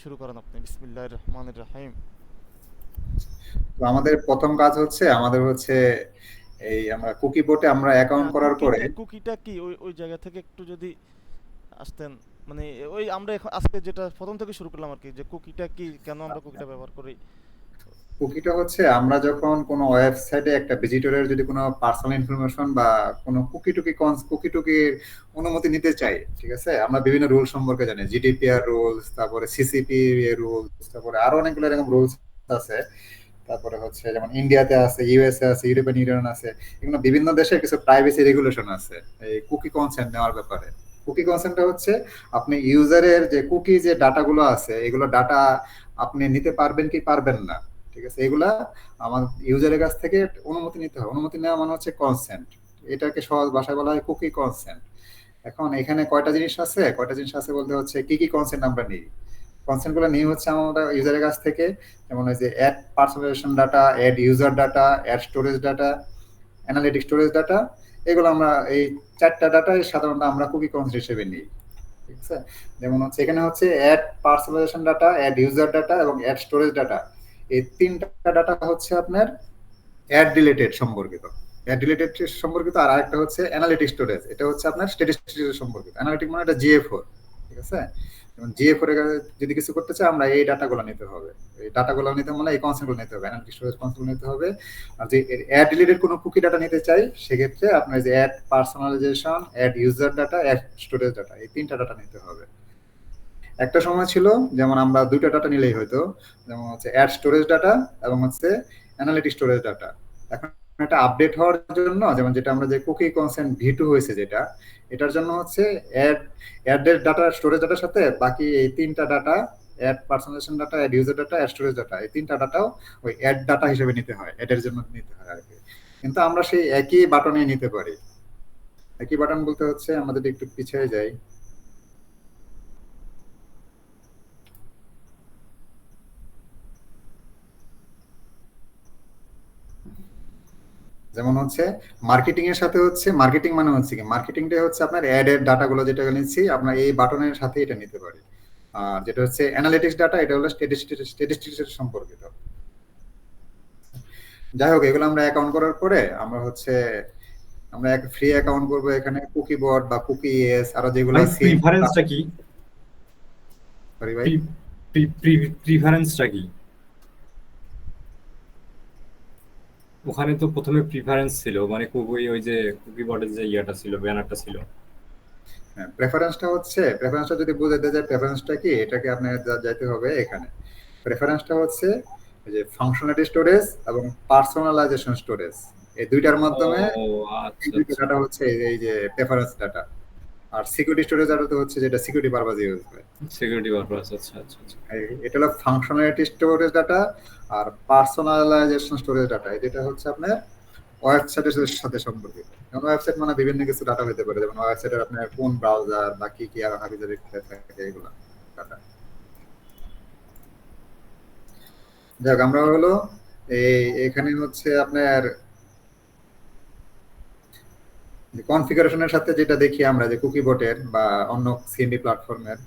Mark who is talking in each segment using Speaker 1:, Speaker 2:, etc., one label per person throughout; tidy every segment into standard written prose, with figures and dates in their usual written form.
Speaker 1: শুরু করেন আপনি। বিসমিল্লাহির রহমানির রহিম।
Speaker 2: তো আমাদের প্রথম কাজ হচ্ছে আমাদের হচ্ছে এই আমরা কুকি বোটে আমরা অ্যাকাউন্ট করার পরে
Speaker 1: কুকিটা কুকিটা কি ওই ওই জায়গা থেকে একটু যদি আসতেন, মানে ওই আমরা এখন আজকে যেটা প্রথম থেকে শুরু করলাম আর কি, যে কুকিটা কি, কেন আমরা কুকিটা ব্যবহার করি।
Speaker 2: কুকিটা হচ্ছে আমরা যখন কোনো ওয়েবসাইটে একটা ভিজিটরের যদি কোনো পার্সোনাল ইনফরমেশন বা কোনো কুকি টুকির অনুমতি নিতে চাই, ঠিক আছে, আমরা বিভিন্ন রুল সম্পর্কে জানি, জিডিপিআর রুলস, তারপরে সিসিপি রুলস, তারপরে আরো অনেকগুলো এরকম রুলস আছে। তারপরে হচ্ছে যেমন ইন্ডিয়াতে আছে, ইউএসএ আছে, ইউরোপিয়ান ইউনিয়ন আছে, এগুলো বিভিন্ন দেশে কিছু প্রাইভেসি রেগুলেশন আছে এই কুকি কনসেন্ট নেওয়ার ব্যাপারে। কুকি কনসেন্টটা হচ্ছে আপনি ইউজারের যে কুকি যে ডাটাগুলো আছে এগুলো ডাটা আপনি নিতে পারবেন কি পারবেন না, ঠিক আছে, এগুলা আমার ইউজারের কাছ থেকে অনুমতি নিতে হবে। অনুমতি নেওয়া মানে হচ্ছে কনসেন্ট। এটাকে সহজ ভাষায় বলা হয় কুকি কনসেন্ট। এখন এখানে কয়টা জিনিস আছে বলতে হচ্ছে কি কি কনসেন্ট আমরা নিই। কনসেন্ট গুলো নিয়ে হচ্ছে আমরা ইউজারের কাছ থেকে, যেমন ওই যে ad personalisation data, ad user data, ad storage data, analytic storage data, এগুলো আমরা এই চারটা ডাটা সাধারণত আমরা কুকি কনসেন্ট হিসেবে নিই, ঠিক আছে। যেমন হচ্ছে এখানে হচ্ছে ad personalisation data, ad user data এবং অ্যাড স্টোরেজ ডাটা, এই তিনটা ডাটা হচ্ছে আপনার অ্যাড রিলেটেড সম্পর্কিত। অ্যাড রিলেটেড সম্পর্কিত আর আরেকটা হচ্ছে অ্যানালিটিক স্টোরেজ, এটা হচ্ছে আপনার স্ট্যাটিস্টিক্স সম্পর্কিত। অ্যানালিটিক মানে এটা জিএ4, ঠিক আছে। যেমন জিএ4 এর যদি কিছু করতে চাই আমরা এই ডাটাগুলো নিতে হবে। এই ডাটাগুলো নিতে মানে এই কনসেপ্টগুলো নিতে হবে, অ্যানালিটিক স্টোরেজ কনসেপ্ট নিতে হবে। আর যে অ্যাড রিলেটেড কোনো কুকি ডাটা নিতে চাই সেক্ষেত্রে আপনার যে ad personalisation, ad user data, ad storage data, এই তিনটা ডাটা নিতে হবে। একটা সময় ছিল যেমন আমরা দুইটা ডাটা নিলেই হয়তো, যেমন হচ্ছে অ্যাড স্টোরেজ ডাটা এবং হচ্ছে অ্যানালিটিক স্টোরেজ ডাটা। এখন এটা আপডেট হওয়ার জন্য, যেমন যেটা আমরা যে কুকি কনসেন্ট ভি2 হয়েছে যেটা, এটার জন্য হচ্ছে অ্যাড ডাটা স্টোরেজ ডাটার সাথে বাকি এই তিনটা data, ad personalisation data, ad user data, ad storage data, এই তিনটা ডাটাও ওই অ্যাড ডাটা হিসেবে নিতে হয়, অ্যাডের জন্য নিতে হয় আর কি। কিন্তু আমরা সেই একই বাটনে নিতে পারি। একই বাটন বলতে হচ্ছে আমাদের একটু পিছিয়ে যাই। যেমন হচ্ছে মার্কেটিং এর সাথে হচ্ছে, মার্কেটিং মানে হচ্ছে কি, মার্কেটিংটা হচ্ছে আপনার অ্যাড এর ডাটাগুলো যেটা নিচ্ছি আপনার এই বাটনের সাথে এটা নিতে পারি। আর যেটা হচ্ছে অ্যানালিটিক্স ডাটা, এটা হলো স্ট্যাটিস্টিক্স এর সম্পর্কিত। যাই হোক, এগুলো আমরা অ্যাকাউন্ট করার পরে আমরা হচ্ছে আমরা এক ফ্রি অ্যাকাউন্ট করব এখানে কুকি বট বা কুকি এস আরো যেগুলো
Speaker 3: ভাই
Speaker 2: সিম।
Speaker 3: প্রিফারেন্সটা কি?
Speaker 2: সরি ভাই।
Speaker 3: প্রিফারেন্সটা কি? ওখানে তো প্রথমে প্রিফারেন্স ছিল, মানে কুকি, ওই যে কুকি বটের যে ইয়াটা ছিল, ব্যানারটা ছিল।
Speaker 2: হ্যাঁ, প্রেফারেন্সটা যদি বোঝাতে যায় প্রেফারেন্সটা কি, এটাকে আপনার যাইতে হবে এখানে। প্রেফারেন্সটা হচ্ছে এই যে ফাংশনালিটি স্টোরেজ এবং পার্সোনালাইজেশন স্টোরেজ, এই দুইটার
Speaker 3: ও
Speaker 2: মাধ্যমে এই
Speaker 3: আচ্ছা
Speaker 2: দুইটা
Speaker 3: আচ্ছা।
Speaker 2: ডাটা হচ্ছে এই যে প্রেফারেন্স ডাটা। আর সিকিউরিটি স্টোরেজ ডাটা তো হচ্ছে যেটা সিকিউরিটি পারপাস ইউজ হয়।
Speaker 3: সিকিউরিটি পারপাস, আচ্ছা আচ্ছা আচ্ছা।
Speaker 2: এটা হলো ফাংশনালিটি স্টোরেজ ডাটা। আর পার্সোনালাইজেশন স্টোরেজ ডাটা, এটা হচ্ছে আপনার ওয়েবসাইটের সাথে সম্পর্কিত। যেমন ওয়েবসাইট মানে বিভিন্ন কিছু ডাটা হতে পারে, যেমন ওয়েবসাইটের আপনার কোন ব্রাউজার বা কি কি আর হাবিজাবি থাকে এগুলো ডাটা। যাক, আমরা হলো এই এখানে হচ্ছে আপনার কনফিগারেশনের সাথে যেটা দেখি আমরা যে কুকি বটের বা অন্য সিএমডি প্ল্যাটফর্মের,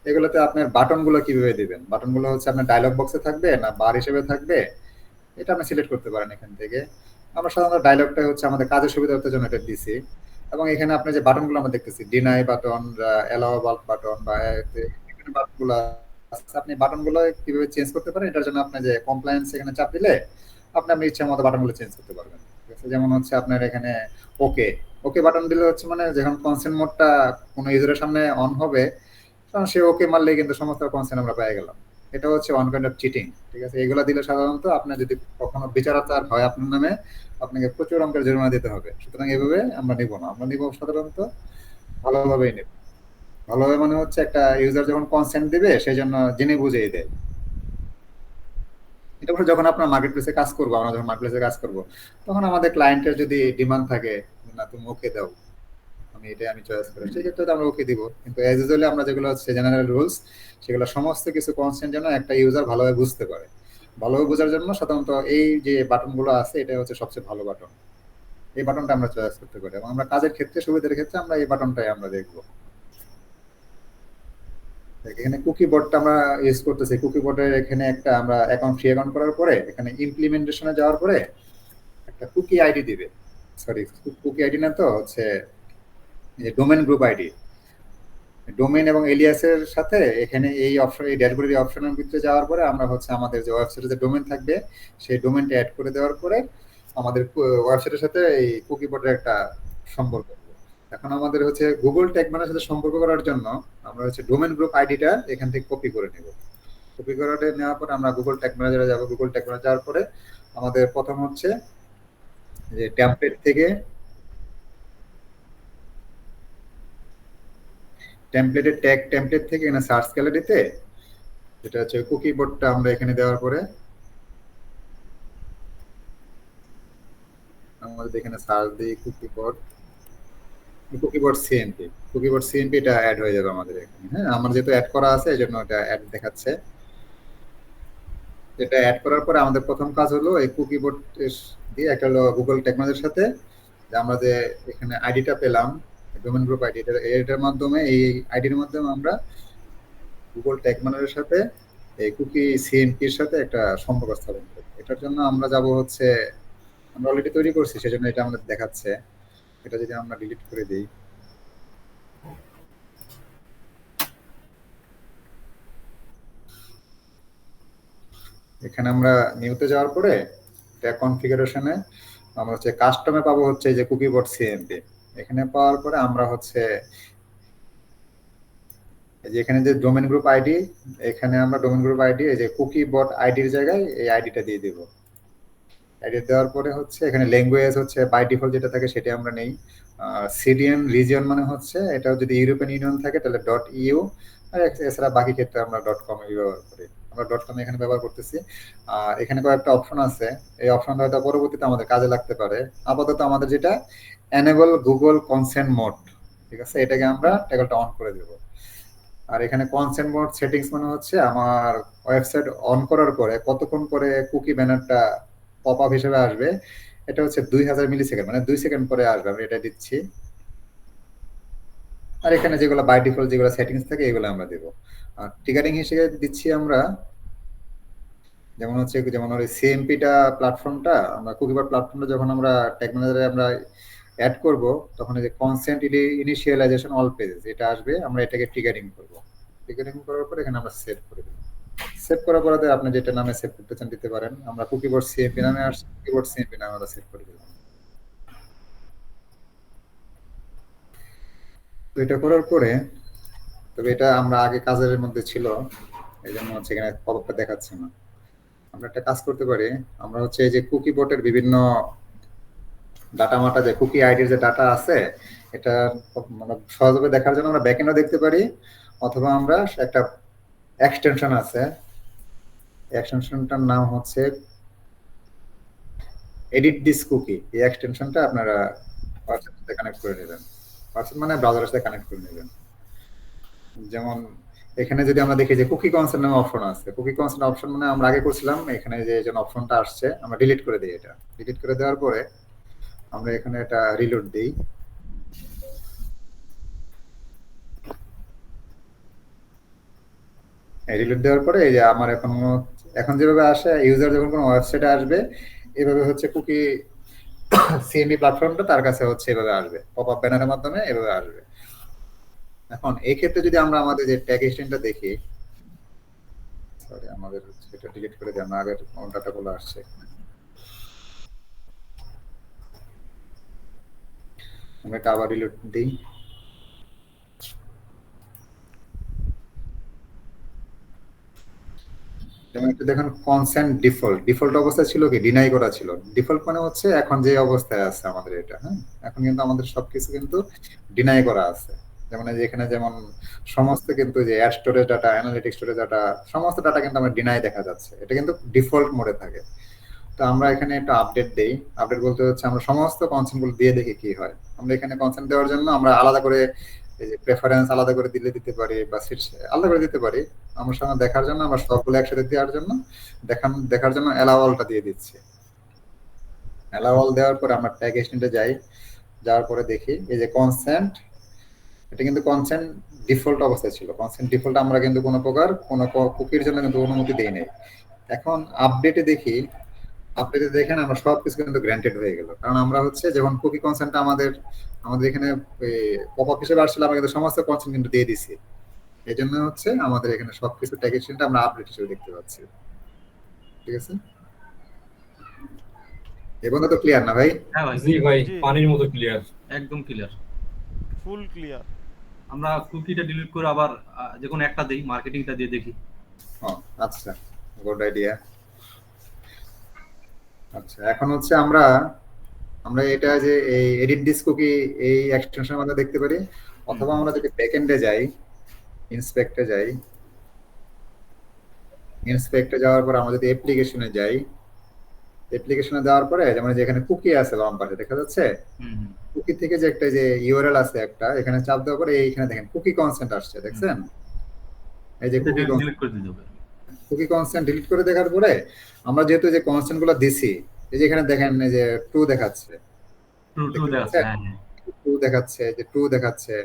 Speaker 2: এগুলোতে আপনার বাটনগুলো কিভাবে দিবেন। বাটনগুলো হচ্ছে আপনার ডায়লগ বক্সে থাকবে না বার হিসেবে থাকবে, এটা আপনি সিলেক্ট করতে পারেন এখান থেকে। আমরা সাধারণত ডায়লগটা হচ্ছে আমাদের কাজের সুবিধার্থের জন্য এটা দিছি। এবং এখানে আপনি যে বাটনগুলো আমরা দেখতেছি, ডিনাই বাটন, অ্যালাওয়েবল বাটন বা বাটনগুলো আছে, আপনি বাটনগুলো কিভাবে চেঞ্জ করতে পারেন এটার জন্য আপনি যে কমপ্লায়েন্স এখানে চাপ দিলে আপনি আপনার ইচ্ছা মতো বাটনগুলো চেঞ্জ করতে পারবেন, ঠিক আছে। যেমন হচ্ছে আপনার এখানে ওকে, ওকে বাটন দিলে হচ্ছে মানে যখন কনসেন্ট মোডটা কোনো ইউজারের সামনে অন হবে তখন সে ওকে মারলে কিন্তু সমস্ত কনসেন্ট আমরা পেয়ে গেলাম। এটা হচ্ছে ওয়ান কাইন্ড অফ চিটিং, ঠিক আছে। এগুলো দিলে সাধারণত আপনার যদি কখনো বিচারাচার হয় আপনার নামে, আপনাকে প্রচুর অঙ্কের জরিমানা দিতে হবে। সুতরাং এভাবে আমরা নিব না, আমরা নিব সাধারণত ভালোভাবেই নেব। ভালোভাবে মানে হচ্ছে একটা ইউজার যখন কনসেন্ট দিবে সেই জন্য জেনে বুঝেই দেয়। এটা করে যখন আপনার মার্কেট প্লেসে কাজ করবো, আমরা যখন মার্কেট প্লেসে কাজ করবো তখন আমাদের ক্লায়েন্টের যদি ডিমান্ড থাকে না তুমি ওকে দাও, আমি চয়েস করি, সেক্ষেত্রে তো আমরা ওকে দিব। কিন্তু এজ ইউজুয়ালি আমরা যেগুলো হচ্ছে জেনারেল রুলস, সেগুলো সমস্ত কিছু কনসেন্ট যেন একটা ইউজার ভালোভাবে বুঝতে পারে। ভালোভাবে বোঝার জন্য সাধারণত এই যে বাটনগুলো আছে এটা হচ্ছে সবচেয়ে ভালো বাটন। এই বাটনটা আমরা চয়েস করতে পারি এবং আমরা কাজের ক্ষেত্রে সুবিধার ক্ষেত্রে আমরা এই বাটনটাই আমরা দেখবো। এখানে কুকি বোর্ডটা আমরা ইউজ করতেছি। কুকি বোর্ডের এখানে একটা আমরা অ্যাকাউন্ট ফ্রি অ্যাকাউন্ট করার পরে এখানে ইমপ্লিমেন্টেশনে যাওয়ার পরে একটা কুকি আইডি দিবে, সরি কুকি আইডি না, তো হচ্ছে ডোমেন গ্রুপ আইডি। ডোমেন এবং এলিয়াসের সাথে এখানে এই অপশন, এই ড্যাশবোর্ডের অপশনের ভিতরে যাওয়ার পরে আমরা হচ্ছে আমাদের যে ওয়েবসাইটে যে ডোমেন থাকবে সেই ডোমেনটা অ্যাড করে দেওয়ার পরে আমাদের ওয়েবসাইটের সাথে এই কুকি বোর্ডের একটা সম্পর্ক হবে। এখন আমাদের হচ্ছে গুগল ট্যাগ ম্যানেজারের সাথে সম্পর্ক করার জন্য আমরা হচ্ছে ডোমেন গ্রুপ আইডিটা এখান থেকে কপি করে নেব। কপি করে নেওয়ার পরে আমরা গুগল ট্যাগ ম্যানেজারে যাব। গুগল ট্যাগ ম্যানেজারে যাওয়ার পরে আমাদের প্রথম হচ্ছে যে টেমপ্লেট থেকে টেমপ্লেটের ট্যাগ টেমপ্লেট থেকে এখানে সার্চ গ্যালারিতে যেটা হচ্ছে কুকি বোর্ডটা আমরা এখানে দেওয়ার পরে আমাদের এখানে সার্চ দিই cookie board CMP, cookie board CMP এটা অ্যাড হয়ে যাবে আমাদের এখানে। হ্যাঁ, আমার যেহেতু অ্যাড করা আছে এই জন্য এটা অ্যাড দেখাচ্ছে। এটা অ্যাড করার পরে আমাদের প্রথম কাজ হলো এই কুকি বোর্ড দিয়ে একটা হলো গুগল ট্যাগ ম্যানেজারের সাথে যে আমরা যে এখানে আইডিটা পেলাম ডোমেন গ্রুপ আইডি, এটার মাধ্যমে এই আইডির মাধ্যমে আমরা গুগল ট্যাগ ম্যানেজারের সাথে এই কুকি সিএমপির সাথে একটা সম্পর্ক স্থাপন করব। এটার জন্য আমরা যাব হচ্ছে, আমরা অলরেডি তৈরি করছি সেজন্য এটা আমাদের দেখাচ্ছে। এটা যদি আমরা ডিলিট করে দিই, এখানে আমরা নিউতে যাওয়ার পরে ট্যাগ কনফিগারেশনে আমরা হচ্ছে কাস্টমে পাবো হচ্ছে যে কুকি বোর্ড সিএমপি। এখানে পাওয়ার পরে আমরা হচ্ছে এই যে এখানে যে ডোমেন গ্রুপ আইডি, এখানে আমরা ডোমেন গ্রুপ আইডি এই যে কুকি বোর্ড আইডির জায়গায় এই আইডিটা দিয়ে দিব। আইডি দেওয়ার পরে হচ্ছে এখানে ল্যাঙ্গুয়েজ হচ্ছে বাই ডিফল্ট যেটা থাকে সেটা আমরা নেই। সিডিএন রিজিয়ন মানে হচ্ছে এটা যদি ইউরোপিয়ান ইউনিয়ন থাকে তাহলে .eu, আর এছাড়া বাকি ক্ষেত্রে আমরা .com ব্যবহার করি। আমরা .com এখানে ব্যবহার করতেছি। আর এখানে কয়েকটা অপশন আছে, এই অপশনটা হয়তো পরবর্তীতে আমাদের কাজে লাগতে পারে। আপাতত আমাদের যেটা এনেবল গুগল কনসেন্ট মোড, ঠিক আছে, এটাকে আমরা ট্যাগলটা অন করে দেব। আর এখানে কনসেন্ট মোড সেটিংস মানে হচ্ছে আমার ওয়েবসাইট অন করার পরে কতক্ষণ পরে কুকি ব্যানারটা পপ আপ হিসেবে আসবে, এটা হচ্ছে 2000 মিলি সেকেন্ড, মানে 2 সেকেন্ড পরে আসবে। আমি এটা দিচ্ছি। আর এখানে যেগুলো বাই ডিফল্ট যেগুলো সেটিংস থাকে এগুলো আমরা দেব। আর টিকারিং হিসেবে দিচ্ছি আমরা, যেমন হচ্ছে যেমন ওই সিএমপিটা প্ল্যাটফর্মটা আমরা কুকিবার প্ল্যাটফর্মটা যখন আমরা ট্যাগ ম্যানেজারে আমরা অ্যাড করব তখন এই যে কনসেন্ট ইনিশিয়ালাইজেশন অল পেজেস এটা আসবে, আমরা এটাকে টিকারিং করব। টিকারিং করার পর এখানে আমরা সেভ করে দেব। সেভ করার পরে আপনি যেটা নামে সেভ করতে চান দিতে পারেন। আমরা কুকিবোর্ড সিএমপি নামে আসছে, কুকিবোর্ড সিএমপি নামে আমরা সেভ করে দিলাম। তো এটা করার পরে, তবে এটা আমরা আগে কাজের মধ্যে ছিল এই জন্য হচ্ছে এখানে পপআপটা দেখাচ্ছে না। আমরা একটা কাজ করতে পারি, আমরা হচ্ছে এই যে কুকি বোর্ডের বিভিন্ন ডাটা মাটা যে কুকি আইডির যে ডাটা আছে এটা মানে সহজভাবে দেখার জন্য আমরা ব্যাকএন্ডও দেখতে পারি, অথবা আমরা একটা এক্সটেনশন আছে, এক্সটেনশনটার নাম হচ্ছে এডিট দিস কুকি। এই এক্সটেনশনটা আপনারা হোয়াটসঅ্যাপের সাথে কানেক্ট করে নেবেন, হোয়াটসঅ্যাপ মানে ব্রাউজারের সাথে কানেক্ট করে নেবেন। যেমন এখানে যদি আমরা দেখি যে কুকি কনসেন্ট নামে অপশন আছে, কুকি কনসেন্ট অপশন মানে আমরা আগে করছিলাম, এখানে যে অপশনটা আসছে আমরা ডিলিট করে দিই। এটা ডিলিট করে দেওয়ার পরে আমরা এখানে এটা রিলোড দিই। রিলোড দেওয়ার পরে এই যে আমার এখন যেভাবে আসে, ইউজার যখন কোনো ওয়েবসাইটে আসবে এভাবে হচ্ছে কুকি সিএমপি প্ল্যাটফর্মটা তার কাছে হচ্ছে এভাবে আসবে, পপআপ ব্যানারের মাধ্যমে এভাবে আসবে। এখন এই ক্ষেত্রে যদি আমরা আমাদের যে ট্যাগ এক্সটেনটা দেখি, সরি আমাদের এটা ডিলিট করে দিই, আমরা আগের ডাটাগুলো আসছে। আমরা এটা আবার রিলোড দিই। যেমন একটু দেখুন কনসেন্ট ডিফল্ট অবস্থায় ছিল কি ডিনাই করা ছিল। ডিফল্ট মানে হচ্ছে এখন যে অবস্থায় আছে আমাদের এটা, হ্যাঁ, এখন কিন্তু আমাদের সবকিছু কিন্তু ডিনাই করা আছে। যেমন এই যে এখানে যেমন সমস্ত কিন্তু যে ad storage data, analytics storage data, সমস্ত ডাটা কিন্তু আমার ডিনাই দেখা যাচ্ছে, এটা কিন্তু ডিফল্ট মোডে থাকে। তো আমরা এখানে একটা আপডেট দেই। আপডেট বলতে হচ্ছে আমরা সমস্ত কনসেন্ট গুলো দিয়ে দেখি কি হয়। আমরা এখানে কনসেন্ট দেওয়ার জন্য আমরা আলাদা করে এই যে প্রেফারেন্স আলাদা করে দিতে পারি, বা সিটস আলাদা করে দিতে পারি। আমার সামনে দেখার জন্য আমরা সবগুলো একসাথে দেওয়ার জন্য দেখার জন্য অ্যালাউ অলটা দিয়ে দিচ্ছি। অ্যালাউ অল দেওয়ার পরে আমরা ট্যাগ এক্সটেন্ডে যাই, যাওয়ার পরে দেখি এই যে কনসেন্ট এটা কিন্তু কনসেন্ট ডিফল্ট অবস্থায় ছিল। কনসেন্ট ডিফল্ট আমরা কিন্তু কোনো প্রকার কোনো কুকির জন্য কিন্তু অনুমতি দেই নাই। এখন আপডেটে দেখেন আমরা সবকিছু কিন্তু গ্র্যান্টেড হয়ে গেল, কারণ আমরা হচ্ছে যখন কুকি কনসেন্টটা আমাদের এখানে পপ আপ হিসেবে আসছিল, আমরা কিন্তু সমস্ত কনসেন্ট কিন্তু দিয়ে দিছি। এই জন্য হচ্ছে আমাদের এখানে সবকিছু ট্যাগেশনটা আমরা আপডেট হিসেবে দেখতে পাচ্ছি। ঠিক আছে, এবং তো ক্লিয়ার না ভাই?
Speaker 4: হ্যাঁ ভাই,
Speaker 3: জি ভাই,
Speaker 1: জি।
Speaker 3: পানির মতো ক্লিয়ার।
Speaker 4: একদম ক্লিয়ার।
Speaker 1: ফুল ক্লিয়ার।
Speaker 4: আমরা কুকিটা ডিলিট করে আবার যে কোনো একটা দেই, মার্কেটিংটা দিয়ে দেখি।
Speaker 2: ও আচ্ছা, গুড আইডিয়া। আচ্ছা, এখন হচ্ছে আমরা এটা যে এই এডিট দিস কুকি এই এক্সটেনশনের মধ্যে দেখতে পারি, অথবা আমরা যদি ব্যাকএন্ডে যাই, ইন্সপেক্টে যাওয়ার পর আমরা যদি অ্যাপ্লিকেশনে যাই, অ্যাপ্লিকেশনে যাওয়ার পরে যেমন যেখানে কুকি আছে বাম পাশে দেখা যাচ্ছে, কুকি থেকে যে একটা যে ইউআরএল আছে একটা, এখানে চাপ দেওয়ার পরে এইখানে দেখেন কুকি কনসেন্ট আসছে, দেখছেন? এই যে কুকি
Speaker 4: ডিলিট করে দিতে হবে।
Speaker 2: কুকি কনসেন্ট ডিলিট করে দেখার পরে আমরা যেহেতু যে কনসেন্ট গুলো দিছি, এই যে এখানে দেখেন এই যে ট্রু দেখাচ্ছে,
Speaker 4: ট্রু দেখাচ্ছে। হ্যাঁ হ্যাঁ,
Speaker 2: ট্রু দেখাচ্ছে, যে ট্রু দেখাচ্ছে,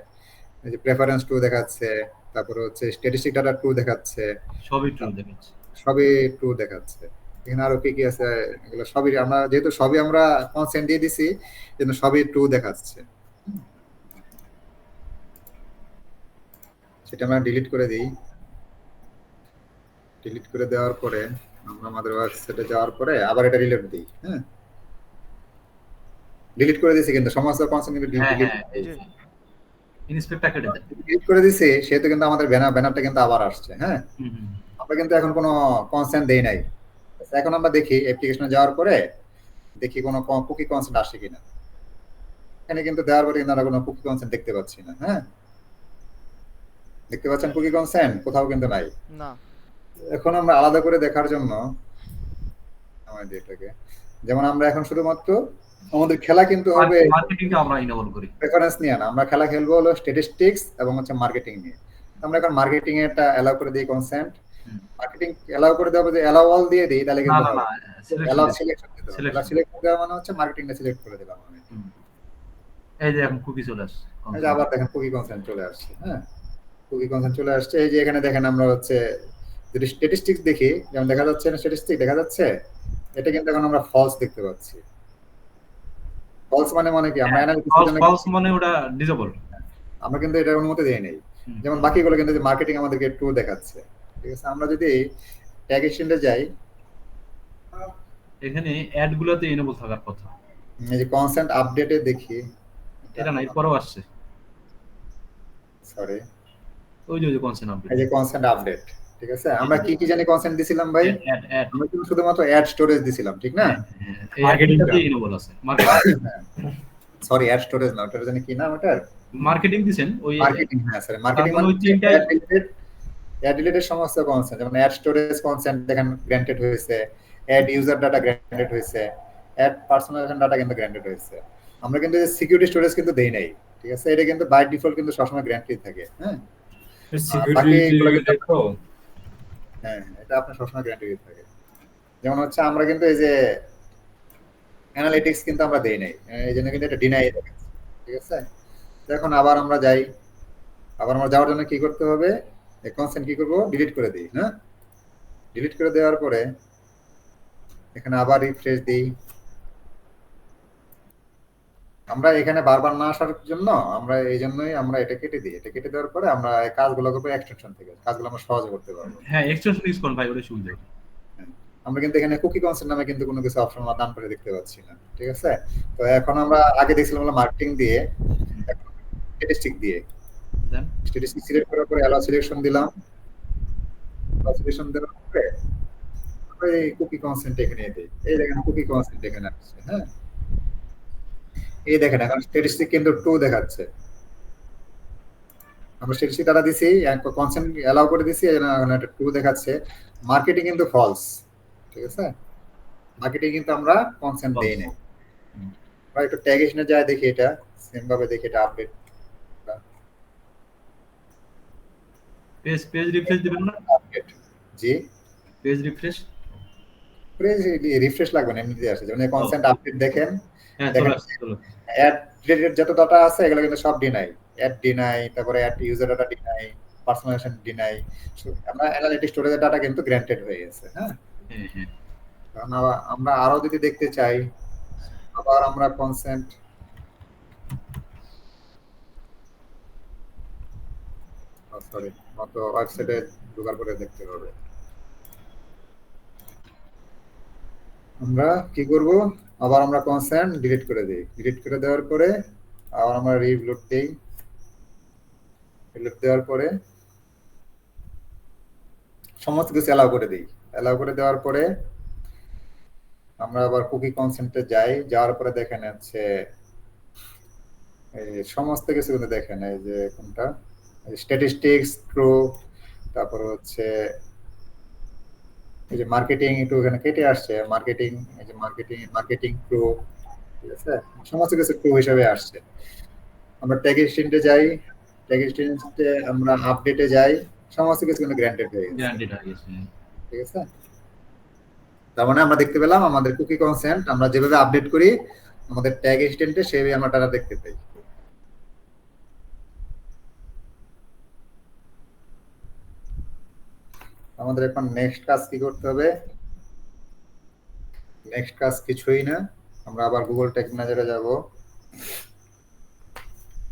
Speaker 2: এই যে প্রেফারেন্স ট্রু দেখাচ্ছে, তারপরে হচ্ছে স্ট্যাটিস্টিক ডাটা ট্রু দেখাচ্ছে,
Speaker 4: সবই ট্রু দেখাচ্ছে।
Speaker 2: সবই ট্রু দেখাচ্ছে। এখানে আরো কি কি আছে, এগুলো সবই আমরা যেহেতু সবই আমরা কনসেন্ট দিয়ে দিছি, যেন সবই ট্রু দেখাচ্ছে। সেটা আমরা ডিলিট করে দিই। ডিলিট করে দেওয়ার পরে আমরা আমাদের ওয়েবসাইটে যাওয়ার পরে আবার এটা রিলোড দিই। হ্যাঁ, ডিলিট করে দিয়েছি কিন্তু সমস্ত কনসেন্ট কিন্তু
Speaker 4: হ্যাঁ
Speaker 2: ডিলিট
Speaker 4: হ্যাঁ, এই ইন্সপেক্টর কেটে দেন।
Speaker 2: ডিলিট করে দিয়েছি, সেহেতু কিন্তু আমাদের ব্যানারটা কিন্তু আবার আসছে। হ্যাঁ, আমরা কিন্তু এখন কোনো কনসেন্ট দেই নাই। এখন আমরা দেখি অ্যাপ্লিকেশনে যাওয়ার পরে দেখি কোনো কুকি কনসেন্ট আসে কিনা। এখানে কিন্তু দেওয়ার পরে কিন্তু আমরা কোনো কুকি কনসেন্ট দেখতে পাচ্ছি না। হ্যাঁ, দেখতে পাচ্ছেন কুকি কনসেন্ট কোথাও কিন্তু নাই।
Speaker 1: না।
Speaker 2: এখন আমরা আলাদা করে দেখার জন্য আমাদের এটাকে, যেমন আমরা এখন শুধুমাত্র আমাদের খেলা কিন্তু হবে
Speaker 4: মার্কেটিংটা আমরা ইনেবল করি।
Speaker 2: রেফারেন্স নিয়ে না, আমরা খেলা খেলবো হলো স্ট্যাটিস্টিক্স এবং হচ্ছে মার্কেটিং নিয়ে। আমরা এখন মার্কেটিং এটা এলাও করে দিই কনসেন্ট, মার্কেটিং এলাও করে দেবো, যে এলাও অল দিয়ে দিই তাহলে
Speaker 4: না
Speaker 2: কিন্তু
Speaker 4: না
Speaker 2: হবে।
Speaker 4: না,
Speaker 2: এলাও
Speaker 4: সিলেকশন
Speaker 2: সিলেক্ট দিতে হবে।
Speaker 4: Selection.
Speaker 2: এলাও সিলেক্ট দেওয়া মানে হচ্ছে মার্কেটিংটা সিলেক্ট করে দিলাম আমি।
Speaker 4: এই যে এখন কুকি চলে আসছে।
Speaker 2: এই যে আবার দেখেন কুকি কনসেন্ট চলে আসছে। হ্যাঁ, কুকি কনসেন্ট চলে আসছে। এই যে এখানে দেখেন আমরা হচ্ছে যদি স্ট্যাটিস্টিক্স দেখি, যেমন দেখা যাচ্ছে না স্ট্যাটিস্টিক দেখা যাচ্ছে, এটা কিন্তু এখন আমরা ফলস দেখতে পাচ্ছি। ফলস মানে কি আমরা অ্যানালিসিসের জন্য
Speaker 4: ফলস মানে ওটা ডিসেবল।
Speaker 2: আমরা কিন্তু এটার অনুমতি দেই নাই। যেমন বাকিগুলো কিন্তু মার্কেটিং আমাদেরকে ট্রু দেখাচ্ছে। ঠিক আছে, আমরা যদি ট্যাগ এক্সটেন্ডে যাই,
Speaker 4: এখানে অ্যাড গুলোতে ইনেবল থাকার কথা।
Speaker 2: এই যে কনসেন্ট আপডেটে দেখি,
Speaker 4: এটা না, এরপরেও আসছে।
Speaker 2: সরি,
Speaker 4: ওই যে কনসেন্ট আপডেট।
Speaker 2: এই যে কনসেন্ট আপডেট। ঠিক আছে, আমরা কি কি জানি কনসেন্ট দিছিলাম ভাই?
Speaker 4: অ্যাড
Speaker 2: আমরা কিন্তু শুধুমাত্র অ্যাড স্টোরেজ দিছিলাম, ঠিক না?
Speaker 4: মার্কেটিংটাতে ইনেবল আছে।
Speaker 2: সরি, অ্যাড স্টোরেজ না, ওটা জানি কি নাম ওটার?
Speaker 4: মার্কেটিং দিবেন ওই
Speaker 2: মার্কেটিং। হ্যাঁ স্যার, মার্কেটিং মানে অ্যাড রিলেটেড সমস্ত কনসেন্ট, যেমন অ্যাড স্টোরেজ কনসেন্ট দেখেন গ্র্যান্টেড হয়েছে, অ্যাড ইউজার ডাটা গ্র্যান্টেড হয়েছে, অ্যাড পার্সোনালাইজেশন ডাটা কিন্তু গ্র্যান্টেড হয়েছে। আমরা কিন্তু সিকিউরিটি স্টোরেজ কিন্তু দেই নাই। ঠিক আছে, এটা কিন্তু বাই ডিফল্ট কিন্তু সবসময় গ্র্যান্টেড থাকে। হ্যাঁ,
Speaker 3: সিকিউরিটি দেখো।
Speaker 2: হ্যাঁ, এটা আপনার সবসময় গ্যারান্টি থাকে। যেমন হচ্ছে আমরা কিন্তু এই যে অ্যানালিটিক্স কিন্তু আমরা দেই নাই, এই জন্য কিন্তু এটা ডিনাই দেখাচ্ছে। ঠিক আছে, এখন আবার আমরা যাই। আবার আমরা যাওয়ার জন্য কি করতে হবে, এই কনসেন্ট কি করব, ডিলিট করে দিই। হ্যাঁ, ডিলিট করে দেওয়ার পরে এখানে আবার রিফ্রেশ দিই। আমরা এখানে বারবার না আসার জন্য আমরা এই জন্যই আমরা এটা কেটে দিই। এটা কেটে দেওয়ার পরে আমরা এই কাজগুলো করবো এক্সটেনশন থেকে, কাজগুলো আমরা সহজে করতে পারবো।
Speaker 4: হ্যাঁ, এক্সটেনশন ইউজ করুন ভাই, ওটা সুবিধা।
Speaker 2: আমরা কিন্তু এখানে কুকি কনসেন্ট নামে কিন্তু কোনো কিছু অপশন আমরা ডান করে দেখতে পাচ্ছি না। ঠিক আছে, তো এখন আমরা আগে দেখছিলাম হলো মার্কেটিং দিয়ে, স্ট্যাটিস্টিক দিয়ে।
Speaker 4: দেন
Speaker 2: স্ট্যাটিস্টিক সিলেক্ট করার পরে অ্যালাউ সিলেকশন দিলাম। অ্যালাউ সিলেকশন দেওয়ার পরে এই কুকি কনসেন্ট এখানে দেই। এই দেখেন কুকি কনসেন্ট এখানে আসছে। হ্যাঁ, এই দেখেন এখন স্ট্যাটিস্টিক কিন্তু ট্রু দেখাচ্ছে। আমরা স্ট্যাটিস্টিক ডাটা দিছি, কনসেন্ট অ্যালাউ করে দিছি, এখন এটা ট্রু দেখাচ্ছে। মার্কেটিং কিন্তু ফলস। ঠিক আছে, মার্কেটিং কিন্তু আমরা কনসেন্ট দেই নাই। আমরা একটু ট্যাগেশনে যায় দেখি, এটা সেম ভাবে দেখি এটা আপডেট।
Speaker 4: পেজ রিফ্রেশ দিবেন না?
Speaker 2: আপডেট জি,
Speaker 4: পেজ রিফ্রেশ।
Speaker 2: রিফ্রেশ লাগবে না, এমনিতে আসে। যেমন কনসেন্ট আপডেট দেখেন,
Speaker 4: হ্যাঁ, চলে আসছে। চলো,
Speaker 2: অ্যাড রিলেটেড যত ডাটা আছে এগুলো কিন্তু সব ডিনাই। অ্যাড ডিনাই, তারপরে ad user data deny, personalisation deny, আমরা অ্যানালিটিক স্টোরেজের ডাটা কিন্তু গ্র্যান্টেড হয়ে গেছে। হ্যাঁ,
Speaker 4: হ্যাঁ হ্যাঁ
Speaker 2: কারণ আমরা আরো যদি দেখতে চাই, আবার আমরা কনসেন্ট সরি মতো ওয়েবসাইটে ঢোকার পরে দেখতে হবে। আমরা কি করব, আবার আমরা কনসেন্ট ডিলিট করে দিই। ডিলিট করে দেওয়ার পরে আবার আমরা রিলোড দেই। রিলোড দেওয়ার পরে সমস্ত কিছু অ্যালাউ করে দিই। অ্যালাউ করে দেওয়ার পরে আমরা আবার কুকি কনসেন্টে যাই। যাওয়ার পরে দেখেন হচ্ছে এই সমস্ত কিছু কিন্তু দেখেন, এই যে কোনটা স্ট্যাটিস্টিক্স ট্রু, তারপর হচ্ছে এই যে মার্কেটিং একটু এখানে কেটে আসছে, মার্কেটিং, এই যে মার্কেটিং ট্রু, ঠিক আছে, সমস্ত কিছু ট্রু হিসেবে আসছে। আমরা ট্যাগ এক্সটেন্ডে যাই, ট্যাগ এক্সটেন্ডে আমরা আপডেটে যাই, সমস্ত কিছু কিন্তু গ্র্যান্টেড হয়ে গেছে,
Speaker 4: গ্যারান্টিড হয়ে গেছে।
Speaker 2: ঠিক আছে। তার মানে আমরা দেখতে পেলাম আমাদের কুকি কনসেন্ট আমরা যেভাবে আপডেট করি আমাদের ট্যাগ এক্সটেন্ডে সেভাবে আমরা ডাটা দেখতে পাই। আমাদের এখন নেক্সট কাজ কি করতে হবে? নেক্সট কাজ কিছুই না, আমরা আবার গুগল ট্যাগ ম্যানেজারে যাব।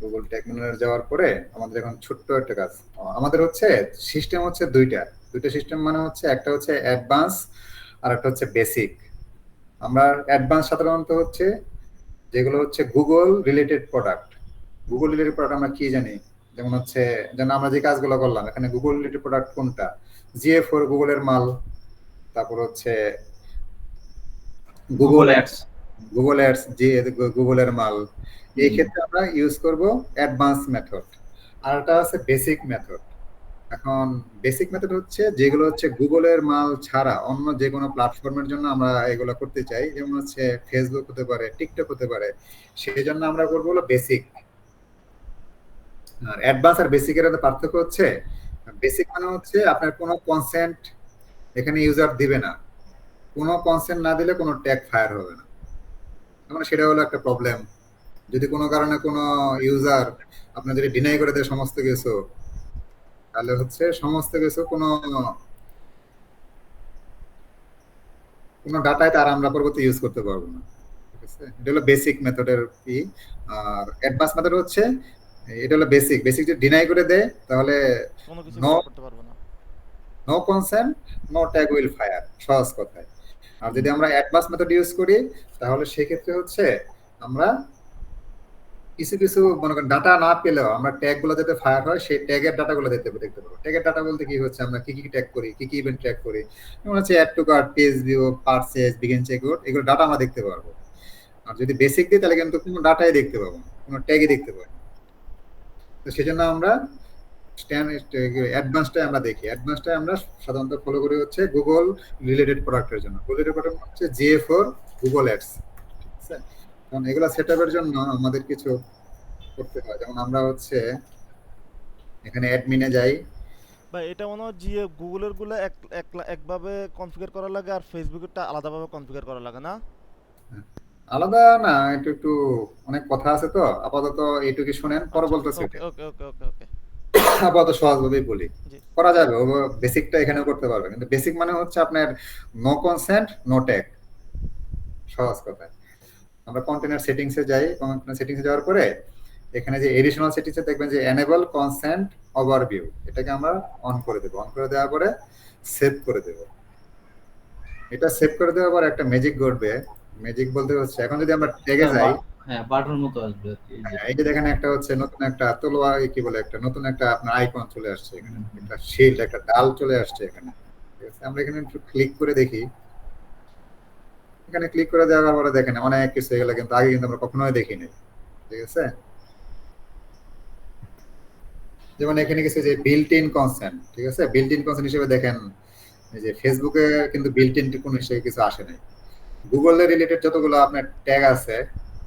Speaker 2: গুগল ট্যাগ ম্যানেজার যাওয়ার পরে আমাদের এখন ছোট্ট একটা কাজ, আমাদের হচ্ছে সিস্টেম হচ্ছে দুইটা সিস্টেম, মানে হচ্ছে একটা হচ্ছে অ্যাডভান্স আর একটা হচ্ছে বেসিক। আমরা অ্যাডভান্স সাধারণত হচ্ছে যেগুলো হচ্ছে Google related product. Google related product আমরা কি জানি, যেমন হচ্ছে যেন আমরা যে কাজগুলো করলাম এখানে গুগল রিলেটেড প্রোডাক্ট কোনটা, GA4 গুগলের মাল, তারপর হচ্ছে
Speaker 4: গুগল অ্যাডস।
Speaker 2: গুগল অ্যাডস যে গুগলের মাল। এই ক্ষেত্রে আমরা ইউজ করব অ্যাডভান্স মেথড, আর এটা আছে বেসিক মেথড। এখন বেসিক মেথড হচ্ছে যেগুলো হচ্ছে গুগলের মাল ছাড়া অন্য যে কোনো প্ল্যাটফর্মের জন্য আমরা এগুলো করতে চাই, যেমন হচ্ছে ফেসবুক হতে পারে, টিকটক হতে পারে, সেই জন্য আমরা করবো হলো বেসিক। আর অ্যাডভান্স আর বেসিকের মধ্যে পার্থক্য হচ্ছে বেসিক মানে হচ্ছে আপনার কোনো কনসেন্ট এখানে ইউজার দিবে না, কোনো কনসেন্ট না দিলে কোনো ট্যাগ ফায়ার হবে না। মানে সেটা হলো একটা প্রবলেম। যদি কোনো কারণে কোনো ইউজার আপনার যদি ডিনাই করে দেয় সমস্ত কিছু, তাহলে হচ্ছে সমস্ত কিছু কোনো ডাটায় তার আমরা পরবর্তী ইউজ করতে পারবো না, ঠিক আছে। এটা হলো বেসিক মেথডের কি। আর অ্যাডভান্স মেথড হচ্ছে এটা হলো বেসিক যদি ডিনাই করে দেয় তাহলে
Speaker 1: কোনো কিছু
Speaker 2: নো
Speaker 1: করতে পারবো না।
Speaker 2: No consent no tag will fire, সহজ কথায়। আর যদি আমরা অ্যাডভান্স মেথড ইউজ করি তাহলে সেক্ষেত্রে হচ্ছে আমরা কিছু মনে করেন ডাটা না পেলেও আমরা ট্যাগ গুলো যাতে ফায়ার হয় সেই ট্যাগের ডাটা গুলো দেখতে পাবো। ট্যাগের ডাটা বলতে কি হচ্ছে, আমরা কি ট্যাগ করি, কি ইভেন্ট ট্র্যাক করি, যেমন হচ্ছে add to cart, page view, purchase, begin checkout, এগুলো ডাটা আমরা দেখতে পারবো। আর যদি বেসিক দিই তাহলে কিন্তু কোনো ডাটাই দেখতে পাবো না, কোনো ট্যাগই দেখতে পাবো না। তো সেজন্য আমরা অ্যাডভান্সটাই আমরা দেখি। অ্যাডভান্সটাই আমরা সাধারণত ফলো করি হচ্ছে গুগল রিলেটেড প্রোডাক্টের জন্য। গুগল রিলেটেড প্রোডাক্ট হচ্ছে GA4 গুগল অ্যাডস, ঠিক আছে। কারণ এগুলো সেটআপের জন্য আমাদের কিছু করতে হয়, যেমন আমরা হচ্ছে এখানে অ্যাডমিনে যাই।
Speaker 1: বা এটা মনে হয় যে গুগলের গুলো একভাবে কনফিগার করা লাগে আর ফেসবুকেরটা আলাদাভাবে কনফিগার করা লাগে না?
Speaker 2: আলাদা না, একটু অনেক কথা আছে, তো আপাতত এইটুকু শুনেন, পরে বলতেছি।
Speaker 1: ওকে ওকে ওকে ওকে ওকে
Speaker 2: আপাতত সহজভাবেই বলি,
Speaker 1: জি।
Speaker 2: করা যাবে, বেসিকটা এখানেও করতে পারবে, কিন্তু বেসিক মানে হচ্ছে আপনার নো কনসেন্ট নো ট্যাগ, সহজ কথা। আমরা কন্টেনার সেটিংসে যাই। কন্টেনার সেটিংসে যাওয়ার পরে এখানে যে এডিশনাল সেটিংসে দেখবেন যে এনেবল কনসেন্ট ওভারভিউ, এটাকে আমরা অন করে দেব। অন করে দেওয়ার পরে সেভ করে দেব। এটা সেভ করে দেওয়ার পর একটা ম্যাজিক ঘটবে। ম্যাজিক বলতে হচ্ছে এখন যদি আমরা ট্যাগে যাই,
Speaker 4: হ্যাঁ বাটনের মতো আসবে আর কি।
Speaker 2: এই যে দেখেন একটা হচ্ছে নতুন একটা তলোয়ার, কি বলে, একটা নতুন একটা আপনার আইকন চলে আসছে এখানে, একটা শিল্ড, একটা ডাল চলে আসছে এখানে, ঠিক আছে। আমরা এখানে একটু ক্লিক করে দেখি। এখানে ক্লিক করে দেওয়ার পরে দেখেন অনেক কিছু এগুলো কিন্তু আগে কিন্তু আমরা কখনোই দেখিনি, ঠিক আছে। যেমন এখানে কিছু যে বিল্ট ইন কনসেন্ট, ঠিক আছে। বিল্ট ইন কনসেন্ট হিসেবে দেখেন এই যে ফেসবুকে কিন্তু বিল্ট ইন কোনো হিসেবে কিছু আসে নাই। গুগলের রিলেটেড যতগুলো আপনার ট্যাগ আছে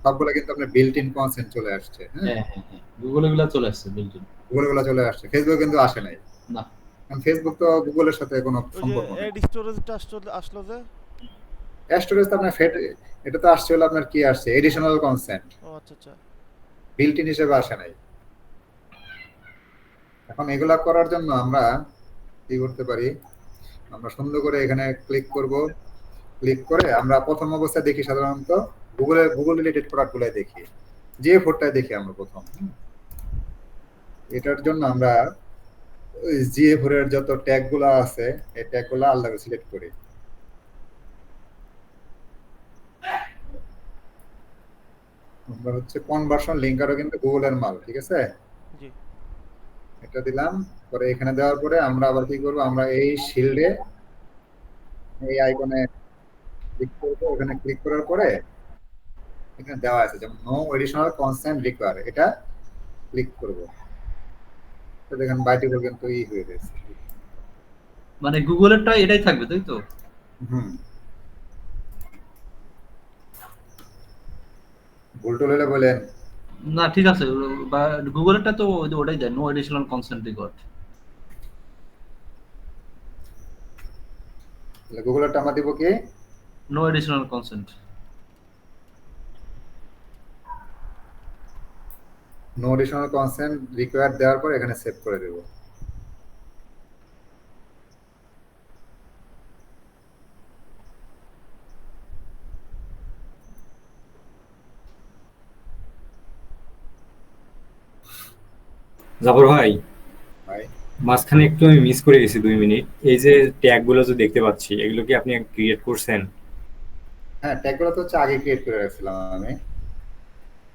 Speaker 2: সবগুলো কিন্তু আপনার বিল্ট ইন কনসেন্ট চলে আসছে।
Speaker 4: হ্যাঁ হ্যাঁ হ্যাঁ গুগল এগুলা চলে আসছে বিল্ট-ইন।
Speaker 2: গুগল গুলো চলে আসছে, ফেসবুক কিন্তু আসে নাই।
Speaker 4: না,
Speaker 2: কারণ ফেসবুক তো গুগলের সাথে কোনো
Speaker 1: ওই যে
Speaker 2: সম্পর্ক নেই।
Speaker 1: এড স্টোরেজটা আসলো যে
Speaker 2: স্টোরেজ তো আপনার এটা তো আসছে হলো আপনার কি আসছে এডিশনাল কনসেন্ট,
Speaker 1: ও আচ্ছা আচ্ছা
Speaker 2: বিল্ট ইন হিসেবে আসে নাই। এখন এগুলা করার জন্য আমরা কি করতে পারি, আমরা সুন্দর করে এখানে ক্লিক করব, ক্লিক করে আমরা প্রথম অবস্থায় দেখি সাধারণত গুগল রিলেটেড প্রোডাক্ট গুলাই দেখি, যে ফোরটাই দেখি আমরা প্রথম। এটার জন্য আমরা জিএ4 এর যত ট্যাগ গুলা আছে এই ট্যাগ গুলা আলাদা করে সিলেক্ট করি। আমরা হচ্ছে কনভার্সন লিঙ্কারও কিন্তু গুগলের মাল, ঠিক আছে?
Speaker 1: জি
Speaker 2: এটা দিলাম, পরে এখানে দেওয়ার পরে আমরা আবার কি করব, আমরা এই শিল্ডে এই আইকনে ক্লিক করব, ওখানে ক্লিক করার পরে এখানে দেওয়া আছে যেমন নো এডিশনাল কনসেন্ট রিকোয়ার, এটা ক্লিক করব। তো দেখেন বাইটে কিন্তু ই হয়ে গেছে।
Speaker 4: মানে গুগলেরটা এটাই থাকবে তাই তো?
Speaker 2: হুম, ভুল টুল হলে বলেন।
Speaker 4: না ঠিক আছে, বা গুগলেরটা তো ওটাই দেয়, নো এডিশনাল কনসেন্ট রিকোয়ার্ড।
Speaker 2: গুগলেরটা আমরা দিব কি,
Speaker 4: no additional consent.
Speaker 2: No additional consent required দেওয়ার পর এখানে সেভ করে দেব।
Speaker 3: জাফর ভাই,
Speaker 2: ভাই
Speaker 3: মাঝখানে একটু আমি মিস করে গেছি 2 মিনিট। এই যে ট্যাগ গুলো যে দেখতে পাচ্ছি, এগুলো কি আপনি ক্রিয়েট করছেন?
Speaker 2: হ্যাঁ, ট্যাগগুলো তো হচ্ছে আগে ক্রিয়েট করে রাখছিলাম আমি।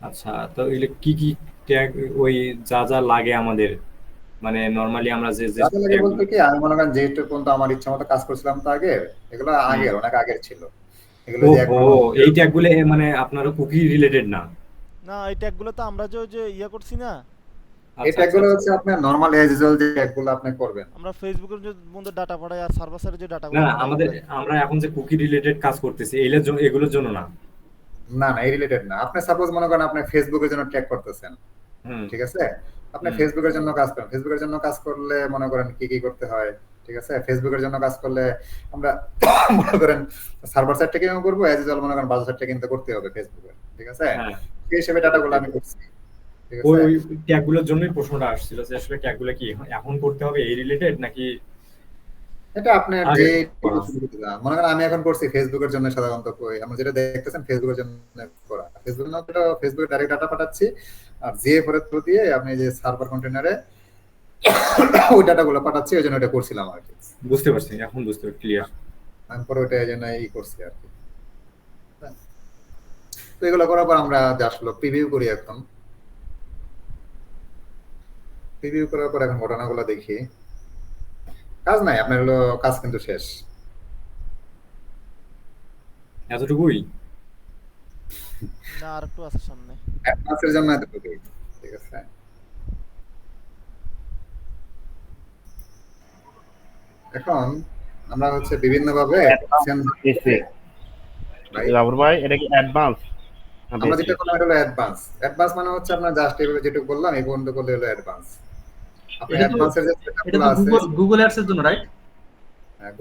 Speaker 3: আচ্ছা, তো এগুলো কি কি ট্যাগ, ওই যা যা লাগে আমাদের, মানে নরমালি আমরা যে যে
Speaker 2: যাতে লাগে
Speaker 3: tag
Speaker 2: বলতে
Speaker 3: গুলো-
Speaker 2: কি, আমি মনে করেন যেহেতু পর্যন্ত আমার ইচ্ছা মতো কাজ করছিলাম তো আগে, এগুলো আগের অনেক আগের ছিল, এগুলো যে
Speaker 3: ওহো,
Speaker 2: এখনো
Speaker 3: এই ট্যাগ গুলো মানে আপনার কুকি রিলেটেড না?
Speaker 1: না, এই ট্যাগগুলো তো আমরা যে ইয়ে করছি না,
Speaker 2: এই
Speaker 3: আচ্ছা আচ্ছা
Speaker 2: ট্যাগগুলো
Speaker 3: আচ্ছা।
Speaker 2: হচ্ছে আপনার নরমাল এজ ইউজুয়াল যে ট্যাগগুলো আপনি করবেন।
Speaker 1: আমরা ফেসবুকের মধ্যে ডাটা পাঠাই আর সার্ভার সাইডে যে
Speaker 3: না
Speaker 1: ডাটাগুলো
Speaker 3: না,
Speaker 1: পাঠাই
Speaker 3: আমাদের
Speaker 1: ওগুলাই।
Speaker 3: আমরা এখন যে কুকি রিলেটেড কাজ করতেছি এগুলোর জন্য না।
Speaker 2: না না, এই রিলেটেড না। আপনি সাপোজ মনে করেন আপনি ফেসবুকের জন্য ট্যাগ করতেছেন,
Speaker 3: হুম
Speaker 2: ঠিক আছে? আপনি
Speaker 3: হুম।
Speaker 2: ফেসবুকের জন্য কাজ করেন, ফেসবুকের জন্য কাজ করলে মনে করেন কি কি করতে হয়, ঠিক আছে? ফেসবুকের জন্য কাজ করলে আমরা মনে করেন সার্ভার সাইড থেকে করবো, এজ ইউজুয়াল মনে করেন বাজার সাইড থেকে কিন্তু করতে হবে ফেসবুকে, ঠিক আছে?
Speaker 3: হ্যাঁ,
Speaker 2: সেই হিসেবে ডাটাগুলো আমি করছি, ঠিক
Speaker 3: ওই
Speaker 2: আছে?
Speaker 3: ওই ট্যাগ গুলোর জন্যই প্রশ্নটা আসছিল যে আসলে ট্যাগ গুলো কি এখন করতে হবে এই রিলেটেড নাকি
Speaker 2: এটা আপনার
Speaker 3: আগে
Speaker 2: যে
Speaker 3: করা?
Speaker 2: মনে করেন আমি এখন করছি ফেসবুকের জন্য, সাধারণত আমরা যেটা দেখতেছেন ফেসবুকের জন্য করা, ফেসবুকের জন্য ফেসবুকে ডাইরেক্ট ডাটা পাঠাচ্ছি, আর জিএফ এর থ্রু দিয়ে আপনি যে সার্ভার কন্টেনারে ওই ডাটাগুলো পাঠাচ্ছি, ওই জন্য এটা করছিলাম আর কি।
Speaker 3: বুঝতে পারছি, এখন বুঝতে ক্লিয়ার।
Speaker 2: আমি পরে ওইটা এই জন্য ই করছি আর কি। তো এগুলো করার পর আমরা আসলে প্রিভিউ করি। এখন প্রিভিউ করার পর এখন ঘটনাগুলো দেখি। কাজ নাই আপনার, হলো কাজ কিন্তু শেষ।
Speaker 3: এতটুকুই?
Speaker 1: না, আর একটু আছে সামনে।
Speaker 2: অ্যাডভান্সের জন্য এতটুকুই, ঠিক আছে? এখন আমরা হচ্ছে বিভিন্ন ভাবে
Speaker 5: জাফর ভাই, এটা কি অ্যাডভান্স?
Speaker 2: আমরা যেটা করলাম এটা হলো অ্যাডভান্স। অ্যাডভান্স মানে হচ্ছে আপনার জাস্ট এইভাবে যেটুকু বললাম এই পর্যন্ত করলে হলো অ্যাডভান্স। আপনি
Speaker 4: এটা তো
Speaker 2: অ্যাডভান্সের যে
Speaker 4: এটা
Speaker 2: সেটআপগুলো
Speaker 4: তো
Speaker 2: আছে,
Speaker 4: গুগল অ্যাডস এর জন্য, রাইট?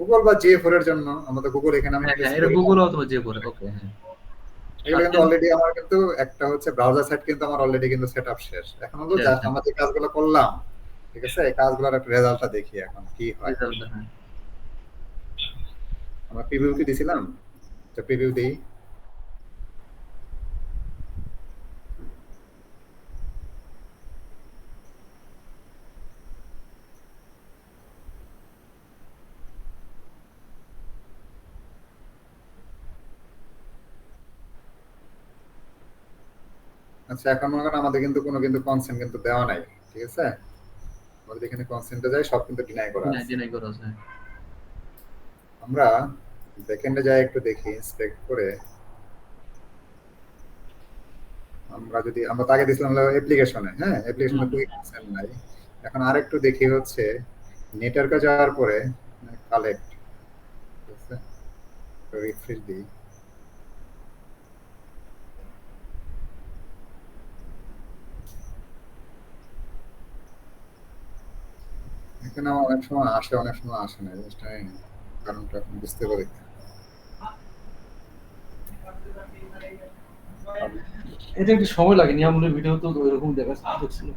Speaker 2: গুগল বা জিএ4 এর জন্য, আমরা তো গুগল এখানে আমি
Speaker 4: হ্যাঁ
Speaker 2: ইউজ
Speaker 4: হ্যাঁ, এটা
Speaker 2: করি।
Speaker 4: গুগল অথবা যে করে, ওকে হ্যাঁ।
Speaker 2: এগুলো কিন্তু অলরেডি আমার কিন্তু একটা হচ্ছে ব্রাউজার সাইট কিন্তু আমার অলরেডি কিন্তু সেটআপ শেষ। এখন হলো জাস্ট আমরা যে কাজগুলো করলাম, ঠিক আছে, এই কাজগুলোর একটা রেজাল্টটা দেখি এখন কি হয়। আমরা প্রিভিউ কি দিছিলাম, তো প্রিভিউ দেই। আচ্ছা, এখন মনে করেন আমাদের কিন্তু কোনো কিন্তু কনসেন্ট কিন্তু দেওয়া নাই, ঠিক আছে? আমরা যেখানে কনসেন্টে যাই সব কিন্তু ডিনাই করা আছে।
Speaker 4: ডিনাই করা আছে।
Speaker 2: আমরা ব্যাকএন্ডে যাই একটু দেখি, ইন্সপেক্ট করে আমরা যদি আমরা তাকে দিছিলাম হলো অ্যাপ্লিকেশনে, হ্যাঁ অ্যাপ্লিকেশনে তো কনসেন্ট নাই। এখন আরেকটু দেখি হচ্ছে নেটওয়ার্কে যাওয়ার পরে কালেক্ট, ঠিক আছে? রিফ্রেশ দিই। এখানে অনেক সময় আসে, অনেক সময় আসে না, জিনিসটা আমি কারণটা এখন বুঝতে পারি না।
Speaker 4: এটা একটু সময় লাগে, নিয়ামুলের ভিডিও তো ওইরকম দেখাচ্ছিল।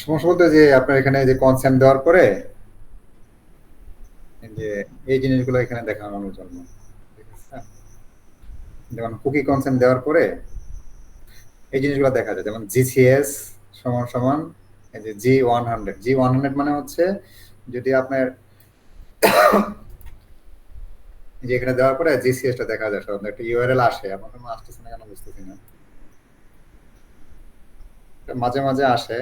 Speaker 2: সমস্যা বলতে যে আপনার এখানে যে কনসেন্ট দেওয়ার পরে এই যে এই জিনিসগুলো এখানে দেখানোর জন্য, ঠিক আছে? যেমন কুকি কনসেন্ট দেওয়ার পরে এই জিনিসগুলো দেখা যায়, যেমন জিসিএস সমান সমান এই যে G100 মানে হচ্ছে যদি আপনার এই যে এখানে দেওয়ার পরে জিসিএস টা দেখা যায়, সাধারণত একটা ইউআরএল আসে, আমার কোনো আসতেছে না কেন বুঝতেছি না, এটা মাঝে মাঝে আসে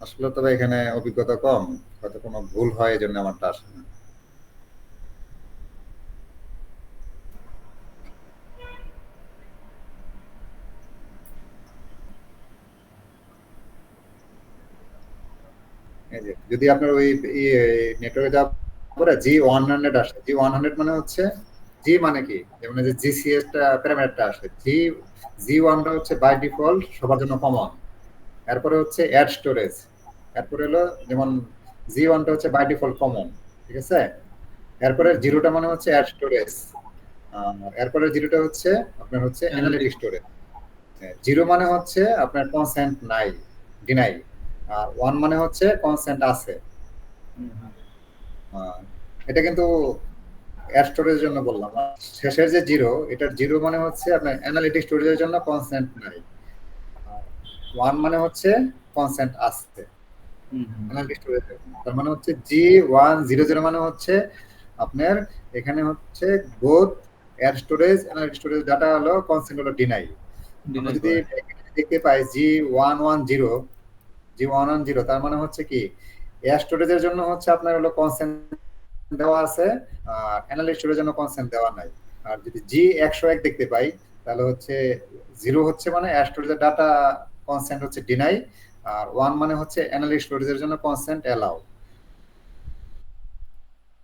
Speaker 2: আসলে, তবে এখানে অভিজ্ঞতা কম, হয়তো কোনো ভুল হয় এই জন্য আমারটা আসে না। এই যে যদি আপনার ওই নেটওয়ার্কে যাওয়ার পরে G100 আসে, G100 মানে হচ্ছে জি মানে কি, যেমন এই যে জিসিএস টা প্যারামিটারটা আসে, জি1 টা হচ্ছে বাই ডিফল্ট সবার জন্য কমন, এরপরে হচ্ছে অ্যাড স্টোরেজ, এরপরে হলো যেমন G1 টা হচ্ছে বাই ডিফল্ট কমন, ঠিক আছে? এরপরে জিরোটা মানে হচ্ছে অ্যাড স্টোরেজ, এরপরে জিরোটা হচ্ছে আপনার হচ্ছে অ্যানালিটিক স্টোরেজ। জিরো মানে হচ্ছে আপনার কনসেন্ট নাই, ডিনাই, আর ওয়ান মানে হচ্ছে কনসেন্ট আছে। এটা কিন্তু অ্যাড স্টোরেজের জন্য বললাম। আর শেষের যে জিরো, এটার জিরো মানে হচ্ছে আপনার অ্যানালিটিক স্টোরেজের জন্য কনসেন্ট নাই, আর ওয়ান মানে হচ্ছে কনসেন্ট আছে অ্যানালিটিক স্টোরেজের। তার মানে হচ্ছে G100 মানে হচ্ছে আপনার এখানে হচ্ছে both ad storage analytic storage data হলো কনসেন্ট হলো ডিনাই। আমরা যদি দেখতে পাই G110 তার মানে হচ্ছে কি অ্যাড স্টোরেজের জন্য হচ্ছে আপনার হলো কনসেন্ট দেওয়া আছে, আর অ্যানালিটিক স্টোরেজের জন্য কনসেন্ট দেওয়া নাই। আর যদি G101 দেখতে পাই তাহলে হচ্ছে জিরো হচ্ছে মানে অ্যাড স্টোরেজের ডাটা কনসেন্ট হচ্ছে ডিনাই, আর ওয়ান মানে হচ্ছে অ্যানালিটিক স্টোরেজের জন্য কনসেন্ট অ্যালাউ।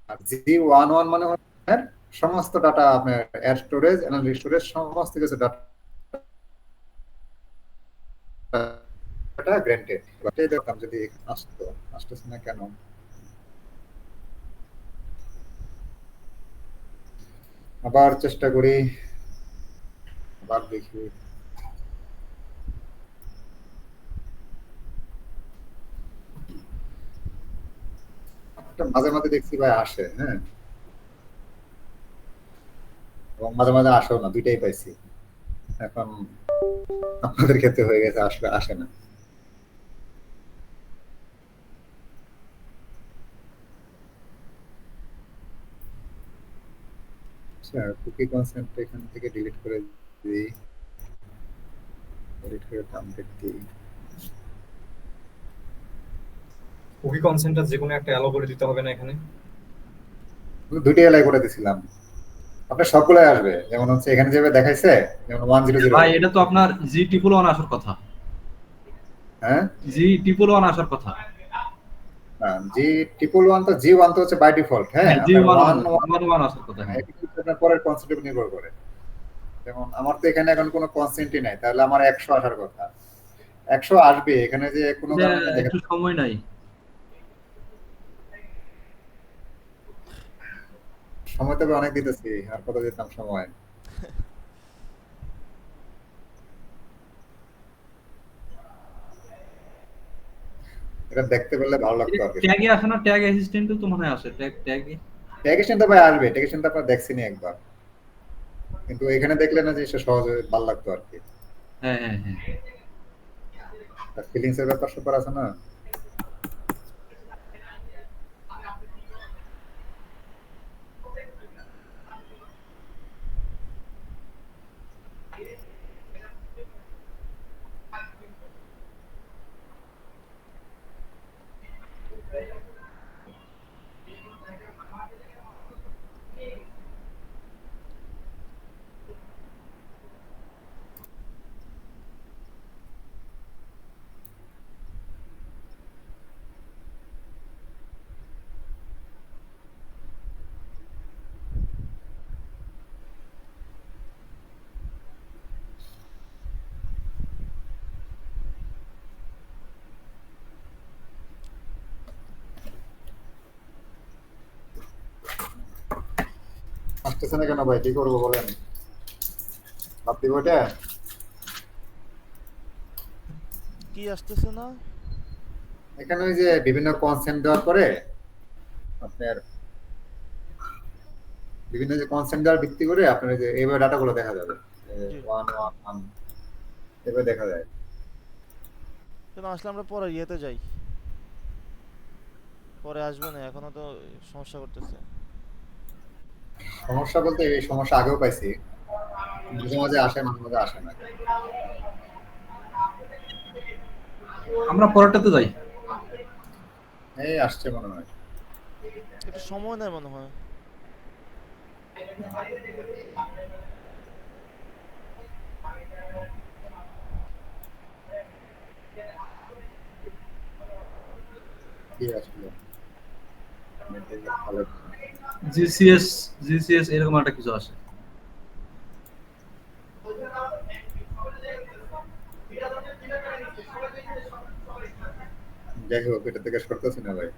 Speaker 2: আর G11 মানে হচ্ছে সমস্ত ডাটা আপনার অ্যাড স্টোরেজ অ্যানালিটিক স্টোরেজ সমস্ত কিছু ডাটা গ্র্যান্টেড। এটাই দেখতাম যদি আসতেছে না কেন। আবার চেষ্টা করি, আবার দেখি। মাঝে মাঝে দেখছি ভাই আসে, হ্যাঁ, এবং মাঝে মাঝে আসেও না, দুইটাই পাইছি। এখন আপনাদের ক্ষেত্রে হয়ে গেছে আসলে আসে না। আচ্ছা, কুকি কনসেন্ট এখান থেকে ডিলিট করে দিই, ডিলিট করে টার্মটেক দিই।
Speaker 3: কুকি কনসেন্টটা যে কোনো একটা অ্যালো করে দিতে হবে না এখানে?
Speaker 2: দুইটাই এলাই করে দিছিলাম, আপনার সবগুলাই আসবে, যেমন হচ্ছে এখানে যেভাবে দেখাইছে, যেমন 100।
Speaker 4: ভাই এটা তো আপনার G111 আসার কথা,
Speaker 2: হ্যাঁ,
Speaker 4: G111 আসার কথা।
Speaker 2: G111 তো G1 তো হচ্ছে বাই ডিফল্ট, হ্যাঁ,
Speaker 4: G111 আসার কথা। হ্যাঁ,
Speaker 2: এটা কিন্তু আপনার পরের কনসেন্ট উপর নির্ভর করে। যেমন আমার তো এখানে এখন কোনো কনসেন্টই নাই, তাহলে আমার 100 আসার কথা, 100 আসবে, এখানে যে কোনো কারণে
Speaker 4: একটু সময় নাই,
Speaker 2: সময় তবে অনেক দিতেছি, আর কত দিতাম সময়। এটা দেখতে পেলে ভালো লাগতো আর কি।
Speaker 4: ট্যাগে আসে না, ট্যাগ অ্যাসিস্ট্যান্টও তো মনে হয় আসে, ট্যাগে
Speaker 2: ট্যাগেশন তো ভাই আসবে, ট্যাগেশন তো আপনারা দেখছেনই একবার, কিন্তু এখানে দেখলে না যে সে সহজে ভালো লাগতো আর কি।
Speaker 4: হ্যাঁ হ্যাঁ হ্যাঁ,
Speaker 2: ফিলিংস এর ব্যাপার স্যাপার আছে না। আসতেছে না কেন ভাই, কি করবো বলেন, বাদ দিব এটা?
Speaker 1: কি আসতেছে না?
Speaker 2: এখানে ওই যে বিভিন্ন কনসেন্ট দেওয়ার পরে আপনার বিভিন্ন যে কনসেন্ট দেওয়ার ভিত্তি করে আপনার এই যে এইভাবে ডাটাগুলো দেখা যাবে
Speaker 1: জি।
Speaker 2: 1 1 1 এভাবে দেখা যায়।
Speaker 1: কেন আসলে আমরা পরে ইয়েতে যাই, পরে আসবে না, এখনো তো সমস্যা করতেছে।
Speaker 2: সমস্যা বলতে এই সমস্যা আগেও পাইছি, মাঝে মাঝে আসে মাঝে মাঝে আসে না।
Speaker 4: আমরা পরেরটাতে যাই।
Speaker 2: এই আসছে মনে হয়।
Speaker 1: একটু সময় নেয় মনে হয়।
Speaker 2: কি আসলে ভালো।
Speaker 4: জিসিএস জিসিএস এরকম একটা কিছু আসে।
Speaker 2: যাই হোক এটা থেকে সরতেছি না ভাই।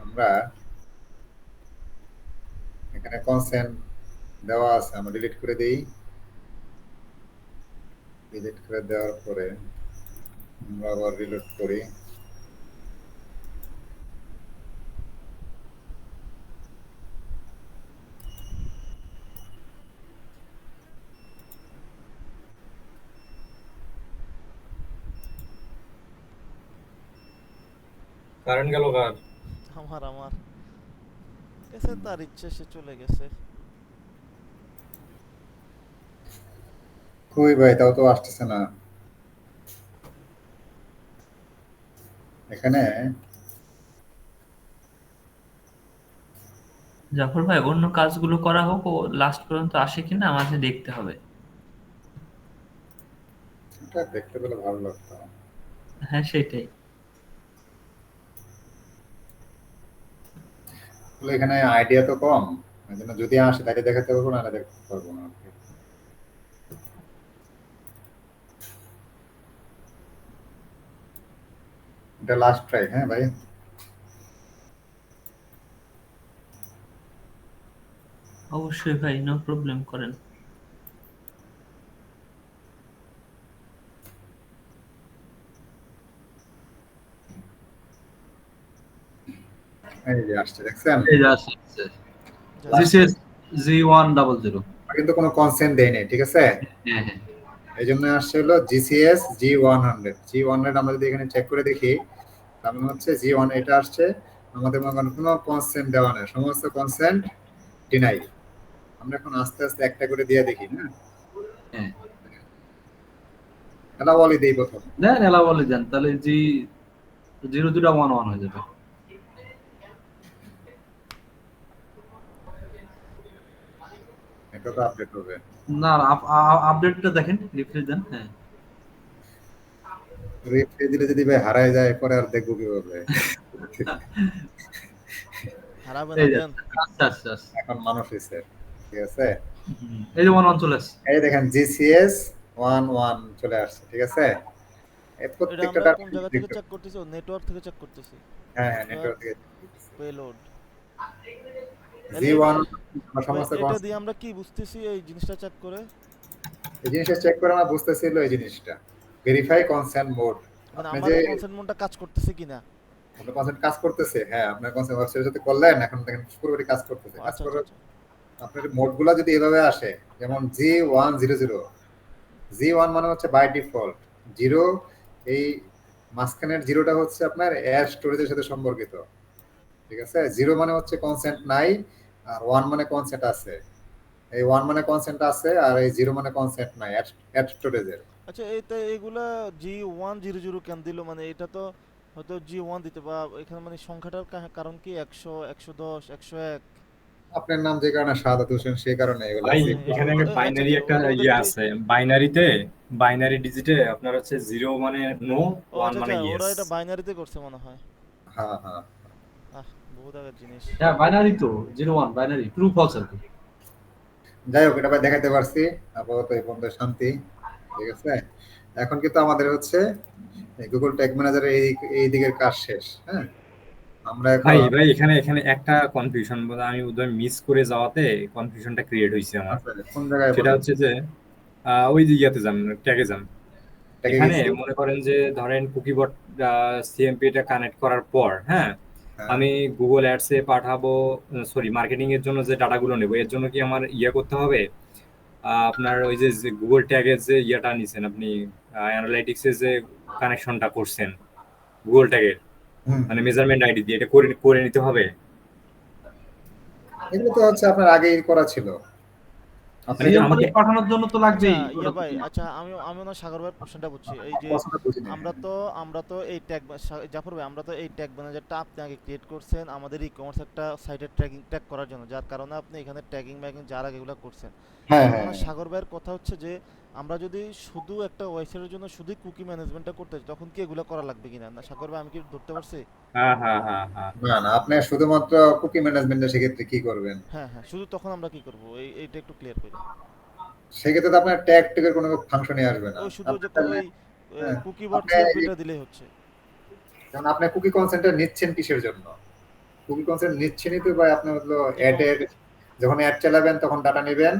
Speaker 2: আমরা এখানে কনসেন্ট দেওয়া আছে, আমরা ডিলিট করে দিই। ডিলিট করে দেওয়ার পরে আমরা আবার রিলোড করি।
Speaker 3: কারেন্ট গেল কার?
Speaker 1: আমার এসে তার ইচ্ছে, সে চলে গেছে।
Speaker 2: কই ভাই, তাও তো আসতেছে না এখানে।
Speaker 6: জাফর ভাই, অন্য কাজগুলো করা হোক, ও লাস্ট পর্যন্ত আসে কিনা আমাকে দেখতে হবে।
Speaker 2: এটা দেখতে পেলে ভালো লাগতো।
Speaker 6: হ্যাঁ, সেটাই।
Speaker 2: আসলে এখানে আইডিয়া তো কম, এই জন্য যদি আসে তাকে দেখাতে পারবো না, দেখতে পারবো না। এটা লাস্ট ট্রাই, হ্যাঁ ভাই।
Speaker 6: অবশ্যই ভাই, নো প্রবলেম, করেন।
Speaker 2: এই যে আসছে, দেখছেন?
Speaker 4: এই যে আসছে
Speaker 1: যা।
Speaker 4: GCS G100।
Speaker 2: আমরা কিন্তু কোনো কনসেন্ট দেই নাই, ঠিক আছে?
Speaker 4: হ্যাঁ হ্যাঁ।
Speaker 2: এই জন্য আসছে হলো GCS G100। G100 আমরা যদি এখানে চেক করে দেখি, তার মানে হচ্ছে G1 এটা আসছে আমাদের মনে করেন কোনো কনসেন্ট দেওয়া নেই, সমস্ত কনসেন্ট ডিনাই। আমরা এখন আস্তে আস্তে একটা করে দিয়ে দেখি না।
Speaker 4: হ্যাঁ
Speaker 2: খেলা বলি দেই প্রথম।
Speaker 4: দেন এলা বলে দেন, তাহলে G0211 হয়ে যাবে।
Speaker 2: এটা তো আপডেট হবে।
Speaker 4: না আপডেটটা দেখেন, রিফ্রেশ দেন। হ্যাঁ
Speaker 2: রিপ্লে দিলে যদি ভাই হারায় যায় পরে আর দেখবো কিভাবে?
Speaker 1: হারাবে না,
Speaker 4: এই যে
Speaker 1: দেন।
Speaker 4: আচ্ছা আচ্ছা আচ্ছা।
Speaker 2: এখন মানুষ হয়েছে, ঠিক আছে?
Speaker 4: এই যে 11 চলে আসছে।
Speaker 2: এই দেখেন GCS 11 চলে আসছে, ঠিক আছে? এই
Speaker 1: এটা
Speaker 2: প্রত্যেকটা
Speaker 1: আমরা
Speaker 2: data
Speaker 1: কোন জায়গা থেকে চেক করতেছি? নেটওয়ার্ক থেকে চেক করতেছি।
Speaker 2: হ্যাঁ হ্যাঁ, নেটওয়ার্ক থেকে
Speaker 1: পেলোড।
Speaker 2: G1 সমস্ত
Speaker 1: এটা দিয়ে আমরা কি বুঝতেছি এই জিনিসটা চেক করে?
Speaker 2: এই জিনিসটা চেক করে আমরা বুঝতেছিল এই জিনিসটা ভেরিফাই কনসেন্ট মোড।
Speaker 1: মানে
Speaker 2: আপনি যে
Speaker 1: আমাদের কনসেন্ট মোডটা কাজ করতেছে কিনা?
Speaker 2: আপনার কনসেন্ট কাজ করতেছে, হ্যাঁ আপনার কনসেন্ট ওয়েবসাইটের সাথে করলেন, এখন দেখেন পুরোপুরি কাজ করতেছে। কাজ
Speaker 1: আচ্ছা
Speaker 2: করে
Speaker 1: আচ্ছা আচ্ছা।
Speaker 2: আপনার মোডগুলো যদি এভাবে আসে, যেমন G100, G1 মানে হচ্ছে বাই ডিফল্ট 0, এই মাঝখানের জিরোটা হচ্ছে আপনার এয়ার স্টোরেজের সাথে সম্পর্কিত, ঠিক আছে? 0 মানে হচ্ছে কনসেন্ট নাই, আর 1 মানে কনসেন্ট আছে। এই 1 মানে কনসেন্ট আছে, আর এই 0 মানে কনসেন্ট নাই এয়ার স্টোরেজের।
Speaker 1: আচ্ছা, এইটা এইগুলা G100 কেন দিল? মানে এটা তো হয়তো G1 দিতে, বা এখানে মানে সংখ্যাটার কারণ কি 100, 110, 101?
Speaker 2: আপনার নাম যে কারণে শাহাদাত হোসেন, সেই কারণে এগুলো
Speaker 3: ভাই
Speaker 2: আছে।
Speaker 3: এখানে
Speaker 1: আচ্ছা
Speaker 3: বাইনারি
Speaker 1: আচ্ছা,
Speaker 3: একটা
Speaker 1: ওদের
Speaker 3: ইয়ে
Speaker 1: কি?
Speaker 3: আছে, বাইনারিতে বাইনারি ডিজিটে আপনার হচ্ছে 0 মানে নো,
Speaker 1: ও
Speaker 3: 1
Speaker 1: আচ্ছা
Speaker 3: মানে
Speaker 1: আচ্ছা, ওরা
Speaker 3: ইয়েস।
Speaker 1: এটা বাইনারিতে করছে মনে হয়।
Speaker 2: হ্যাঁ হ্যাঁ,
Speaker 1: আহ, বহুত আগের জিনিস।
Speaker 4: হ্যাঁ বাইনারি তো 01 বাইনারি ট্রু ফলস আর কি।
Speaker 2: যাই হোক এটা ভাই দেখাতে পারছি, আপাতত এই পর্যন্ত শান্তি, ঠিক আছে? এখন কিন্তু আমাদের হচ্ছে গুগল ট্যাগ ম্যানেজারের এই দিকের কাজ শেষ, হ্যাঁ? আমরা এখন
Speaker 3: ভাই ভাই এখানে এখানে একটা কনফিউশন আমি বোধহয় মিস করে যাওয়াতে কনফিউশনটা ক্রিয়েট হয়েছে আমার।
Speaker 2: আচ্ছা, কোন জায়গায়
Speaker 3: সেটা
Speaker 2: বলেন?
Speaker 3: হচ্ছে যে ওই যে ইয়াতে যান, ট্যাগে যান।
Speaker 2: ট্যাগে
Speaker 3: এখানে
Speaker 2: গেছি।
Speaker 3: মনে করেন যে ধরেন কুকিবট সিএমপি টা কানেক্ট করার পর, হ্যাঁ,
Speaker 2: হ্যাঁ
Speaker 3: আমি গুগল অ্যাডসে পাঠাবো, সরি মার্কেটিং এর জন্য যে ডাটাগুলো নেবো এর জন্য কি আমার করতে হবে? আপনার ওই যে গুগল ট্যাগের যে নিছেন আপনি, অ্যানালাইটিক্সে যে কানেকশনটা করছেন গুগল ট্যাগের,
Speaker 2: হুম
Speaker 3: মানে মেজারমেন্ট আইডি দিয়ে এটা করে করে নিতে হবে।
Speaker 2: এগুলো তো হচ্ছে আপনার আগেই করা ছিল। আপনি
Speaker 3: মানে
Speaker 4: সিএম
Speaker 3: আমাকে
Speaker 4: পাঠানোর জন্য তো
Speaker 1: আচ্ছা
Speaker 4: লাগবেই
Speaker 1: ইয়া
Speaker 4: ওটা তো।
Speaker 1: ভাই, আচ্ছা আমি ওনার সাগর ভাইয়ের কোশ্চেনটা বুঝছি। এই যে
Speaker 2: পছন্দ বুঝিনি।
Speaker 1: আমরা তো এই ট্যাগ, জাফর ভাই, আমরা তো এই ট্যাগ ম্যানেজারটা আপনি আগে ক্রিয়েট করছেন আমাদের ই কমার্স একটা সাইটের ট্যাগ করার জন্য, যার কারণে আপনি এখানে ট্যাগিং ম্যাগিং যার আগে এগুলো করছেন।
Speaker 2: হ্যাঁ
Speaker 1: এখন
Speaker 2: হ্যাঁ
Speaker 1: ওনার
Speaker 2: হ্যাঁ।
Speaker 1: সাগর ভাইয়ের কথা হচ্ছে যে আমরা যদি শুধু একটা ওয়েবসাইটের জন্য শুধু কুকি ম্যানেজমেন্টটা করতে চাই, তখন কি এগুলো করা লাগবে কিনা? না সাগর ভাই, আমি কি ধরতে পারছি?
Speaker 3: হ্যাঁ হ্যাঁ হ্যাঁ হ্যাঁ,
Speaker 2: না না, আপনি শুধুমাত্র কুকি ম্যানেজমেন্টে সেক্ষেত্রে কি করবেন?
Speaker 1: হ্যাঁ হ্যাঁ, শুধু তখন আমরা কি করব এইটা একটু ক্লিয়ার করি।
Speaker 2: সেক্ষেত্রে তো আপনার ট্যাগ ট্যাগের কোনো ফাংশনই আসবে না।
Speaker 1: ওই শুধু
Speaker 2: আপনি
Speaker 1: যে
Speaker 2: তাহলে
Speaker 1: ওই
Speaker 2: হ্যাঁ,
Speaker 1: কুকি বট
Speaker 2: আপনি
Speaker 1: সিএমপিটা দিলেই হচ্ছে।
Speaker 2: যেমন আপনি কুকি কনসেন্টটা নিচ্ছেন কিসের জন্য? কুকি কনসেন্ট নিচ্ছেনই তো ভাই আপনি হলো
Speaker 1: ই
Speaker 2: অ্যাডের, যখন অ্যাড চালাবেন তখন ডাটা নেবেন,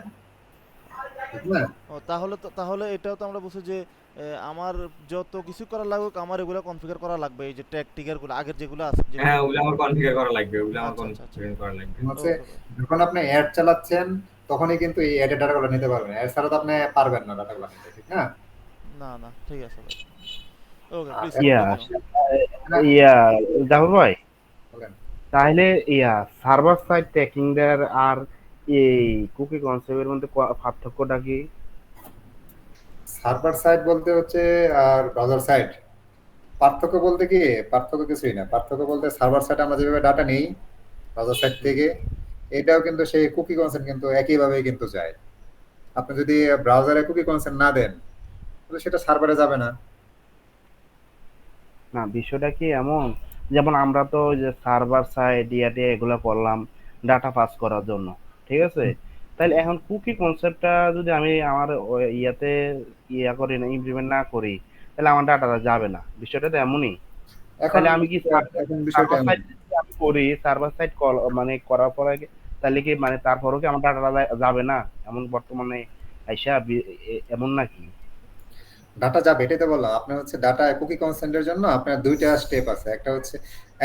Speaker 2: ঠিক না?
Speaker 1: ও তাহলে এটাও তো আমরা বুঝি যে আমার যত কিছু করা লাগুক আমার এগুলো কনফিগার করা লাগবে, এই যে ট্যাগ টিগার গুলো আগের যেগুলো আছে যেগুলো
Speaker 3: হ্যাঁ, ওগুলো
Speaker 1: বললেন।
Speaker 3: আমার কনফিগার করা লাগবে, ওগুলো আমার
Speaker 1: আচ্ছা আচ্ছা আচ্ছা,
Speaker 3: কনফিগার করা লাগবে।
Speaker 2: হচ্ছে
Speaker 1: ওকে ভাই।
Speaker 2: যখন আপনি অ্যাড চালাচ্ছেন তখনই কিন্তু এই অ্যাডের ডাটাগুলো নিতে পারবেন, অ্যাড ছাড়া তো আপনি পারবেন না ডাটাগুলো নিতে, ঠিক না?
Speaker 1: না না, ঠিক আছে ভাই, ওকে
Speaker 2: আর
Speaker 1: প্লিজ
Speaker 5: ইয়া
Speaker 1: কন্টিনিউ।
Speaker 2: না,
Speaker 5: ইয়া জাফর ভাই,
Speaker 2: বলেন।
Speaker 5: তাহলে সার্ভার সাইড ট্র্যাকিং এর আর এই কুকি কনসেপ্টের মধ্যে পার্থক্যটা কি?
Speaker 2: সার্ভার সাইড বলতে হচ্ছে আর ব্রাউজার সাইড, পার্থক্য বলতে কি, পার্থক্য কিছুই না। পার্থক্য বলতে সার্ভার সাইড আমরা যেভাবে ডাটা নিই ব্রাউজার সাইড থেকে, এটাও কিন্তু সেই কুকি কনসেন্ট কিন্তু একইভাবেই কিন্তু যায়। আপনি যদি ব্রাউজারে কুকি কনসেন্ট না দেন তাহলে সেটা সার্ভারে যাবে না।
Speaker 5: না, বিষয়টা কি এমন, যেমন আমরা তো ওই যে সার্ভার সাইড ইয়াতে এগুলো করলাম ডাটা পাস করার জন্য, ঠিক আছে? তাহলে এখন কুকি কনসেপ্টটা যদি আমি আমার ইয়াতে করি না, ইমপ্লিমেন্ট না করি, তাহলে আমার ডাটাটা যাবে না। বিষয়টা তো এমনই।
Speaker 2: এখন
Speaker 5: তাহলে আমি কি
Speaker 2: এখন বিষয়টা
Speaker 5: সার্ভার
Speaker 2: এমন।
Speaker 5: সাইড আমি করি, সার্ভার সাইড কল মানে করার পরে তাহলে কি মানে তারপরেও কি আমার ডাটাটা যাবে না? এমন বর্তমানে আইসা এমন নাকি?
Speaker 2: ডাটা যাবে, এটাই তো বললাম। আপনার হচ্ছে ডাটা কুকি কনসেন্টের জন্য আপনার দুইটা স্টেপ আছে।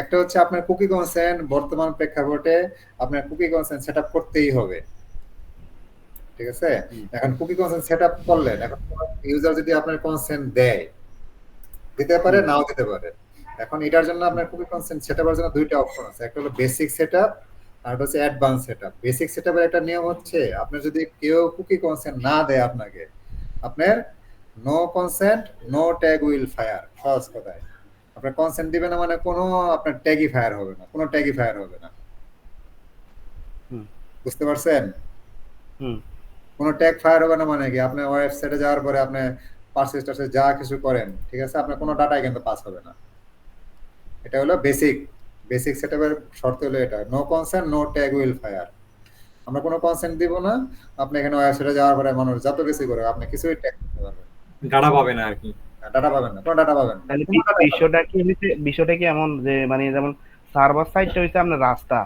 Speaker 2: একটা হচ্ছে আপনার কুকি কনসেন্ট বর্তমান প্রেক্ষাপটে আপনার কুকি কনসেন্ট সেটআপ করতেই হবে, ঠিক আছে? এখন কুকি কনসেন্ট সেটআপ করলেন, এখন ইউজার যদি আপনার কনসেন্ট দেয়, দিতে পারে নাও দিতে পারে। এখন এটার জন্য আপনার কুকি কনসেন্ট সেটআপের জন্য দুইটা অপশন আছে, একটা হলো বেসিক সেটআপ আর একটা হচ্ছে অ্যাডভান্স সেটআপ। বেসিক সেটআপের একটা নিয়ম হচ্ছে আপনার যদি কেউ কুকি কনসেন্ট না দেয় আপনাকে, আপনার no consent no tag will fire. সহজ কথায় আপনার কনসেন্ট দিবে না মানে কোনো আপনার ট্যাগই ফায়ার হবে না, কোনো ট্যাগই ফায়ার হবে না।
Speaker 5: হুম
Speaker 2: বুঝতে পারছেন?
Speaker 5: হুম
Speaker 2: কোনো ট্যাগ ফায়ার হবে না মানে কি, আপনি ওয়েবসাইটে যাওয়ার পরে আপনি পারচেজ টারচেজ যা কিছু করেন, ঠিক আছে, আপনার কোনো ডাটাই কিন্তু পাস হবে না। এটা হলো বেসিক সেটআপের শর্ত হলো এটা, no consent no tag will fire. আমরা কোনো কনসেন্ট দিব না, আপনি এখানে ওয়েবসাইটে যাওয়ার পরে মানুষ যত কিছু করে আপনি কিছুই ট্যাগ করতে পারবেন
Speaker 3: ডাটা পাবে না আর কি।
Speaker 2: না, ডাটা পাবেন না, কোনো ডাটা পাবেন না,
Speaker 5: তাহলে
Speaker 2: কোনো ডাটা পাবেন না।
Speaker 5: বিষয়টা কি এমন যে মানে যেমন সার্ভার সাইডটা হইছে আপনার রাস্তা,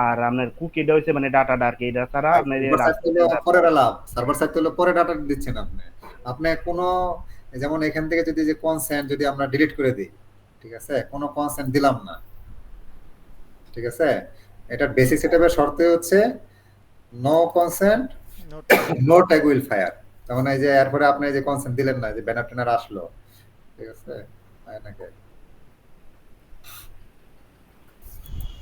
Speaker 5: আর আপনার কুকিটা হইছে মানে ডাটা ডার্ক, এটা ছাড়া আপনার এই
Speaker 2: সার্ভার সাইড
Speaker 5: রাস্তা
Speaker 2: হলো পরের লাভ, সার্ভার সাইড হলো পরে ডাটা দিচ্ছেন আপনি। আপনি কোনো, যেমন এখান থেকে যদি যে কনসেন্ট যদি আমরা ডিলিট করে দিই, ঠিক আছে, কোনো কনসেন্ট দিলাম না, ঠিক আছে, এটা বেসিক সেটআপের শর্ত হচ্ছে no consent
Speaker 1: note
Speaker 2: no tag will fire. তার মানে এই যে এরপরে আপনি যে কনসেন্ট দিলেন না, যে ব্যানার ট্যানার আসলো, ঠিক আছে, নাকি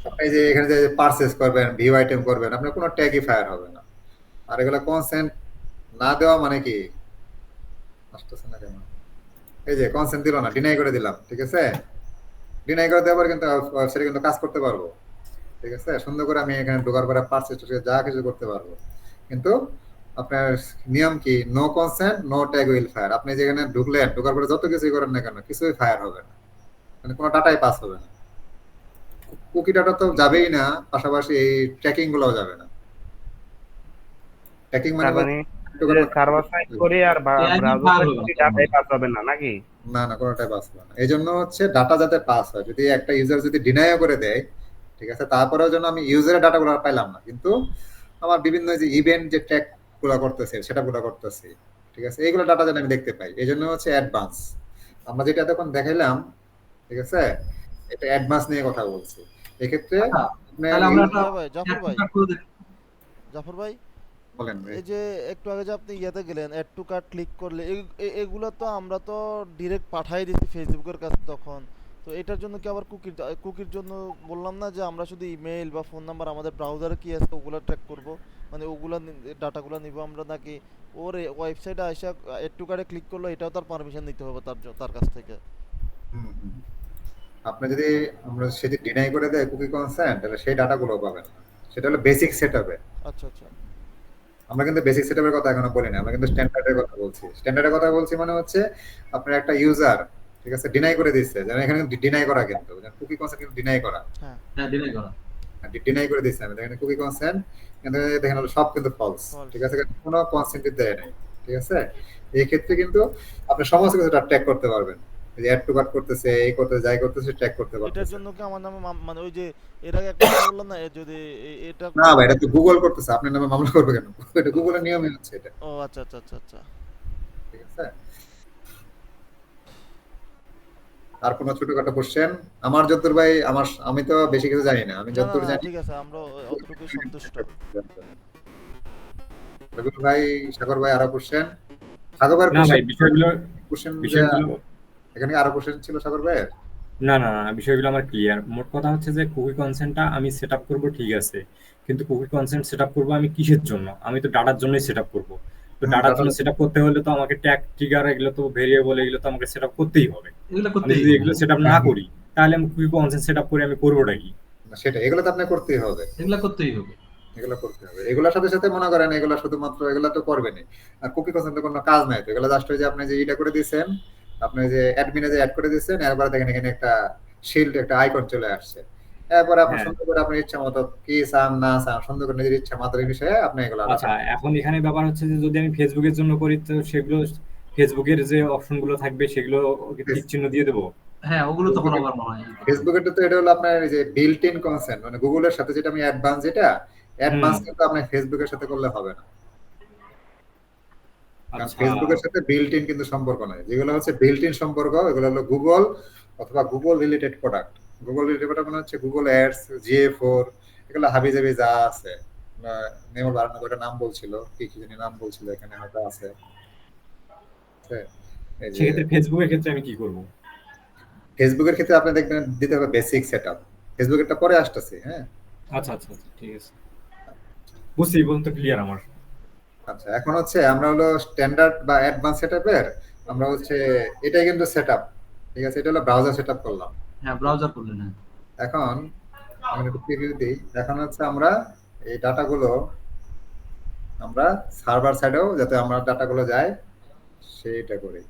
Speaker 2: আপনি যে এখানে যে পারচেজ করবেন ভিউ আইটেম করবেন আপনার কোনো ট্যাগই ফায়ার হবে না। আর এগুলো কনসেন্ট না দেওয়া মানে কি, আসতেছে না কেন, এই যে কনসেন্ট দিল না, ডিনাই করে দিলাম, ঠিক আছে, ডিনাই করে দেওয়ার পর কিন্তু ওয়েবসাইটে কিন্তু কাজ করতে পারবো, ঠিক আছে, সুন্দর করে আমি এখানে ঢোকার পরে পারচেজ যা কিছু করতে পারবো। কিন্তু আপনার নিয়ম কি, no consent no tag will fire. আপনি যেখানে ঢুকলেন, ঢোকার পরে যত কিছুই করেন না কেন কিছুই ফায়ার হবে না, মানে কোনো ডাটাই পাস হবে না। কুকি ডাটা তো যাবেই না, পাশাপাশি এই ট্র্যাকিং গুলোও যাবে না। ট্র্যাকিং মানে
Speaker 5: তার মানে
Speaker 2: ঢোকার পর
Speaker 5: সার্ভার সাইড করে আর
Speaker 4: ট্যাগই
Speaker 5: ব্রাউজার
Speaker 4: ফায়ার
Speaker 5: সাইড
Speaker 4: হবে
Speaker 5: করে
Speaker 4: না।
Speaker 5: ডাটাই পাস হবে না নাকি?
Speaker 2: না না, কোনোটাই পাস হবে না। এই জন্য হচ্ছে ডাটা যাতে পাস হয়, যদি একটা ইউজার যদি ডিনাইও করে দেয়, ঠিক আছে, তারপরেও যেন আমি ইউজারের ডাটাগুলো আর পাইলাম না, কিন্তু আমার বিভিন্ন যে ইভেন্ট যে ট্র্যাক গুলো করতেছে সেটা গুলো করতেছি, ঠিক ঠিক আছে, এইগুলো ডাটা যেন আমি দেখতে পাই, এই জন্য হচ্ছে অ্যাডভান্স। আমরা যেটা তখন দেখাইলাম, ঠিক আছে, এটা অ্যাডভান্স নিয়ে কথা বলছি। এক্ষেত্রে
Speaker 4: আচ্ছা,
Speaker 2: আপনার
Speaker 4: তাহলে আমরা একটা
Speaker 1: ইয়া ভাই, জাফর
Speaker 4: add to
Speaker 1: ভাই,
Speaker 4: cart করে দেখি।
Speaker 1: জাফর ভাই,
Speaker 2: বলেন ভাই।
Speaker 1: এই যে একটু আগে যে আপনি ইয়াতে গেলেন অ্যাড টু কার্ট ক্লিক করলে এগুলো তো আমরা তো ডিরেক্ট পাঠাই দিচ্ছি ফেসবুকের কাছে তখন। তো এটার জন্য কি আবার কুকির জন্য বললাম না যে আমরা শুধু ইমেইল বা ফোন নাম্বার আমাদের ব্রাউজারে কি আছে ওগুলো ট্র্যাক করব, মানে ওগুলো ডাটাগুলো নিব আমরা, নাকি ওর ওয়েবসাইটে এসে অ্যাড টু কার্টে ক্লিক করলো এটাও তার পারমিশন নিতে হবে তার কাছ থেকে?
Speaker 2: হুম, হুম। আপনি যদি আমরা সেটি ডিনাই করে দেয় কুকি কনসেন্ট, তাহলে সেই ডাটাগুলো পাবেন না। সেটা হলো বেসিক সেটআপে।
Speaker 1: আচ্ছা আচ্ছা।
Speaker 2: আমরা কিন্তু বেসিক সেটআপের কথা এখনো বলি না, আমরা কিন্তু স্ট্যান্ডার্ডের কথা বলছি। স্ট্যান্ডার্ডের কথা বলছি মানে হচ্ছে আপনার একটা ইউজার, ঠিক আছে, ডিনাই করে দিচ্ছে, যেমন এখানে ডিনাই করা, কিন্তু কুকি কনসেন্ট কিন্তু ডিনাই করা,
Speaker 1: হ্যাঁ,
Speaker 4: হ্যাঁ, ডিনাই করা।
Speaker 2: ডিনাই করে দিচ্ছে আমি দেখেন কুকি কনসেন্ট, কিন্তু দেখেন হলো সব কিন্তু ফলস,
Speaker 1: false।
Speaker 2: ঠিক আছে, কোনো কনসেন্ট দেয় নাই, ঠিক আছে। এই ক্ষেত্রে কিন্তু আপনি সমস্ত কিছু ট্র্যাক করতে পারবেন, এই যে অ্যাড টু কার্ট করতেছে, এই করতে যাই করতেছে ট্র্যাক করতে
Speaker 1: এটার
Speaker 2: পারতেছে।
Speaker 1: জন্য কি আমার নামে মানে ওই যে এর আগে একটা কথা বললাম না, যদি এটা
Speaker 2: না ভাই, এটা তো গুগল করতেছে, আপনার নামে মামলা করবে কেন? এটা গুগলের নিয়মই হচ্ছে এটা,
Speaker 1: ও আচ্ছা আচ্ছা আচ্ছা আচ্ছা।
Speaker 2: ঠিক আছে। আর কোনো ছোটখাটো কোশ্চেন? আমার যতদূর ভাই, আমি তো বেশি কিছু জানি না, আমি
Speaker 1: না না
Speaker 2: যতদূর
Speaker 1: না,
Speaker 2: জানি।
Speaker 1: ঠিক আছে, আমরা অতটুকুই সন্তুষ্ট।
Speaker 2: রবিউল ভাই, সাগর ভাই, আরো কোশ্চেন? সাগর ভাইয়ের
Speaker 3: না ভাই,
Speaker 2: কোশ্চেন যে
Speaker 3: বিষয়গুলো
Speaker 2: এখানে আরো কোশ্চেন ছিল সাগর ভাইয়ের।
Speaker 3: না, বিষয়গুলো আমার ক্লিয়ার। মোট কথা হচ্ছে যে কুকি কনসেন্টটা আমি সেট আপ করবো, ঠিক আছে, কিন্তু কুকি কনসেন্ট সেট আপ করবো আমি কিসের জন্য? আমি তো ডাটার জন্যই সেট আপ করবো। তো ডাটার জন্য সেট আপ করতে হলে তো আমাকে ট্যাগ, ট্রিগার, এগুলো তো ভেরিয়েবল, এগুলো তো আমাকে সেট আপ করতেই হবে।
Speaker 4: এগুলো
Speaker 3: আমি
Speaker 4: করতেই
Speaker 3: যদি
Speaker 4: হবে।
Speaker 3: এগুলো সেট আপ না করি, তাহলে আমি কুকি কনসেন্ট সেট আপ করে আমি করবোটা কি?
Speaker 2: সেটা এগুলো তো আপনার করতেই হবে,
Speaker 4: এগুলো করতেই হবে।
Speaker 2: এগুলো করতে হবে। এগুলোর সাথে সাথে মনে করেন এগুলো শুধুমাত্র এগুলো তো করবেনই, আর কুকি কনসেন্টের কোনো কাজ নাই তো, এগুলো জাস্ট ওই যে আপনি যে এটা করে দিয়েছেন, আপনি যে অ্যাডমিনে যে অ্যাড করে দিয়েছেন, এরপর দেখেন এখানে একটা শিল্ড, একটা আইকন চলে আসছে। এরপরে আপনি
Speaker 3: হ্যাঁ,
Speaker 2: সুন্দর করে আপনার ইচ্ছা মতো কি চান না চান সুন্দর করে নিজের ইচ্ছা মাত্র বিষয়ে আপনি এগুলো
Speaker 3: আচ্ছা, এখন এখানে ব্যাপার হচ্ছে যে যদি আমি ফেসবুকের জন্য করি, তো সেগুলো ফেসবুকের যে অপশনগুলো থাকবে সেগুলো টিক চিহ্ন দিয়ে দেবো।
Speaker 4: হ্যাঁ, ওগুলো তখন আবার মনে হয়
Speaker 2: ফেসবুকের তো এটা হলো আপনার এই যে বিল্ট ইন কনসেন্ট, মানে গুগলের সাথে যেটা আমি অ্যাডভান্স, যেটা
Speaker 3: হুম,
Speaker 2: অ্যাডভান্স কিন্তু আপনি ফেসবুকের সাথে করলে হবে না, কারণ
Speaker 3: আচ্ছা,
Speaker 2: ফেসবুকের সাথে বিল্ট ইন কিন্তু সম্পর্ক নাই। যেগুলো হচ্ছে বিল্ট ইন সম্পর্ক, এগুলো হলো গুগল অথবা Google related product. Google related product মানে হচ্ছে গুগল অ্যাডস, জিএ4, এগুলো হাবিজাবি যা আছে, নেমো বারানো করে নাম বলছিল, কি কি জানি নাম বলছিল, এখানে হয়তো আছে। ঠিক আছে? এই যে
Speaker 3: সেক্ষেত্রে ফেসবুকের ক্ষেত্রে আমি কি করব?
Speaker 2: ফেসবুকের ক্ষেত্রে আপনি দেখবেন দিতে হবে বেসিক সেটআপ, ফেসবুকেরটা পরে আসতেছে, হ্যাঁ।
Speaker 3: আচ্ছা, ঠিক আছে, বুঝছি, এই পর্যন্ত ক্লিয়ার আমার।
Speaker 2: আচ্ছা, এখন হচ্ছে আমরা হলো স্ট্যান্ডার্ড বা অ্যাডভান্স সেটআপের, আমরা হচ্ছে এটাই কিন্তু সেটআপ, ঠিক আছে, এটা হলো ব্রাউজার সেটআপ করলাম।
Speaker 4: হ্যাঁ, ব্রাউজার করলেন। হ্যাঁ,
Speaker 2: এখন আমি একটু প্রিভিউ দিই। এখন হচ্ছে আমরা এই ডাটাগুলো আমরা সার্ভার সাইডেও যাতে আমরা ডাটাগুলো যায় সেইটা করি।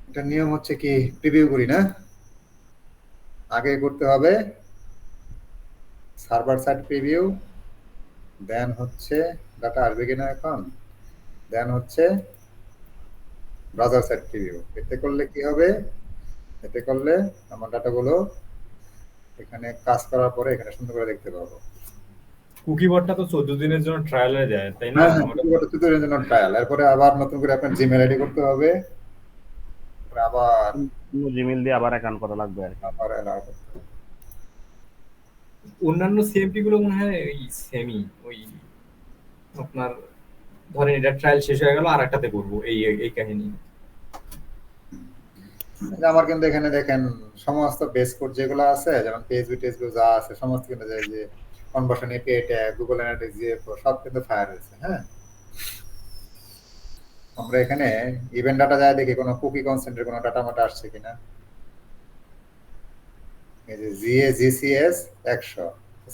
Speaker 2: এটা নিয়ম হচ্ছে কি, প্রিভিউ করি না, আগে করতে হবে সার্ভার সাইড প্রিভিউ, দেন হচ্ছে ডাটা আসবে কিনা এখন, দেন হচ্ছে ব্রাউজার সাইড প্রিভিউ। এতে করলে কি হবে, এতে করলে আমার ডাটাগুলো এখানে কাজ করার পরে এখানে সুন্দর করে দেখতে পাবো।
Speaker 3: কুকি বটটা তো 14 দিনের জন্য ট্রায়ালে যায়, তাই না?
Speaker 2: হ্যাঁ হ্যাঁ, তুই জন্য ট্রায়াল, এরপরে আবার নতুন করে আপনার জিমেল আইডি করতে হবে, তারপরে আবার
Speaker 5: জিমেল দিয়ে আবার অ্যাকাউন্ট করা লাগবে আর কি।
Speaker 2: আবার অ্যালাউ করতে হবে।
Speaker 3: অন্যান্য সিএমপি গুলো মনে হয় ওই সেমি, ওই আপনার ধরেন এটা ট্রায়াল শেষ হয়ে গেল, আর একটাতে করবো, এই কাহিনী।
Speaker 2: যে আমার কিন্তু এখানে দেখেন সমস্ত বেস কোড যেগুলো আছে, যেমন পিএইচপি টেক্সট যা আছে সমস্ত কিন্তু যে conversion API tag, Google Analytics, GFO সব কিন্তু ফায়ার হয়েছে, হ্যাঁ। আমরা এখানে ইভেন্ট ডাটা যায় দেখি কোনো কুকি কনসেন্টের কোনো ডাটা মাটা আসছে কিনা। এই যে জিএ জিসিএস 100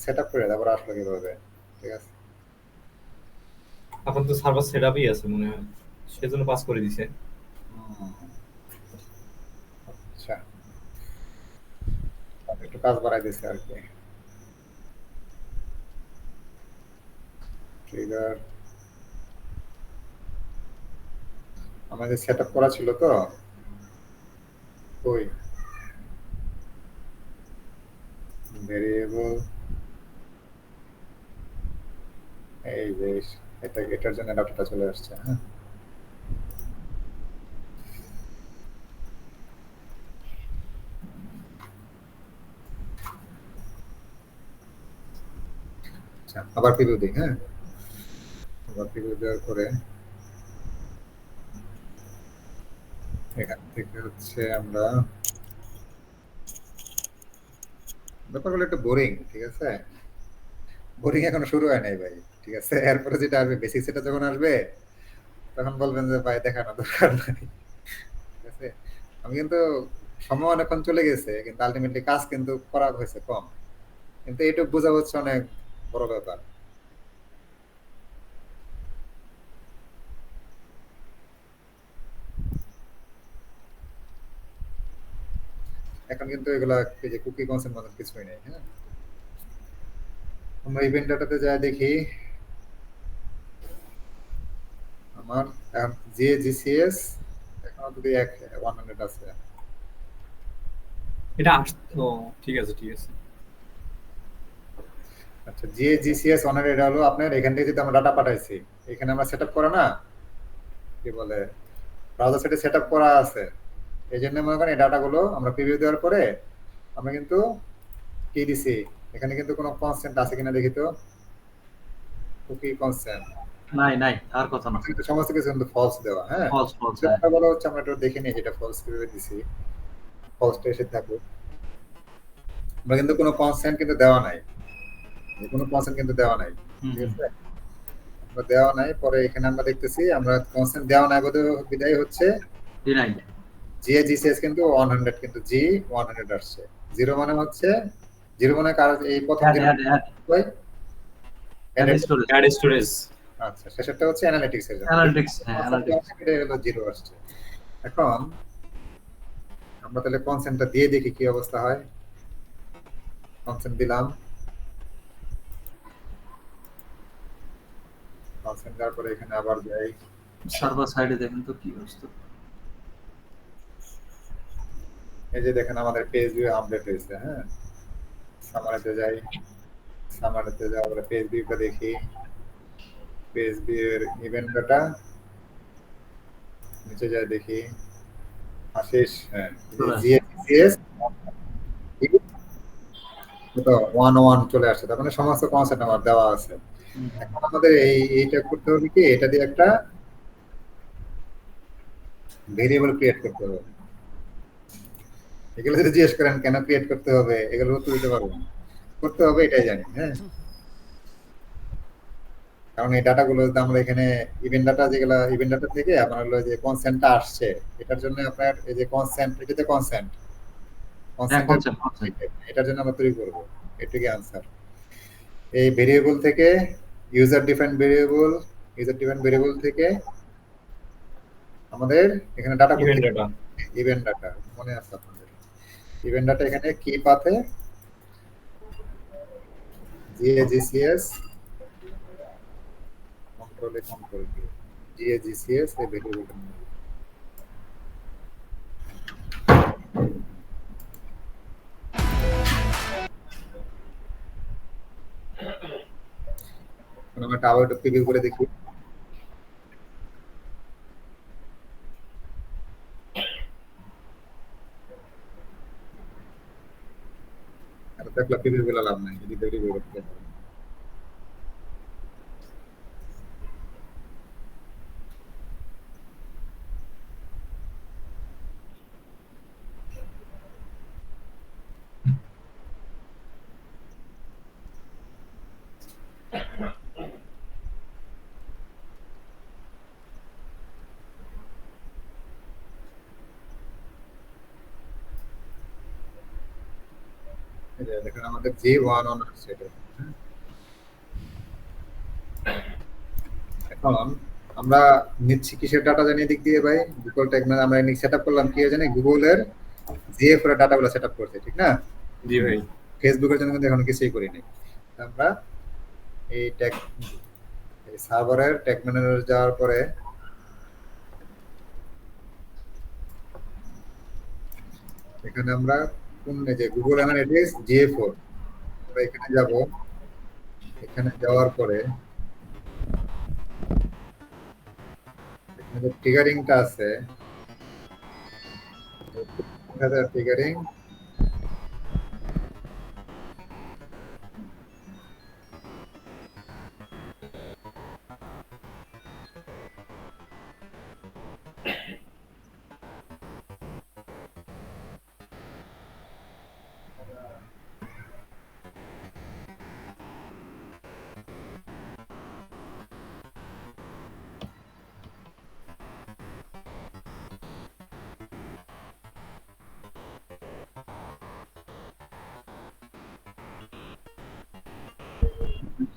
Speaker 2: সেটআপ করে তারপর আসলো কিভাবে, ঠিক আছে।
Speaker 3: এখন তো সার্ভার সেটআপই আছে মনে হয়, সেজন্য পাস করে দিছে।
Speaker 2: আচ্ছা, একটু কাজ বাড়াই দিছে আর কি। ট্রিগার আমাদের সেটআপ করা ছিল তো, ওই ভেরিয়েবল এই যে এটার জন্য ডাটাটা চলে আসছে। হ্যাঁ, আচ্ছা, আবার প্রিভিউ দিই। হ্যাঁ, আবার প্রিভিউ দেওয়ার পরে এখান থেকে হচ্ছে আমরা ব্যাপারগুলো একটু বোরিং, ঠিক আছে? বোরিং এখনো শুরু হয় নাই ভাই, ঠিক আছে? এরপরে যেটা আসবে বেসিক সেটা যখন আসবে তখন বলবেন যে ভাই দেখানো দরকার নাই, ঠিক আছে? আমি কিন্তু সময় অনেকক্ষণ চলে গেছে, কিন্তু আলটিমেটলি কাজ কিন্তু করা হয়েছে কম, কিন্তু এইটুকু বোঝা হচ্ছে অনেক বড় ব্যাপার। এখন কিন্তু এগুলা এই যে কুকি কনসেপ্ট মতন কিছুই নেই। হ্যাঁ, আমরা ইভেন্ট ডাটাতে যাই দেখি আমার জিএজিসিএস এখন যদি 100 আছে।
Speaker 3: এটা ও ঠিক আছে ঠিক আছে।
Speaker 2: আচ্ছা, জিএজিসিএস অনার এটা হলো আপনার এখান থেকে যদি আমরা ডাটা পাঠাইছি, এখানে আমরা সেটআপ করা না, কি বলে, ব্রাউজার সেটে সেটআপ করা আছে। এই জন্য মনে করেন এই ডাটাগুলো আমরা প্রিভিউ দেওয়ার পরে আমরা কিন্তু কি দিছি, এখানে কিন্তু কোনো কনস্ট্যান্ট আছে কিনা দেখি তো, কুকি কনস্ট্যান্ট
Speaker 4: নাই নাই, আর কথা না,
Speaker 2: কিন্তু সমস্ত কিছু কিন্তু ফলস দেওয়া। হ্যাঁ,
Speaker 4: ফলস ফলস।
Speaker 2: ডাটাগুলো হচ্ছে আমরা একটু দেখে নিই যেটা ফলস কিভাবে দিছি, ফলসটা এসে থাকুক। আমরা কিন্তু কোনো কনস্ট্যান্ট কিন্তু দেওয়া নাই, কোনো কনস্ট্যান্ট কিন্তু দেওয়া নাই, ঠিক আছে? আমরা দেওয়া নাই, পরে এখানে আমরা দেখতেছি আমরা কনস্ট্যান্ট দেওয়া নাই বলে বিদায় হচ্ছে
Speaker 4: ডিনাই।
Speaker 2: জিএজিসিএস কিন্তু 100, কিন্তু জি 100 আসছে। 0 মানে হচ্ছে 0 মানে কার এই প্রথম
Speaker 4: অ্যাড
Speaker 2: দিন
Speaker 4: অ্যাড অ্যাড
Speaker 2: হয়
Speaker 4: অ্যাড স্টোরেজ,
Speaker 3: অ্যাড স্টোরেজ।
Speaker 2: আচ্ছা, শেষেরটা হচ্ছে অ্যানালিটিক্স এর জন্য,
Speaker 4: অ্যানালিটিক্স। হ্যাঁ, অ্যানালিটিক্স।
Speaker 2: এটা হলো 0 আসছে। এখন আমরা তাহলে কনসেন্টটা দিয়ে দেখি কি অবস্থা হয়। কনসেন্ট দিলাম, কনসেন্ট দেওয়ার পরে এখানে আবার যাই,
Speaker 4: সার্ভার সাইডে দেখেন তো কি অবস্থা।
Speaker 2: এই যে দেখেন আমাদের পেজ ভিউ আপডেট হয়েছে। হ্যাঁ, সামারিতে যাই, সামারিতে যাওয়ার পরে পেজ ভিউটা দেখি, পেজ ভিউ এর ইভেন্ট ডাটা নিচে যাই দেখি আশিস। হ্যাঁ, জিএসিএস তো 11 চলে আসছে, তার মানে সমস্ত কনসেপ্ট আমার দেওয়া আছে। এখন আমাদের এইটা করতে হবে কি, এটা দিয়ে একটা ভেরিয়েবল ক্রিয়েট করতে হবে। এগুলো যদি জিজ্ঞেস করেন কেন ক্রিয়েট করতে হবে, এগুলো উত্তর দিতে পারবো না, করতে হবে এটাই জানি। হ্যাঁ, কারণ এই ডাটাগুলো যদি আমরা এখানে ইভেন্ট ডাটা, যেগুলো ইভেন্ট ডাটা থেকে আপনার হলো যে কনসেন্টটা আসছে, এটার জন্য আপনার এই যে কনসেন্ট, এটাতে কনসেন্ট
Speaker 4: হ্যাঁ,
Speaker 2: কনসেন্ট
Speaker 4: কনসেপ্ট।
Speaker 2: এটার জন্য আমরা তৈরি করবো, এটুকুই আনসার। এই ভেরিয়েবল থেকে ইউজার ডিফাইন্ড ভেরিয়েবল থেকে আমাদের এখানে data
Speaker 3: event data.
Speaker 2: Event data মনে আছে আপনাদের, ইভেন্ট ডাটা এখানে কি পাথে জিএজিসিএস কন্ট্রোল জিএজিসিএস এই ভেরিয়েবলটা নিয়ে আমরা টাওয়ার প্রিভিউ করে দেখি। আর দেখলা প্রিভিউ গুলো লাভ নাই, যদি প্রিভিউ করতে হবে। এই যে দেখেন আমাদের J11 আসছে এটা। এখন আমরা নিচ্ছি কিসের ডাটা জানি দিক দিয়ে ভাই, গুগল ট্যাগ মানে আমরা সেটআপ করলাম কি জানি, গুগলের জিএফ এর ডাটাগুলো সেটআপ করতে, ঠিক না?
Speaker 3: জি ভাই।
Speaker 2: ফেসবুকের জন্য কিন্তু এখনো কিছুই করিনি। আমরা এই ট্যাগ এই সার্ভারের ট্যাগ ম্যানেজার যাওয়ার পরে এখানে আমরা কোন এই যে গুগল অ্যানালিটিক্স GA4 আমরা এখানে যাব, এখানে যাওয়ার পরে যে ট্রিগারিংটা আছে, ট্রিগারিং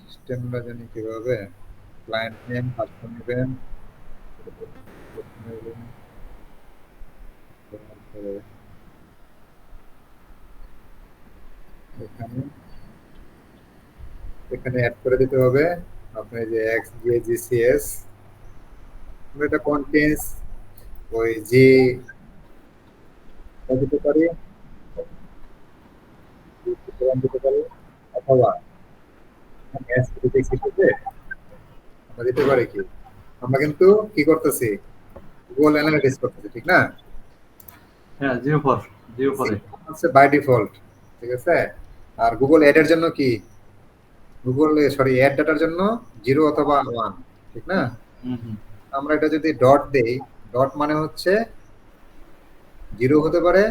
Speaker 2: সিস্টেমটা জানি কিভাবে, ক্লায়েন্ট নেম পাসওয়ার্ড নেবেন, তারপরে এখানে এখানে অ্যাড করে দিতে হবে আপনার যে XGCS, এটা কন্টেন্টস ওই যে দিতে পারি, দিতে পারি, অথবা আমরা দিতে পারি কি, আমরা কিন্তু কি করতেছি, গুগল অ্যানালিটিক্স করতেছি, ঠিক না?
Speaker 4: হ্যাঁ, 04
Speaker 2: হচ্ছে বাই ডিফল্ট, ঠিক আছে। আর গুগল অ্যাড এর জন্য কি, গুগল অ্যাড ডাটার জন্য 0 অথবা 1, ঠিক না? আমরা এটা যদি ডট দেই, ডট মানে হচ্ছে 0 হতে পারে,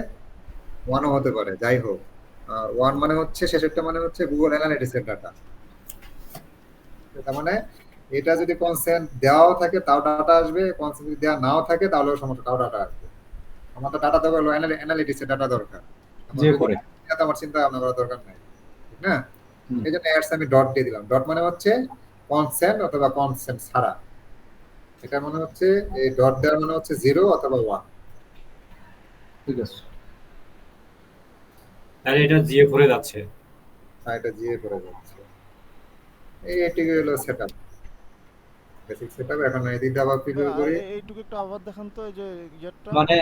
Speaker 2: 1ও হতে পারে, যাই হোক। 1 মানে হচ্ছে শেষেরটা মানে হচ্ছে গুগল অ্যানালিটিক্স এর ডাটা। তার মানে এটা যদি কনসেন্ট দেওয়াও থাকে তাও ডাটা আসবে, কনসেন্ট যদি দেওয়া নাও থাকে তাহলেও সমস্যা, তাও ডাটা আসবে। আমার তো ডাটা দরকার, অ্যানালিটিক্স এর ডাটা দরকার,
Speaker 3: যে করে
Speaker 2: এটা আমার চিন্তা ভাবনা করার দরকার নাই, ঠিক না? এই জন্য অ্যাডস আমি ডট দিয়ে দিলাম। ডট মানে হচ্ছে কনসেন্ট অথবা কনসেন্ট ছাড়া, এটা মানে হচ্ছে এই ডট দেওয়ার মানে হচ্ছে 0 অথবা 1।
Speaker 4: ঠিক আছে,
Speaker 3: তাহলে এটা জিএ করে যাচ্ছে।
Speaker 2: এটা জিএ করে যাচ্ছে। এটি হলো সেটআপ, বেসিক সেটআপ। এখন এদিকে আবার প্রিভিউ করি।
Speaker 1: এইটুকু একটু আবার দেখান তো, এই যে ইয়েরটা
Speaker 4: মানে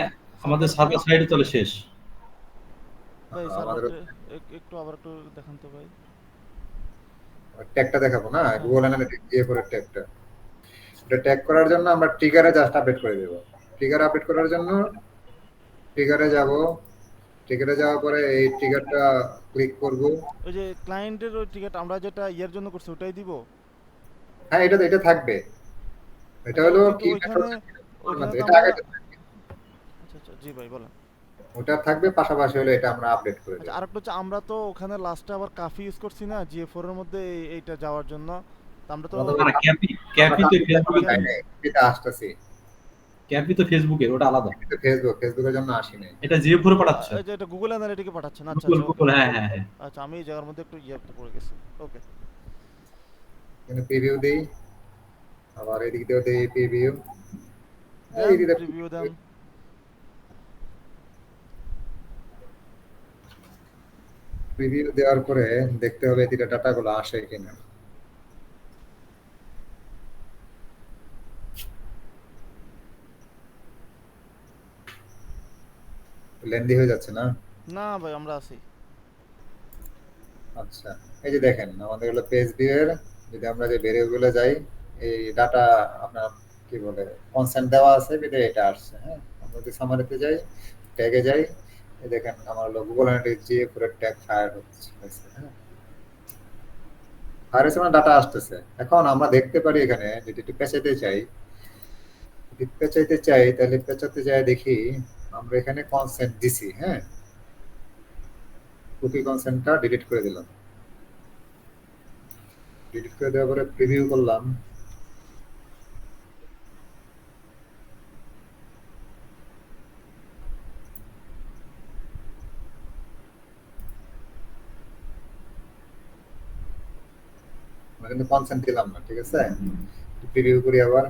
Speaker 4: আমাদের সার্ভার সাইডে চলে শেষ।
Speaker 1: ভাই,
Speaker 2: আমাদের
Speaker 1: একটু আবার একটু দেখান তো ভাই।
Speaker 2: ট্যাগটা দেখাবো না, গুগল অ্যানালিটিক্স জিএ করে ট্যাগটা। এটা ট্যাগ করার জন্য আমরা ট্রিগারে জাস্ট আপডেট করে দেব। ট্রিগার আপডেট করার জন্য ট্রিগারে যাব, ট্রিগারে যাওয়ার পরে এই ট্রিগারটা ক্লিক করব।
Speaker 1: ওই যে ক্লায়েন্টের ওই টিকেট আমরা যেটা ইয়ের জন্য করছি ওটাই দিব।
Speaker 2: হ্যাঁ, এটা থাকবে। এটা হলো কি
Speaker 1: ওইখানে তো
Speaker 2: এটা আগে
Speaker 1: আচ্ছা, জি ভাই বলেন।
Speaker 2: ওটা থাকবে, পাশাপাশি হলো এটা আমরা আপডেট করে দেব।
Speaker 1: আচ্ছা, আরেকটা হচ্ছে আমরা তো ওখানে লাস্টে আবার কাফি ইউজ করছি না GA4 এর মধ্যে এইটা যাওয়ার জন্য। তো আমরা তো
Speaker 4: না, ক্যাপি তো ফেসবুকে,
Speaker 2: এটা আসতেছি,
Speaker 4: ক্যাপি তো ফেসবুকের, ওটা আলাদা।
Speaker 2: এটা ফেসবুকের জন্য আসি নাই।
Speaker 4: এটা জিএফ4 পাঠাচ্ছে,
Speaker 1: এই যে এটা গুগল অ্যানালিটিকে পাঠাচ্ছেন। আচ্ছা
Speaker 4: গুগল
Speaker 1: আচ্ছা,
Speaker 4: গুগল,
Speaker 1: okay.
Speaker 4: হ্যাঁ।
Speaker 1: আচ্ছা, আমি এই জায়গার মধ্যে একটু পড়ে গেছি। ওকে,
Speaker 2: এখানে প্রিভিউ দেই, আবার এদিক দিয়েও দেই প্রিভিউ।
Speaker 1: রিভিউ দেন।
Speaker 2: প্রিভিউ দেওয়ার পরে দেখতে হবে এদিকে ডাটাগুলো আসে কিনা। লেন্দি হয়ে যাচ্ছে না?
Speaker 1: না ভাই, আমরা আছি।
Speaker 2: আচ্ছা, এই যে দেখেন আমাদের হলো পেজ ভিউয়ের, যদি আমরা যে ভেরিয়েবলে যাই, এই ডাটা আপনার কি বলে কনসেন্ট দেওয়া আছে, বিধায় এটা আসছে। হ্যাঁ, আমরা যদি সামারিতে যাই, ট্যাগে যাই, এই দেখেন আমার হলো গুগল অ্যানালিটিক্স জিএ পুরো ট্যাগ ফায়ার হচ্ছে। হ্যাঁ, ফায়ার হচ্ছে মানে ডাটা আসতেছে। এখন আমরা দেখতে পারি এখানে যদি একটু পেঁচাইতে চাই, তাহলে পেঁচাতে যাই, দেখি আমরা এখানে কনসেন্ট দিছি। হ্যাঁ, কুকি কনসেন্টটা ডিলিট করে দিলাম। ডিলিট করে দেওয়ার পরে প্রিভিউ করলাম। আমরা কিন্তু কনসেন্ট দিলাম না, ঠিক আছে। প্রিভিউ করি আবার।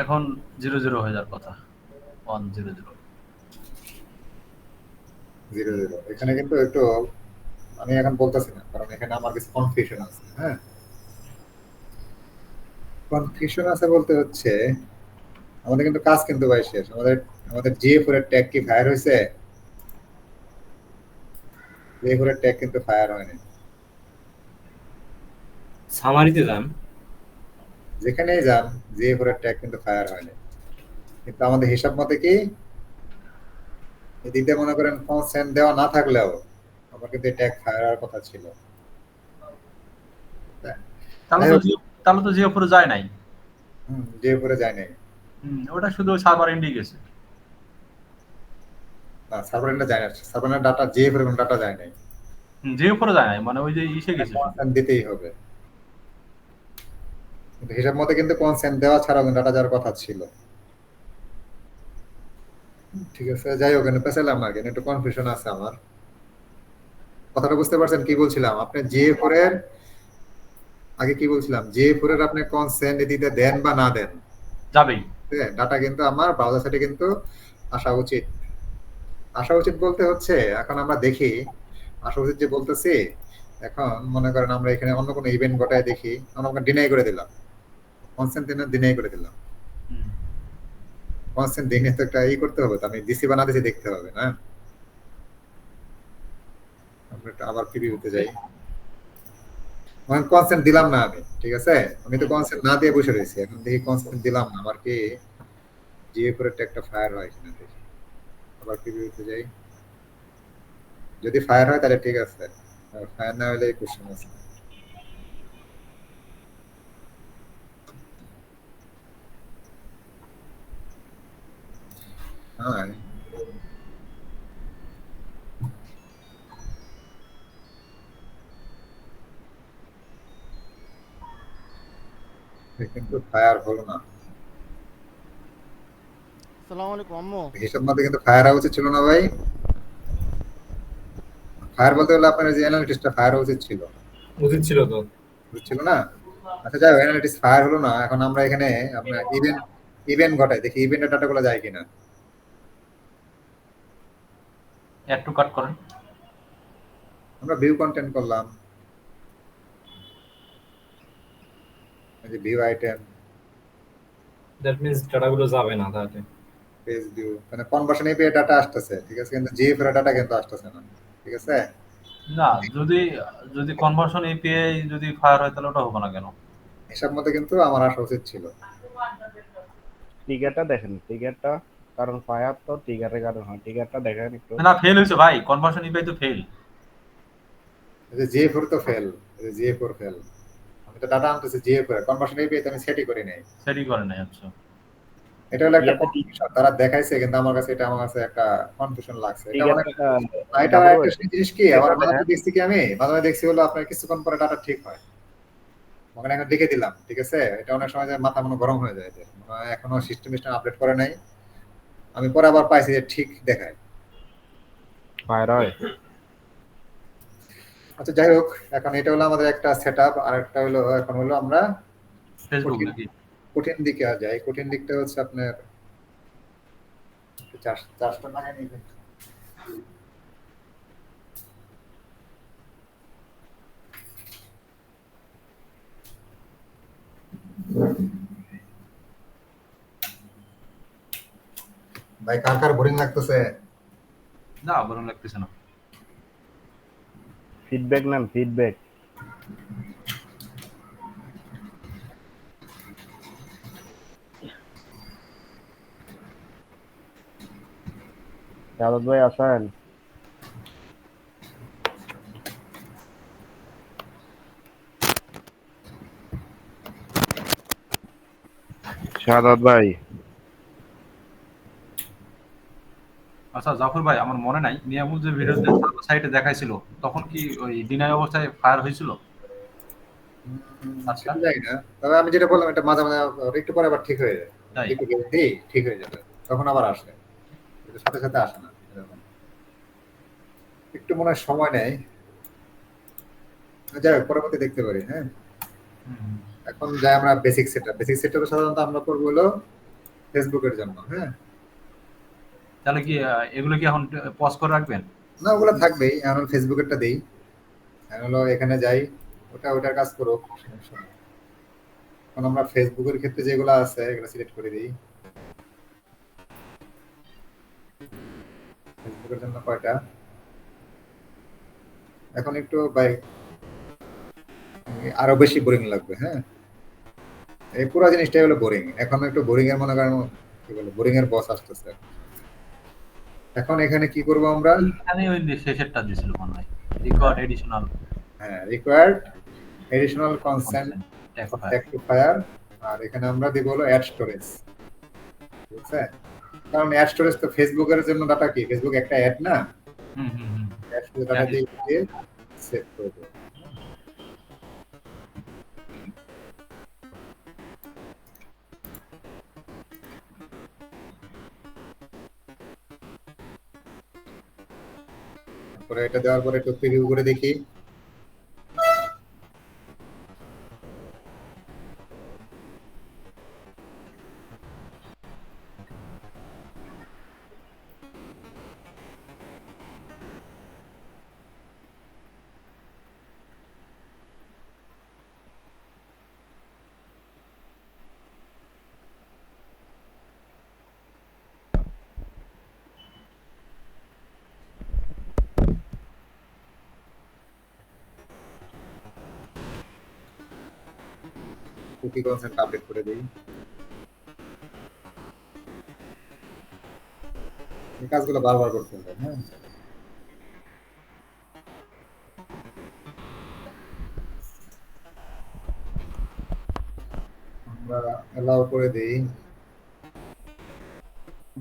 Speaker 4: এখন 00 হয়ে যাওয়ার কথা, 100।
Speaker 2: 0 এখানে কিন্তু একটু আমি এখন বলতেছি না, কারণ এখানে আমার কিছু কনফিউশন আছে। হ্যাঁ, কনফিউশন আছে বলতে হচ্ছে আমাদের কিন্তু কাজ কিন্তু ভাই শেষ। আমাদের GA4 এর ট্যাগ কি ফায়ার হয়েছে? GA4 এর ট্যাগ কিন্তু ফায়ার হয়নি।
Speaker 3: সামারিতে যান।
Speaker 2: যেখানেই যান GA4 এর ট্যাগ কিন্তু ফায়ার হয়নি। কিন্তু আমাদের হিসাব মতে কি এদিকে মনে করেন কনসেন্ট দেওয়া না থাকলেও আমার কিন্তু এই ট্যাগ ফায়ার হওয়ার কথা ছিল।
Speaker 4: তাহলে
Speaker 2: যাই
Speaker 4: তো
Speaker 2: হোক,
Speaker 4: তাহলে তো জিও ফোরে যায় নাই।
Speaker 2: GA4 এ যায় নাই।
Speaker 4: ওটা শুধু সার্ভার এন্ডে গেছে।
Speaker 2: না, সার্ভারেন্টে যায় না। সার্ভারেন্টের ডাটা GA4 এর কোনো ডাটা যায় নাই।
Speaker 4: জিও ফোরে যায় নাই, মানে ওই যে ইসে গেছে শুধু।
Speaker 2: কনসেন্ট দিতেই হবে। কিন্তু হিসাব মতে কিন্তু কনসেন্ট দেওয়া ছাড়াও কিন্তু ডাটা যাওয়ার কথা ছিল। ঠিক আছে, যাই হোক, এখানে পেছালাম না, এখানে একটু কনফিউশন আছে আমার। কথাটা বুঝতে পারছেন কি বলছিলাম? আপনি GA4 এর আগে কি বলছিলাম? GA4 এর আপনি কনসেন্ট দিতে দেন বা না দেন,
Speaker 4: যাবেই।
Speaker 2: ডাটা কিন্তু আমার ব্রাউজার সাইটে কিন্তু আসা উচিত। আসা উচিত বলতে হচ্ছে এখন আমরা দেখি আসা উচিত যে বলতেছি, এখন মনে করেন আমরা এখানে অন্য কোনো ইভেন্ট ঘটায় দেখি, আমরা ডিনাই করে দিলাম, কনসেন্ট ডিনাই করে দিলাম। কনসেন্ট দিনে তো একটা করতে হবে, তো আমি দিছি বা না দিছি দেখতে হবে না? আমরা একটু আবার প্রিভিউতে যাই। কনসেন্ট দিলাম না আমি, ঠিক আছে, আমি তো কনসেন্ট না দিয়ে বসে রয়েছি। এখন দেখি কনসেন্ট দিলাম না, আমার কি GA4 এর একটা ফায়ার হয় কিনা দেখি। আবার প্রিভিউতে যাই, যদি ফায়ার হয় তাহলে ঠিক আছে, আর ফায়ার না হলে কোশ্চেন আছে। হ্যাঁ, কিন্তু ফায়ার হলো না।
Speaker 1: আসসালামু আলাইকুম আম্মু।
Speaker 2: হিসাব মতে কিন্তু ফায়ার হওয়া উচিত ছিল না ভাই। ফায়ার বলতে গেলে আপনার যে অ্যানালিটিক্সটা ফায়ার হওয়া উচিত ছিল,
Speaker 3: উচিত ছিল তো।
Speaker 2: বুঝছিল না? আচ্ছা, যাই হোক, অ্যানালিটিক্স ফায়ার হলো না। এখন আমরা এখানে আপনার ইভেন্ট ঘটাই দেখি ইভেন্টের ডাটাগুলো যায় কিনা।
Speaker 4: অ্যাড টু কাট করেন।
Speaker 2: আমরা ভিউ কন্টেন্ট করলাম, এই যে ভিউ আইটেম,
Speaker 3: দ্যাট মিন্স ডাটাগুলো যাবে না তাহলে।
Speaker 2: পেজ ভিউ, মানে কনভার্সন এপিআই ডাটা আসতেছে, ঠিক আছে, কিন্তু GA4 ডাটা কিন্তু আসতেছে না, ঠিক আছে।
Speaker 4: না, যদি যদি কনভার্সন এপিআই যদি ফায়ার হয় তাহলে ওটা হবে না কেন?
Speaker 2: হিসাব মতে কিন্তু আমার আসা উচিত ছিল।
Speaker 5: ট্রিগারটা দেখেন, ট্রিগারটা, কারণ ফায়ার তো ট্রিগারের কারণ হয়। ট্রিগারটা দেখেন একটু।
Speaker 4: না, ফেল হয়েছে ভাই, কনভার্সন এপিআই তো ফেল।
Speaker 2: এই যে GA4 তো ফেল, এই যে GA4 ফেল। আমি তো ডাটা আনতেছি GA4, কনভার্সন এপিআই তো আমি সেটই করি নাই।
Speaker 4: সেটই করে নাই। আচ্ছা,
Speaker 2: এটা হলো একটা
Speaker 5: ইয়াতে
Speaker 2: কনফিউশন তারা দেখাইছে, কিন্তু আমার কাছে একটা কনফিউশন লাগছে। এটা অনেক,
Speaker 5: ট্রিগারটা
Speaker 2: এটা
Speaker 5: জাফর
Speaker 2: একটা
Speaker 5: ভাই,
Speaker 2: জিনিস কি আমার
Speaker 5: ট্রিগারটা
Speaker 2: মাঝে
Speaker 5: দেখেন।
Speaker 2: দেখছি কি, আমি মাঝে দেখছি হলো আপনার কিছুক্ষণ পরে ডাটা ঠিক হয়, ওখানে এখন লিখে দিলাম, ঠিক আছে। এটা অনেক সময় যে মাথা মনে গরম হয়ে যায়, যে মনে হয় এখনো সিস্টেম আপডেট করে নাই। আমি পরে আবার পাইছি যে ঠিক দেখায়।
Speaker 5: ফায়ার হয়।
Speaker 2: আচ্ছা, যাই হোক, এখন এটা হলো আমাদের একটা সেটআপ, আর একটা হলো এখন হলো আমরা
Speaker 4: ফেসবুক
Speaker 2: কঠিন
Speaker 4: নাকি?
Speaker 2: কঠিন দিকে যাই। কঠিন দিকটা হচ্ছে আপনার চারটা লাগাই নিবেন। ভাই, কার কার বোরিং লাগতেছে?
Speaker 4: না, বরং লাগতেছে না।
Speaker 5: ফিডব্যাক নেন, ফিডব্যাক। শাহাদাত ভাই আছেন? শাহাদাত ভাই,
Speaker 4: আচ্ছা জাফর ভাই, আমার মনে নাই নিয়ামুল যে ভিডিওতে সাইটে দেখাইছিল, তখন কি ওই ডিনাই অবস্থায় ফায়ার হয়েছিল? আচ্ছা,
Speaker 2: সেটা জানি না, তবে আমি যেটা বললাম এটা মাঝে মাঝে একটু পরে আবার ঠিক হয়ে যায়।
Speaker 4: তাই?
Speaker 2: একটু গেম দিই, ঠিক হয়ে যাবে, তখন আবার আসে, কিন্তু সাথে সাথে আসে না এরকম। একটু মনে হয় সময় নেয়। যাই হোক, পরবর্তী দেখতে পারি। হ্যাঁ,
Speaker 4: হুম।
Speaker 2: এখন যাই আমরা বেসিক সেটআপ সাধারণত আমরা করবো হলো ফেসবুকের জন্য। হ্যাঁ,
Speaker 4: তাহলে কি এগুলো কি এখন পজ করে রাখবেন?
Speaker 2: না, ওগুলো থাকবেই। এখন ফেসবুকেরটা দেই, এখন হলো এখানে যাই, ওটার কাজ করুক, সমস্যা নেই। এখন আমরা ফেসবুকের ক্ষেত্রে যেগুলো আছে এগুলো সিলেক্ট করে দিই। ফেসবুকের জন্য কয়টা? এখন একটু ভাই আরো বেশি বোরিং লাগবে, হ্যাঁ। এই পুরো জিনিসটাই হলো বোরিং। এখন একটু বোরিং এর মনে করেন কি বলে বোরিং এর বস আসতেছে। এখন এখানে কি করব আমরা?
Speaker 4: এইখানে ওই শেষেরটা দিছিল মনে হয়, রিকোয়ার্ড এডিশনাল
Speaker 2: হ্যাঁ, required additional consent
Speaker 4: consent tag
Speaker 2: for
Speaker 4: file.
Speaker 2: Tag to fire. আর এখানে আমরা দিব হলো অ্যাড স্টোরেজ, ঠিক আছে? কারণ অ্যাড স্টোরেজ তো ফেসবুকের জন্য ডাটা কি, ফেসবুক একটা অ্যাড না,
Speaker 4: হুম হুম হুম।
Speaker 2: অ্যাড স্টোরেজ ডাটা দিয়ে সেভ করব। তারপরে এটা দেওয়ার পরে একটু প্রিভিউ করে দেখি। কুকি কনসেন্ট আপডেট করে দিই। এই কাজগুলো বারবার করতে হবে, হ্যাঁ। আমরা অ্যালাউ করে দেই।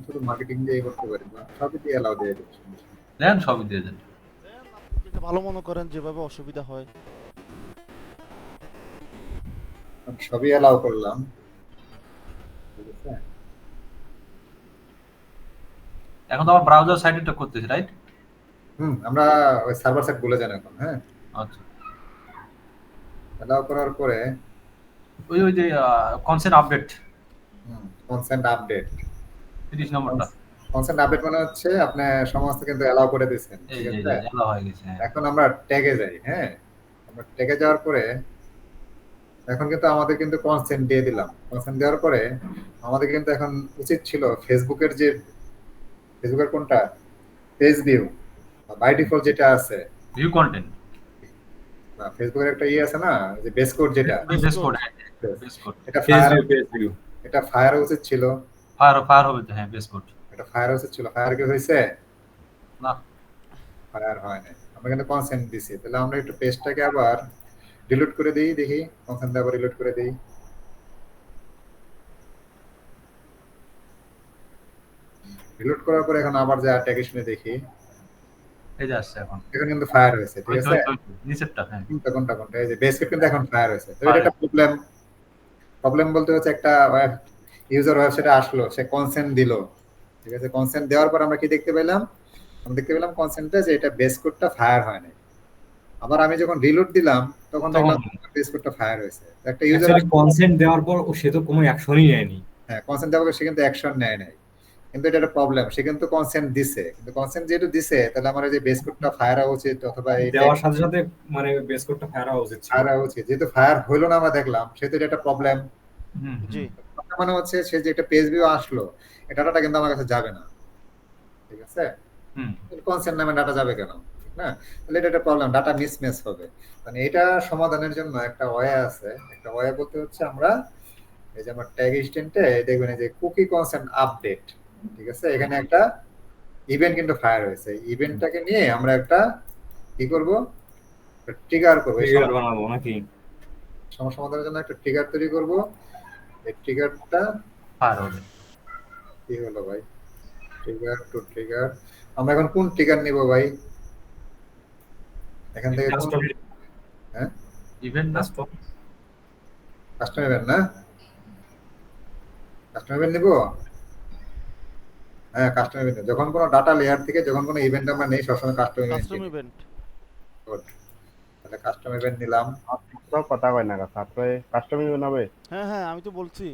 Speaker 2: শুধু মার্কেটিং দিয়ে করতে পারি না, সবই দিয়ে অ্যালাউ দিয়ে দিচ্ছি।
Speaker 4: দেন সবই দিয়ে দেন।
Speaker 1: দেন আপনি যেটা ভালো মনে করেন, যেভাবে অসুবিধা হয়।
Speaker 2: সবই অ্যালাউ করলাম, ঠিক আছে?
Speaker 4: এখন তো আমার ব্রাউজার সাইডেরটা করতেছি, রাইট?
Speaker 2: আমরা ওই সার্ভার সাইড বলে যান এখন, হ্যাঁ।
Speaker 4: আচ্ছা,
Speaker 2: অ্যালাউ করার পরে
Speaker 4: ওই ওই যে কনসেন্ট আপডেট
Speaker 2: কনসেন্ট আপডেট।
Speaker 4: 30 নম্বরটা।
Speaker 2: কনসেন্ট আপডেট মানে হচ্ছে আপনি সমস্ত কিন্তু অ্যালাউ করে দিয়েছেন,
Speaker 4: এই
Speaker 2: ঠিক
Speaker 4: যে
Speaker 2: আছে?
Speaker 4: এলা হয়ে গেছে, হ্যাঁ।
Speaker 2: এখন আমরা ট্যাগে যাই, হ্যাঁ। আমরা ট্যাগে যাওয়ার পরে এখন কিন্তু আমাদের কিন্তু কনসেন্ট দিয়ে দিলাম। কনসেন্ট দেওয়ার পরে আমাদের কিন্তু এখন উচিত ছিল ফেসবুকের যে ফেসবুকের কোনটা পেজ ভিউ বাই ডিফল্ট যেটা আছে,
Speaker 4: ভিউ কন্টেন্ট,
Speaker 2: ফেসবুকের একটা ইয়ে আছে না, যে বেস কোড যেটা,
Speaker 4: বেস কোড, বেস কোড।
Speaker 2: এটা
Speaker 3: page
Speaker 2: fire,
Speaker 3: view, page view.
Speaker 2: এটা ফায়ার উচিত ছিল।
Speaker 4: ফায়ার হবে তো, হ্যাঁ, বেস কোড।
Speaker 2: এটা ফায়ার উচিত ছিল। ফায়ার কি হয়েছে?
Speaker 4: না,
Speaker 2: ফায়ার হয় না। আমরা কিন্তু কনসেন্ট দিছি। তাহলে আমরা একটু পেজটাকে আবার ডিলিট করে দিই, দেখি কনসেন্ট আবার ডিলিট করে দিই। ডিলিট করার পরে এখন আবার যা ট্যাগেশনে দেখি,
Speaker 4: এই যে আসছে এখন।
Speaker 2: এখন কিন্তু ফায়ার হয়েছে, ঠিক
Speaker 4: ওই তো,
Speaker 2: আছে?
Speaker 4: ওই তো, নিচেরটা, হ্যাঁ।
Speaker 2: কোনটা এই যে বেসিক কিন্তু এখন ফায়ার হয়েছে। তো এটা একটা প্রবলেম। প্রবলেম বলতে হচ্ছে একটা ইউজার ওয়েবসাইটে আসলো, সে কনসেন্ট দিল, ঠিক আছে? কনসেন্ট দেওয়ার পর আমরা কি দেখতে পেলাম? আমরা দেখতে পেলাম কনসেন্টে যে এটা বেস কোডটা ফায়ার হয় নাই। আবার আমি যখন রিলোড দিলাম তখন দেখলাম বেস কোডটা ফায়ার হয়েছে। একটা ইউজার
Speaker 3: অ্যাকচুয়ালি কনসেন্ট দেওয়ার পর সে তো কোনো অ্যাকশনই নেয়নি।
Speaker 2: হ্যাঁ, কনসেন্ট দেওয়ার পর সে কিন্তু অ্যাকশন নেয় নাই। কিন্তু এটা একটা প্রবলেম, সে কিন্তু কনসেন্ট দিছে, কিন্তু কনসেন্ট যেহেতু দিছে তাহলে আমার এই যে বেস কোডটা ফায়ার হওয়া উচিত, অথবা এই
Speaker 3: দেওয়ার সাথে সাথে মানে বেস কোডটা ফায়ার হওয়া উচিত ছিল।
Speaker 2: ফায়ার হওয়া উচিত। যেহেতু ফায়ার হইলো না আমরা দেখলাম, সেহেতু এটা একটা প্রবলেম।
Speaker 4: হুম,
Speaker 1: জি।
Speaker 2: মানে হচ্ছে সে যে একটা পেজ ভিউ আসলো, এই ডাটাটা কিন্তু আমার কাছে যাবে না, ঠিক আছে?
Speaker 4: হুম।
Speaker 2: কনসেন্ট নামে ডাটা যাবে কেন, ঠিক না? তাহলে এটা একটা প্রবলেম, ডাটা মিসম্যাচ হবে। মানে এটা সমাধানের জন্য একটা ওয়ে আছে। একটা ওয়ে বলতে হচ্ছে আমরা এই যে আমার ট্যাগ এক্সটেন্টে দেখবেন এই যে কুকি কনসেন্ট আপডেট, ঠিক আছে? এখানে একটা ইভেন্ট কিন্তু ফায়ার হয়েছে। ইভেন্টটাকে নিয়ে আমরা একটা কি করব, ট্রিগার করব। এই
Speaker 3: ট্রিগার বানাবো নাকি?
Speaker 2: সমস্যা সমাধানের জন্য একটা ট্রিগার তৈরি করব। এই ট্রিগারটা
Speaker 4: ফায়ার হবে।
Speaker 2: কি হলো ভাই? Trigger to trigger. আমরা এখন কোন ট্রিগার নিব ভাই? এখান থেকে কোন,
Speaker 3: কাস্টম,
Speaker 2: হ্যাঁ,
Speaker 4: ইভেন্ট না,
Speaker 3: কাস্টম।
Speaker 2: কাস্টম ইভেন্ট না? কাস্টম ইভেন্ট নিব? হ্যাঁ, কাস্টম ইভেন্ট। যখন কোনো ডাটা লেয়ার থেকে যখন কোনো ইভেন্ট আমরা নেই, সবসময় কাস্টম ইভেন্ট
Speaker 1: কাস্টম
Speaker 2: নিই।
Speaker 1: ইভেন্ট।
Speaker 2: তাহলে কাস্টম ইভেন্ট নিলাম।
Speaker 5: তো কথা কয় না ছাত্র কাস্টমাইজ বানাবে।
Speaker 1: হ্যাঁ হ্যাঁ, আমি তো বলছি।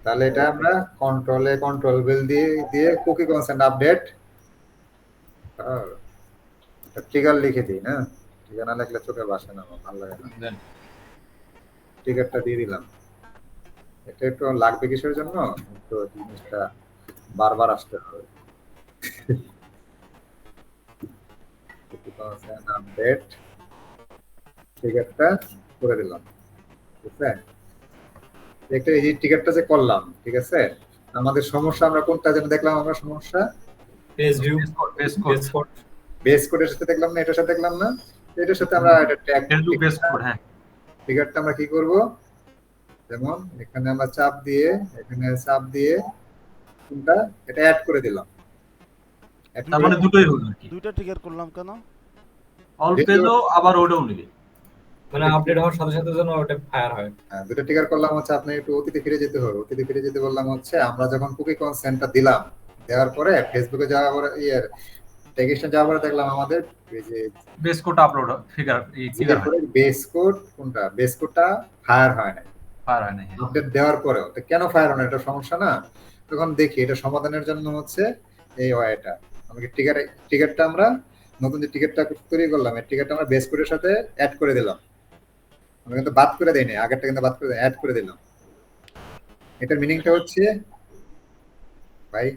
Speaker 2: তাহলে এটা আমরা কন্ট্রোল বেল দিয়ে দিয়ে কুকি কনসেন্ট আপডেট ট্রিগার লিখে দিই না। ট্রিগার না লিখলে চোখে ভাসে না, আমার ভালো লাগে না।
Speaker 4: দেন।
Speaker 2: ট্রিগারটা দিয়ে দিলাম। এটা একটু লাগবে কিসের জন্য, তো জিনিসটা বারবার আসতে হবে। consent আপডেট টিকেটটা করে দিলাম, ঠিক আছে। একটা এই যে টিকেটটা যে করলাম, ঠিক আছে, আমাদের সমস্যা আমরা কোনটা যেন দেখলাম, আমরা সমস্যা
Speaker 3: page view,
Speaker 4: base code
Speaker 3: base code.
Speaker 2: Base কোডের সাথে দেখলাম না, এটার সাথে দেখলাম না, এটার সাথে আমরা এটা ট্যাগ
Speaker 4: ফেসবুক বেস কোড, হ্যাঁ
Speaker 2: টিকেটটা আমরা কি করব, যেমন এখানে আমরা চাপ দিয়ে, এখানে চাপ দিয়ে কোনটা এটা অ্যাড করে দিলাম। Add
Speaker 4: তার
Speaker 2: করে
Speaker 4: মানে দুটোই হলো আর কি,
Speaker 1: দুইটা ট্রিগার করলাম কেন?
Speaker 4: অল পেজও আবার ওটাও নেবে।
Speaker 3: মানে আপডেট হওয়ার সাথে সাথে যেন ওটা ফায়ার হয়।
Speaker 2: দুটো ট্রিগার করলাম হচ্ছে, আপনি একটু অতীতে ফিরে যেতে হবে। অতীতে ফিরে যেতে বললাম হচ্ছে আমরা যখন কুকি কনসেন্টটা দিলাম, দেওয়ার পরে ফেসবুকে যাওয়ার পরে টেক্সটে যাওয়ার পরে দেখলাম আমাদের এই যে
Speaker 4: বেস কোড আপলোড ফিগার এই ফিগার
Speaker 2: বেস কোড কোনটা, বেস কোডটা ফায়ার হয় না
Speaker 4: ফায়ার হয় না, হ্যাঁ।
Speaker 2: আপডেট দেওয়ার পরেও। তো কেন ফায়ার হয় না, এটা সমস্যা না। তখন দেখি এটা সমাধানের জন্য হচ্ছে এই ওয়াইটা আমাকে টিকেটটা আমরা নতুন যে টিকেটটা তৈরি করলাম, এই টিকেটটা আমরা বেস কোডের সাথে অ্যাড করে দিলাম। আমরা কিন্তু বাদ করে দেইনি, আগেরটা কিন্তু বাদ করে অ্যাড করে দিলাম। এটার মিনিংটা হচ্ছে ভাই,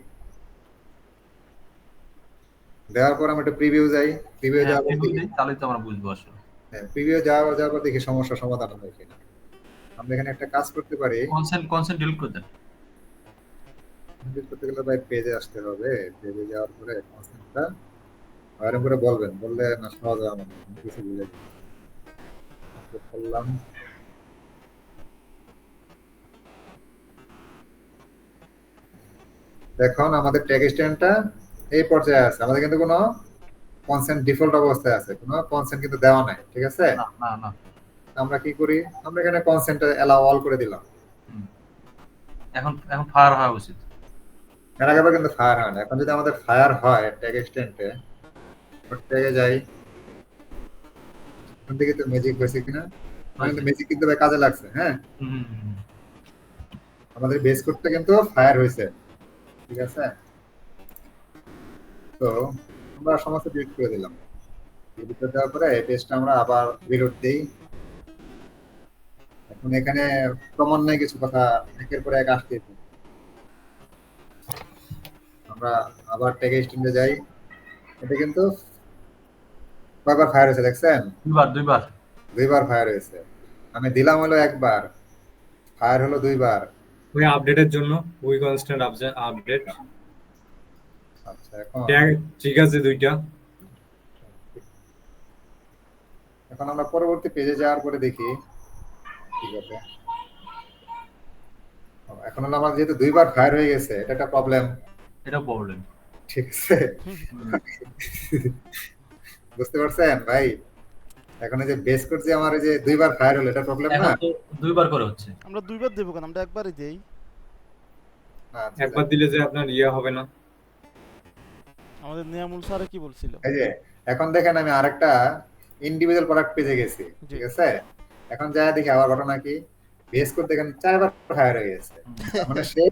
Speaker 2: দেওয়ার পর আমরা একটা প্রিভিউ যাই, প্রিভিউ যাওয়ার পর দেখি,
Speaker 4: তাহলে তো আমরা বুঝবো আসলে।
Speaker 2: হ্যাঁ প্রিভিউ যাওয়ার পর দেখি সমস্যা সমাধান হয় কিনা। আমরা এখানে একটা কাজ করতে পারি,
Speaker 4: কনসেন্ট ডিলিট করে দেন।
Speaker 2: ডিলিট করতে গেলে ভাই পেজে আসতে হবে, পেজে যাওয়ার পরে কনসেন্টটা আর করে বলবেন, বললে না সহজ হয় আমার কিছু ভুলে করলাম। দেখুন আমাদের ট্যাগ স্ট্যান্ডটা এই পর্যায়ে আছে, আমাদের কিন্তু কোনো কনসেন্ট ডিফল্ট অবস্থায় আছে, কোনো কনসেন্ট কিন্তু দেওয়া নাই, ঠিক আছে।
Speaker 4: না না না,
Speaker 2: আমরা কি করি, আমরা এখানে কনসেন্টটা অ্যালাউ অল করে দিলাম।
Speaker 4: এখন ফায়ার হওয়া উচিত।
Speaker 2: এর আগে কিন্তু ফায়ার হয় না। এখন যদি আমাদের ফায়ার হয় ট্যাগ স্ট্যান্ডে, ট্যাগে যাই, এখন থেকে তো ম্যাজিক হয়েছে কিনা, কিন্তু ম্যাজিক কিন্তু ভাই কাজে লাগছে, হ্যাঁ। আমাদের বেস কোডটা কিন্তু ফায়ার হয়েছে, ঠিক আছে। তো আমরা সমস্ত ডিলিট করে দিলাম। ডিলিট করে দেওয়ার পরে এই পেজটা আমরা আবার রিলোড দেই। এখন এখানে ক্রমান্বয়ে কিছু কথা একের পর এক আসতে, আমরা আবার ট্যাগ স্ট্যান্ডে যাই। এটা কিন্তু কয়বার ফায়ার হয়েছে দেখছেন, দুইবার ফায়ার হয়েছে। আমি দিলাম হলো একবার, ফায়ার হলো দুইবার।
Speaker 3: ওই আপডেটের জন্য ওই কনস্ট্যান্ট আপডেট।
Speaker 2: আচ্ছা এখন
Speaker 3: ট্যাগ ঠিক আছে দুইটা।
Speaker 2: এখন আমরা পরবর্তী পেজে যাওয়ার পরে দেখি, ঠিক আছে। এখন হলো আমার যেহেতু দুইবার ফায়ার হয়ে গেছে, এটা একটা প্রবলেম,
Speaker 4: এটা প্রবলেম,
Speaker 2: ঠিক আছে। বুঝতে পারছেন ভাই, এখন এই যে বেস কোড যে আমার এই যে দুইবার ফায়ার হলো, এটা প্রবলেম না।
Speaker 4: তো দুইবার করে হচ্ছে।
Speaker 1: আমরা দুইবার দেব কেন, আমরা একবারই দেই।
Speaker 2: আচ্ছা,
Speaker 3: একবার দিলে যে আপনার হবে না।
Speaker 1: আমাদের নিয়ামুল স্যার কি বলছিল,
Speaker 2: এই যে এখন দেখেন আমি আরেকটা ইন্ডিভিজুয়াল প্রোডাক্ট পেজে গেছি, ঠিক আছে। এখন যা দেখি আবার ঘটনা কি, বেস কোড দেখেন 4বার ফায়ার হয়ে গেছে। মানে সে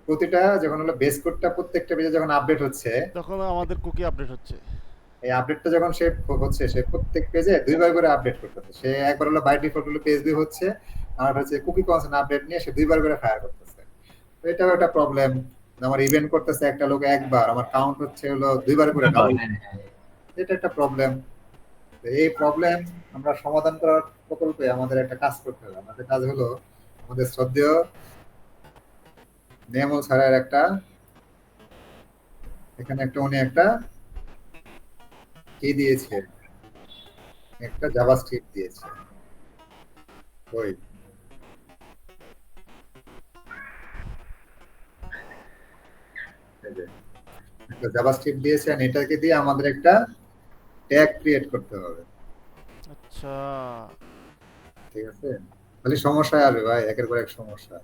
Speaker 2: প্রতিটা যখন হলো বেস কোডটা প্রত্যেকটা পেজে যখন আপডেট হচ্ছে,
Speaker 1: তখন আমাদের কুকি আপডেট হচ্ছে।
Speaker 2: এই আপডেটটা যখন সে হচ্ছে, সে প্রত্যেক পেজে দুইবার করে আপডেট করতেছে। সে একবার হলো বাই ডিফল্ট হলো পেজ ভিউ হচ্ছে, আর হচ্ছে কুকি কনসেন্ট আপডেট নিয়ে সে দুইবার করে ফায়ার করতেছে। তো এটাও একটা প্রবলেম। আমার ইভেন্ট করতেছে একটা লোক একবার, আমার কাউন্ট হচ্ছে হলো দুইবার করে ডাবল, এটা একটা প্রবলেম। এই প্রবলেম আমরা সমাধান করার প্রকল্পে আমাদের একটা কাজ করতে হবে। আমাদের কাজ হলো আমাদের শ্রদ্ধেয় নিয়ামল স্যারের একটা, এখানে একটা উনি একটা কি দিয়েছে, একটা জাভাস্ক্রিপ্ট দিয়েছে। ওই একটা জাভাস্ক্রিপ্ট দিয়েছে, আর এটাকে দিয়ে আমাদের একটা ট্যাগ ক্রিয়েট করতে হবে।
Speaker 1: আচ্ছা
Speaker 2: ঠিক আছে, খালি সমস্যা আসবে ভাই, একের পর এক সমস্যা।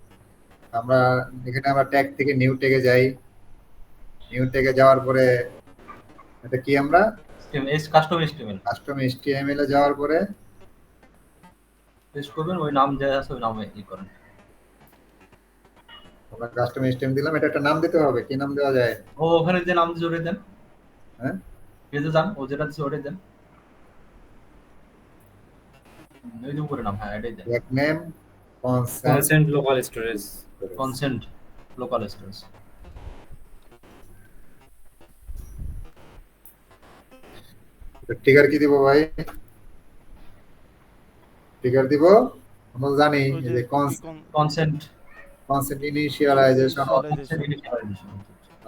Speaker 2: আমরা এখানে আমরা ট্যাগ থেকে নিউ ট্যাগে যাই, নিউ ট্যাগে যাওয়ার পরে এটা কি আমরা
Speaker 4: কাস্টম
Speaker 2: HTML এ যাওয়ার পরে
Speaker 4: পেস্ট করবেন, ওই নাম যা আছে ওই নামে ই করেন।
Speaker 2: আমরা কাস্টম HTML দিলাম, এটা একটা নাম দিতে হবে। কি নাম দেওয়া যায়?
Speaker 4: ও ওখানে যে নাম জুড়ে দেন,
Speaker 2: হ্যাঁ
Speaker 4: পেজে যান, ও যেটা দিচ্ছে ওটাই দেন। এই যে উপরে নাম, হ্যাঁ এটাই দেন।
Speaker 2: Tag name
Speaker 3: consent local storage.
Speaker 4: Consent local storage.
Speaker 2: Trigger কি দিব ভাই? ট্রিগার দিব আমরা জানি
Speaker 1: ওই
Speaker 2: এই
Speaker 1: যে
Speaker 2: যে
Speaker 1: cookie
Speaker 4: consent
Speaker 2: consent initialisation
Speaker 1: initialisation.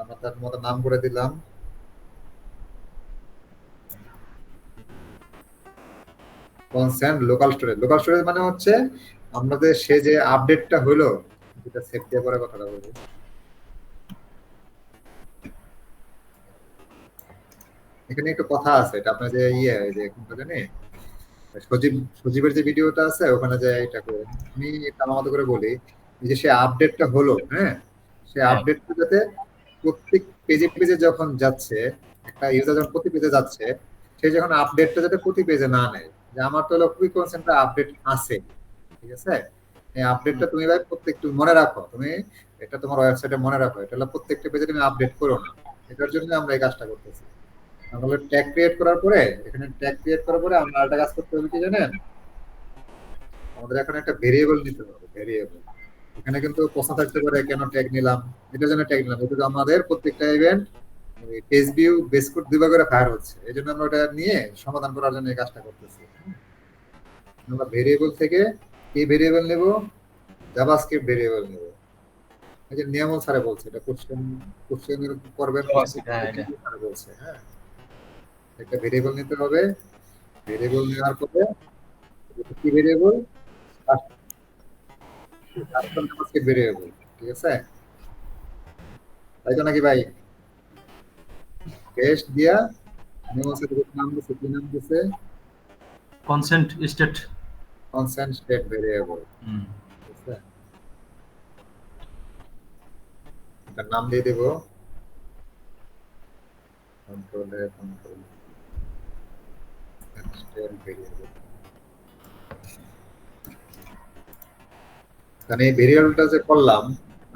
Speaker 2: আমরা তার মতো নাম করে দিলাম consent local storage. Local storage মানে হচ্ছে আমাদের সে যে আপডেটটা হলো, যেটা সেভ দিয়ে পরে কথাটা বলবো। এখানে একটু কথা আছে, এটা আপনার যে ওই যে কোনটা জানি সজীবের যে ভিডিওটা আছে ওখানে যে এটা করে আমি এটা আমার মতো করে বলি, এই যে সে আপডেটটা হলো, হ্যাঁ, সে আপডেটটা যাতে প্রত্যেক পেজে পেজে যখন যাচ্ছে, একটা ইউজার যখন প্রতি পেজে যাচ্ছে, সে যখন আপডেটটা যাতে প্রতি পেজে না নেয়, যে আমার তো হলো কুইক কনসেন্টটা আপডেট আছে, ঠিক আছে, এই আপডেটটা তুমি ভাই প্রত্যেকটা মনে রাখো, তুমি এটা তোমার ওয়েবসাইটে মনে রাখো, এটা হলো প্রত্যেকটা পেজে তুমি আপডেট করো না। এটার জন্য আমরা এই কাজটা করতেছি। আমরা ট্যাগ ক্রিয়েট করার পরে, এখানে ট্যাগ ক্রিয়েট করার পরে আমরা আরেকটা কাজ করতে হবে কি জানেন, আমাদের এখন একটা ভেরিয়েবল নিতে হবে। ভেরিয়েবল এখানে কিন্তু প্রশ্ন থাকতে পারে কেন ট্যাগ নিলাম, এটার জন্য ট্যাগ নিলাম, এটা আমাদের প্রত্যেকটা event page view base code দুইবার করে ফায়ার হচ্ছে, এই জন্য আমরা এটা নিয়ে সমাধান করার জন্য এই কাজটা করতেছি। আমরা ভেরিয়েবল থেকে কি ভেরিয়েবল নেব, জাভাস্ক্রিপ্ট ভেরিয়েবল নেব। এই যে নিয়ামল স্যারে বলছে এটা কোশ্চেন করবেন, স্যারে বলছে, হ্যাঁ, একটা ভেরিয়েবল নিতে হবে। ভেরিয়েবল নেওয়ার পরে কি ভেরিয়েবল, কাস্টম জাভাস্ক্রিপ্ট ভেরিয়েবল, ঠিক আছে, তাই তো নাকি ভাই? টেস্ট দিয়া নিয়ামল স্যার নাম দিছে, কি নাম দিছে,
Speaker 4: consent state.
Speaker 2: Consent state variable, ঠিক আছে, এটার নাম দিয়ে দেব কন্ট্রোল স্টেট ভেরিয়েবল। মানে এই ভেরিয়েবলটা যে করলাম,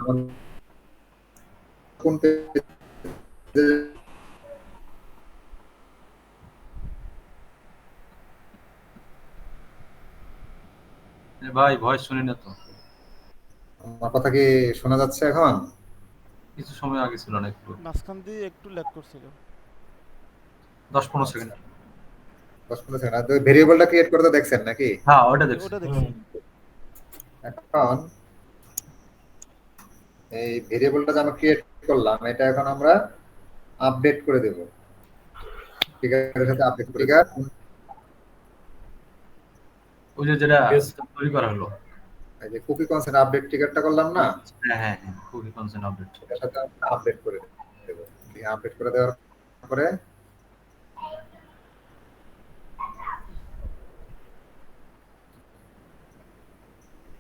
Speaker 2: আমার কোন
Speaker 4: ভাই ভয়েস শুনি না তো,
Speaker 2: আমার কথা কি শোনা যাচ্ছে এখন?
Speaker 4: কিছু সময় আগে ছিল না, একটু
Speaker 1: মাঝখান দিয়ে একটু ল্যাগ করছিল।
Speaker 4: 10-15 সেকেন্ড।
Speaker 2: 10-15 সেকেন্ড। আর ভেরিয়েবলটা ক্রিয়েট করতে দেখছেন নাকি?
Speaker 4: হ্যাঁ ওটা দেখছি।
Speaker 1: ওটা দেখছি।
Speaker 2: এখন এই ভেরিয়েবলটা যে আমরা ক্রিয়েট করলাম, এটা এখন আমরা আপডেট করে দেব। ট্রিগারের সাথে আপডেট ট্রিগার,
Speaker 4: ওই যে যেটা তৈরি করা হলো,
Speaker 2: এই যে কুকি কনসেন্ট আপডেট ট্রিগারটা করলাম না,
Speaker 4: হ্যাঁ কুকি কনসেন্ট আপডেট।
Speaker 2: এটার সাথে আমরা আপডেট করে দেব। এই আপডেট করে দেওয়ার পরে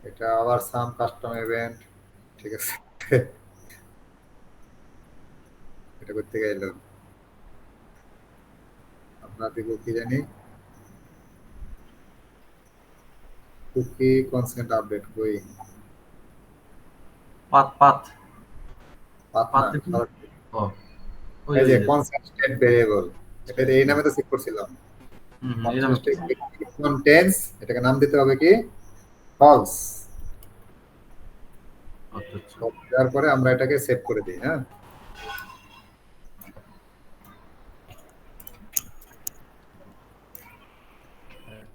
Speaker 2: এটা আবার সাম কাস্টম ইভেন্ট, ঠিক আছে, এটা করতে গেল আপনার দিব কি জানি, কুকি কনসেন্ট আপডেট কই,
Speaker 4: পাত পাত
Speaker 2: পাত
Speaker 4: পাত
Speaker 2: না,
Speaker 4: দেখুন।
Speaker 2: সরাসরি।
Speaker 4: ও ওই
Speaker 2: এই যে
Speaker 4: যে
Speaker 2: কনসেন্ট স্টেট ভেরিয়েবল, এটা এই নামে তো সেভ করছিলাম,
Speaker 4: এই নামে।
Speaker 2: কন্টেন্টস, এটাকে নাম দিতে হবে কি ফলস।
Speaker 4: আচ্ছা
Speaker 2: তারপরে আমরা এটাকে সেভ করে দিই, হ্যাঁ,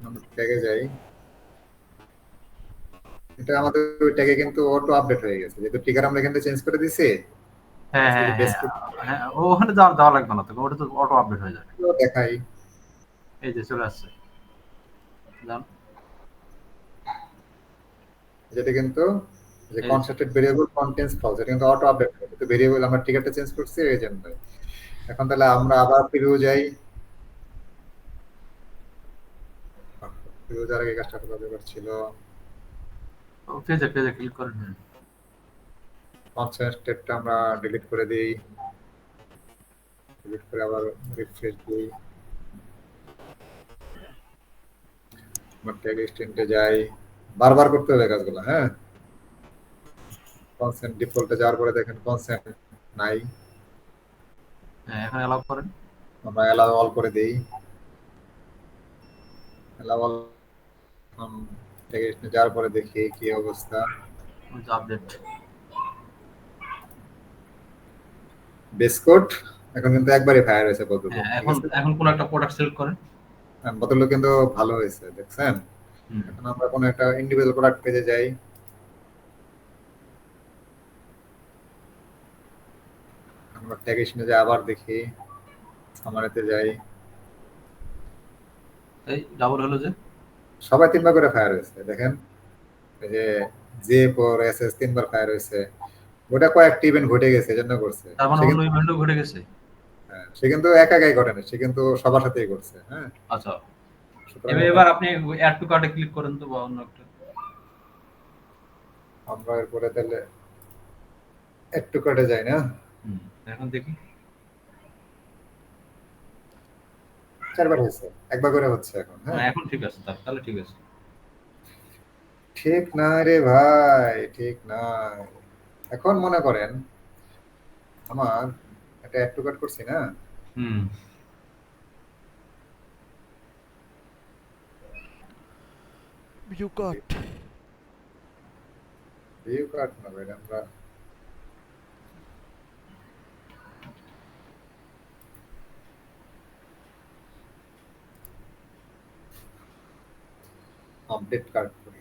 Speaker 2: আমরা ট্যাগে যাই, এটা আমাদের ওই ট্যাগে কিন্তু অটো আপডেট হয়ে গেছে, যেহেতু ট্রিগার আমরা এখান থেকে চেঞ্জ করে দিছি।
Speaker 4: হ্যাঁ
Speaker 2: আজকে
Speaker 4: হ্যাঁ
Speaker 2: যে বেস
Speaker 4: হ্যাঁ ওখানে যাওয়া লাগবে না তো, ওটা তো অটো আপডেট হয়ে যাবে।
Speaker 2: কোড দেখাই,
Speaker 4: এই যে চলে আসছে, যান।
Speaker 2: যেটা কিন্তু যে কনস্ট্রাক্টেড ভেরিয়েবল কন্টেন্টস ফলস, এটা কিন্তু অটো আপডেট হবে, তো ভেরিয়েবল আমরা ট্রিগারটা চেঞ্জ করছি এই জন্য। এখন তাহলে আমরা আবার প্রিভিউ যাই, প্রিভিউ যাওয়ার আগে কাজটা করা দরকার ছিল,
Speaker 4: পেজে ক্লিক করেন।
Speaker 2: কনসেন্ট স্টেটটা আমরা ডিলিট করে দিই, ডিলিট করে আবার রিফ্রেশ দিই, আমরা ট্যাগ এক্সটেন্ডে যাই, বারবার করতে হবে কাজগুলো, হ্যাঁ, কনসেন্ট ডিফল্টে যাওয়ার পরে দেখেন কনসেন্ট নাই,
Speaker 4: হ্যাঁ এখন অ্যালাউ করেন,
Speaker 2: আমরা অ্যালাউ অল করে দেই, অ্যালাউ অল ট্যাগ এক্সটেন্ডে যাওয়ার পরে দেখি কি অবস্থা,
Speaker 4: ওই যে আপডেট।
Speaker 2: বেস কোড এখন কিন্তু একবারে ফায়ার হয়েছে বদল,
Speaker 4: হ্যাঁ,
Speaker 2: ঠিক
Speaker 4: এখন
Speaker 2: আছে?
Speaker 4: এখন কোন একটা প্রোডাক্ট সিলেক্ট করেন।
Speaker 2: বদল কিন্তু ভালো হয়েছে, দেখছেন?
Speaker 4: হুম।
Speaker 2: এখন আমরা কোনো একটা ইন্ডিভিজুয়াল প্রোডাক্ট পেজে যাই, আমরা ট্যাগেশনে যাই, আবার দেখি সামারিতে যাই,
Speaker 4: এই ডাবল হলো যে
Speaker 2: সবাই 3বার করে ফায়ার হয়েছে, দেখেন এই যে জে পর এসএস 3বার ফায়ার হয়েছে। ওটা কয়েকটি ইভেন্ট ঘটে গেছে, এজন্য করছে।
Speaker 4: তার মানে
Speaker 2: সে
Speaker 4: অন্য
Speaker 2: কিন্তু
Speaker 4: ইভেন্টও ঘটে গেছে।
Speaker 2: হ্যাঁ, সে কিন্তু একা একাই করে না, সে কিন্তু সবার সাথেই করছে। হ্যাঁ,
Speaker 4: আচ্ছা,
Speaker 2: সুতরাং
Speaker 4: এবার আপনি অ্যাড টু কার্টে ক্লিক করেন তো, বা অন্য একটা।
Speaker 2: আমরা এরপরে তাহলে একটু কাটে যাই না,
Speaker 4: হুম, এখন দেখি।
Speaker 2: 4বার হয়েছে, একবার করে হচ্ছে এখন। হ্যাঁ,
Speaker 4: এখন ঠিক আছে, তাহলে ঠিক আছে।
Speaker 2: ঠিক না রে ভাই, ঠিক নাই। এখন মনে করেন আমার একটা অ্যাড টু কাট করছি না,
Speaker 4: হুম।
Speaker 1: ভিউ কাট
Speaker 2: ভিউ কাট না ভাই, আমরা আপডেট কাট করি।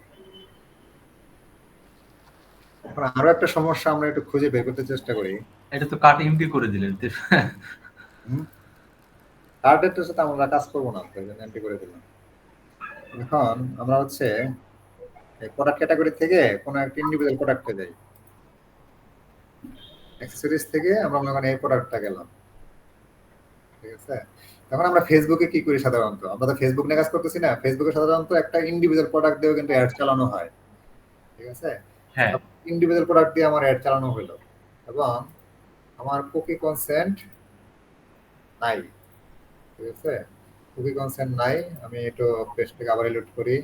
Speaker 2: এখন আরো একটা সমস্যা আমরা একটু খুঁজে বের করতে চেষ্টা করি।
Speaker 4: এটা তো কাট এমপি করে দিলেন।
Speaker 2: টার্গেটের সাথে আমরা কাজ করবো না, তো এই জন্য এমপি করে দিলাম। এখন আমরা হচ্ছে এই প্রোডাক্ট ক্যাটাগরি থেকে কোনো একটা ইন্ডিভিজুয়াল প্রোডাক্টে যাই, অ্যাক্সেসরিজ থেকে আমরা মনে করেন এই প্রোডাক্টটা গেলাম, ঠিক আছে? তখন আমরা ফেসবুকে কি করি সাধারণত, আমরা তো ফেসবুক নিয়ে কাজ করতেছি না, ফেসবুকে সাধারণত একটা ইন্ডিভিজুয়াল প্রোডাক্ট দিয়েও কিন্তু অ্যাড চালানো হয়, ঠিক আছে?
Speaker 4: হ্যাঁ,
Speaker 2: ইন্ডিভিজুয়াল প্রোডাক্ট দিয়ে আমার অ্যাড চালানো হলো এবং আমার কুকি কনসেন্ট নাই, ঠিক আছে? কুকি কনসেন্ট নাই। আমি একটু পেজটাকে আবার রিলোড করি,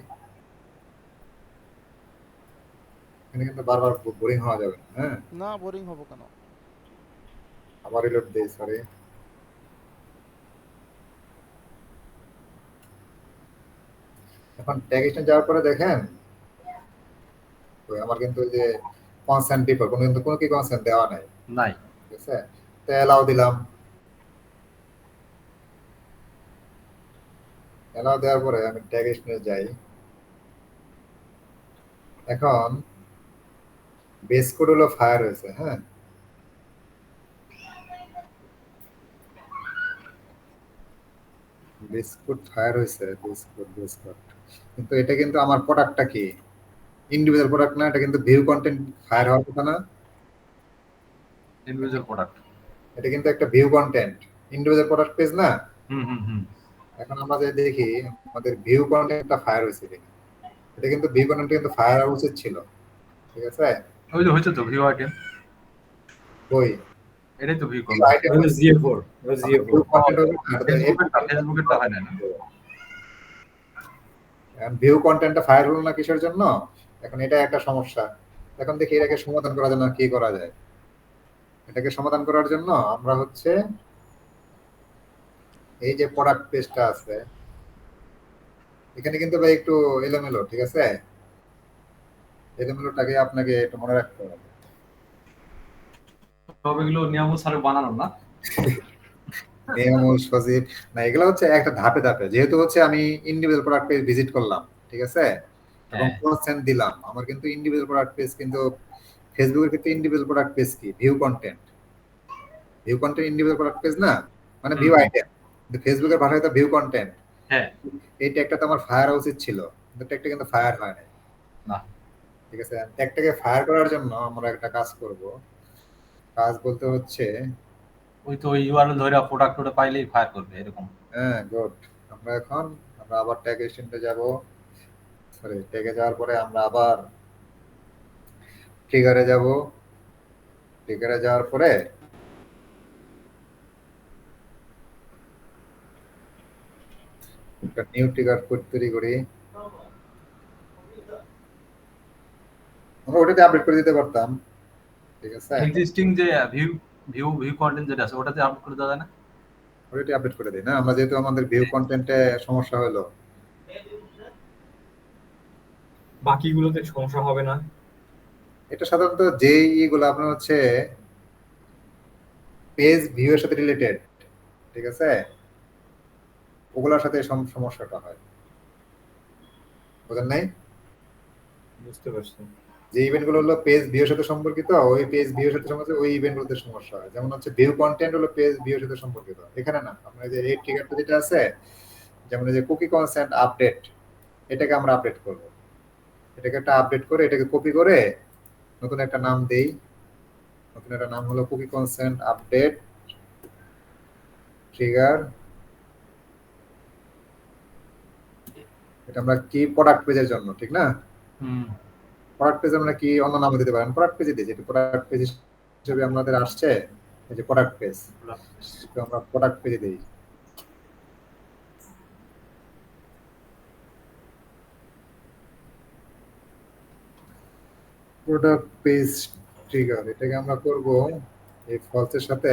Speaker 2: এখানে কিন্তু বারবার বোরিং হওয়া যাবে না। হ্যাঁ,
Speaker 1: না, বোরিং হবো কেন?
Speaker 2: আবার রিলোড দেই, সরি। এখন ট্যাগেশনে যাওয়ার পরে দেখেন তো আমার কিন্তু ওই যে কনসেন্ট ডিফল্ট কোনো কি কনসেন্ট দেওয়া নাই,
Speaker 4: নাই।
Speaker 2: ঠিক আছে? তো অ্যালাউ দিলাম, অ্যালাউ দেওয়ার পরে আমি ট্যাগেশনে যাই। এখন বেস কোড হলো ফায়ার হয়েছে। হ্যাঁ, বেস কোড ফায়ার হয়েছে, বেস কোড, কিন্তু এটা কিন্তু আমার প্রোডাক্টটা কি ইন্ডিভিজুয়াল প্রোডাক্ট না, এটা কিন্তু ভিউ কন্টেন্ট ফায়ার হওয়ার কথা না।
Speaker 4: Individual product.
Speaker 2: এটা কিন্তু একটা view content, individual product page না।
Speaker 4: হুম।
Speaker 2: এখন আমরা যদি দেখি আমাদের ভিউ কন্টেন্টটা ফায়ার হয়েছে কিনা, এটা কিন্তু ভিউ কন্টেন্ট কিন্তু ফায়ার হওয়া উচিত ছিল, ঠিক আছে?
Speaker 4: ওই যে হয়েছে তো ভিউ আইটেম,
Speaker 2: ওই
Speaker 4: এটাই তো ভিউ
Speaker 2: ভিউ
Speaker 4: কন্টেন্ট।
Speaker 2: আইটেম
Speaker 3: হলো জিএ4,
Speaker 2: ভিউ কন্টেন্ট হবে না, এটা
Speaker 4: ফেসবুকেরটা হয় না।
Speaker 2: ভিউ কন্টেন্টটা ফায়ার হলো না কিসের জন্য? এখন এটা একটা সমস্যা। এখন দেখি এটাকে সমাধান করার জন্য কি করা যায়। এটাকে সমাধান করার জন্য আমরা হচ্ছে এই যে প্রোডাক্ট পেজটা আছে এখানে কিন্তু ভাই একটু এলোমেলো, ঠিক আছে? এলোমেলোটাকে আপনাকে একটু মনে রাখতে হবে।
Speaker 4: সব এগুলো নিয়ামত স্যারের বানানো না?
Speaker 2: নিয়মুল সজীব না, এগুলো হচ্ছে একটা ধাপে ধাপে, যেহেতু হচ্ছে আমি ইন্ডিভিজুয়াল প্রোডাক্ট পেজ ভিজিট করলাম, ঠিক আছে? এবং
Speaker 4: হ্যাঁ।
Speaker 2: কনসেন্ট দিলাম, আমার কিন্তু ইন্ডিভিজুয়াল প্রোডাক্ট পেজ কিন্তু ফেসবুকের ক্ষেত্রে ইন্ডিভিজুয়াল প্রোডাক্ট পেজ কি view content individual product page না, মানে ভিউ আইটেম। কিন্তু ফেসবুকের ভাষায় তো ভিউ কন্টেন্ট।
Speaker 4: হ্যাঁ।
Speaker 2: এই ট্যাগটা তো আমার ফায়ার হওয়া উচিত ছিল, কিন্তু ট্যাগটা কিন্তু ফায়ার হয় নাই।
Speaker 4: না।
Speaker 2: ঠিক আছে, ট্যাগটাকে ফায়ার করার জন্য আমরা একটা কাজ করব। কাজ বলতে হচ্ছে
Speaker 4: ওই তো ইউআরএল ধরে প্রোডাক্ট ওটা পাইলেই ফায়ার করবে এরকম।
Speaker 2: হ্যাঁ, গুড। আমরা আবার ট্যাগ এক্সটেন্ডে যাব, সরি ট্যাগে যাওয়ার পরে আমরা আবার ট্রিগারে যাব। ট্রিগারে যাওয়ার পরে একটা নিউ ট্রিগার কোড তৈরি করি। আমরা ওটাতে আপডেট করে দিতে পারতাম, ঠিক আছে?
Speaker 4: এক্সিস্টিং যে ভিউ কন্টেন্ট যেটা আছে ওটাতে আপলোড করে দেওয়া যায় না?
Speaker 2: ওটাতে আপডেট করে দিই না আমরা, যেহেতু আমাদের ভিউ কন্টেন্টে সমস্যা হলো।
Speaker 3: বাকিগুলোতে সমস্যা হবে না?
Speaker 2: এটা সাধারণত যে ইগুলো আপনার হচ্ছে পেজ ভিউ এর সাথে রিলেটেড, ঠিক আছে, ওগুলোর সাথে সমস্যাটা হয়। বুঝেন নাই?
Speaker 3: বুঝতে পারছি।
Speaker 2: যে ইভেন্ট গুলো হলো পেজ ভিউ এর সাথে সম্পর্কিত, ওই পেজ ভিউ এর সাথে সম্পর্কিত ওই ইভেন্ট গুলোতে সমস্যা হয়। যেমন হচ্ছে ভিউ কন্টেন্ট হলো পেজ ভিউ এর সাথে সম্পর্কিত, এখানে না। আপনার যে এই ট্রিগারটা যেটা আছে, যেমন এই যে কুকি কনসেন্ট আপডেট, এটাকে আমরা আপডেট করব। এটাকে একটা আপডেট করে এটাকে কপি করে নতুন একটা নাম দেই। নতুন একটা নাম হলো কুকি কনসেন্ট আপডেট ট্রিগার। এটা আমরা কি প্রোডাক্ট পেজের জন্য, ঠিক না?
Speaker 4: হুম।
Speaker 2: প্রোডাক্ট পেজ আমরা কি অন্য নামও দিতে পারেন, প্রোডাক্ট পেজে দিই, যেটা প্রোডাক্ট পেজ হিসেবে আমাদের আসছে, এই যে প্রোডাক্ট পেজ, তো আমরা প্রোডাক্ট পেজে দিই। প্রোডাক্ট পেজ ট্রিগার, এটাকে আমরা করব এই ফলসের সাথে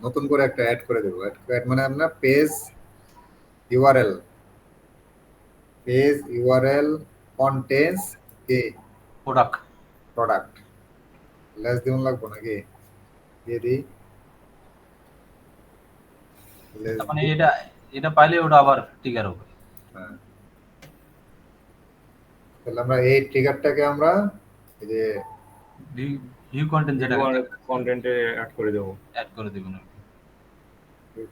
Speaker 2: নতুন করে একটা অ্যাড করে দেবো। অ্যাড মানে আমরা page URL, page URL contents কি
Speaker 4: প্রোডাক্ট।
Speaker 2: প্রোডাক্ট লেস দিন লাগবো নাকি, দিয়ে দিই less
Speaker 4: মানে
Speaker 2: দিই।
Speaker 4: এটা পাইলে ওটা আবার ট্রিগার হবে।
Speaker 2: হ্যাঁ, তাহলে আমরা এই ট্রিগারটাকে আমরা এই যে
Speaker 4: ভিউ কন্টেন্ট যেটা
Speaker 3: কন্টেন্টে অ্যাড করে দেবো।
Speaker 4: অ্যাড করে দিবেন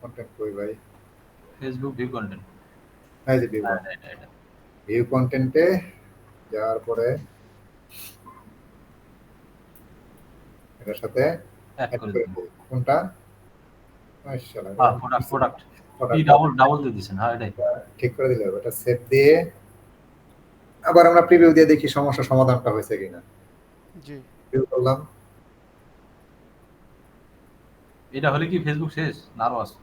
Speaker 2: কন্টেন্ট কই ভাই,
Speaker 4: ফেসবুক ভিউ কন্টেন্ট।
Speaker 2: এই যে ভিউ কন্টেন্টে যাওয়ার পরে এটার সাথে
Speaker 4: অ্যাড
Speaker 2: add
Speaker 4: করে
Speaker 2: করে
Speaker 4: দিবেন।
Speaker 2: দিই। কোনটা? মাশাআল্লাহ,
Speaker 4: প্রোডাক্ট
Speaker 2: product
Speaker 4: ডাবল দিয়ে দিয়েছেন। হ্যাঁ, এটাই
Speaker 2: ঠিক করে দিলে হবে। এটা সেভ দিয়ে আবার আমরা প্রিভিউ দিয়ে দেখি সমস্যার সমাধানটা হয়েছে কিনা।
Speaker 1: জি।
Speaker 2: প্রিভিউ করলাম।
Speaker 4: এটা হলে কি ফেসবুক শেষ না আরো আছে?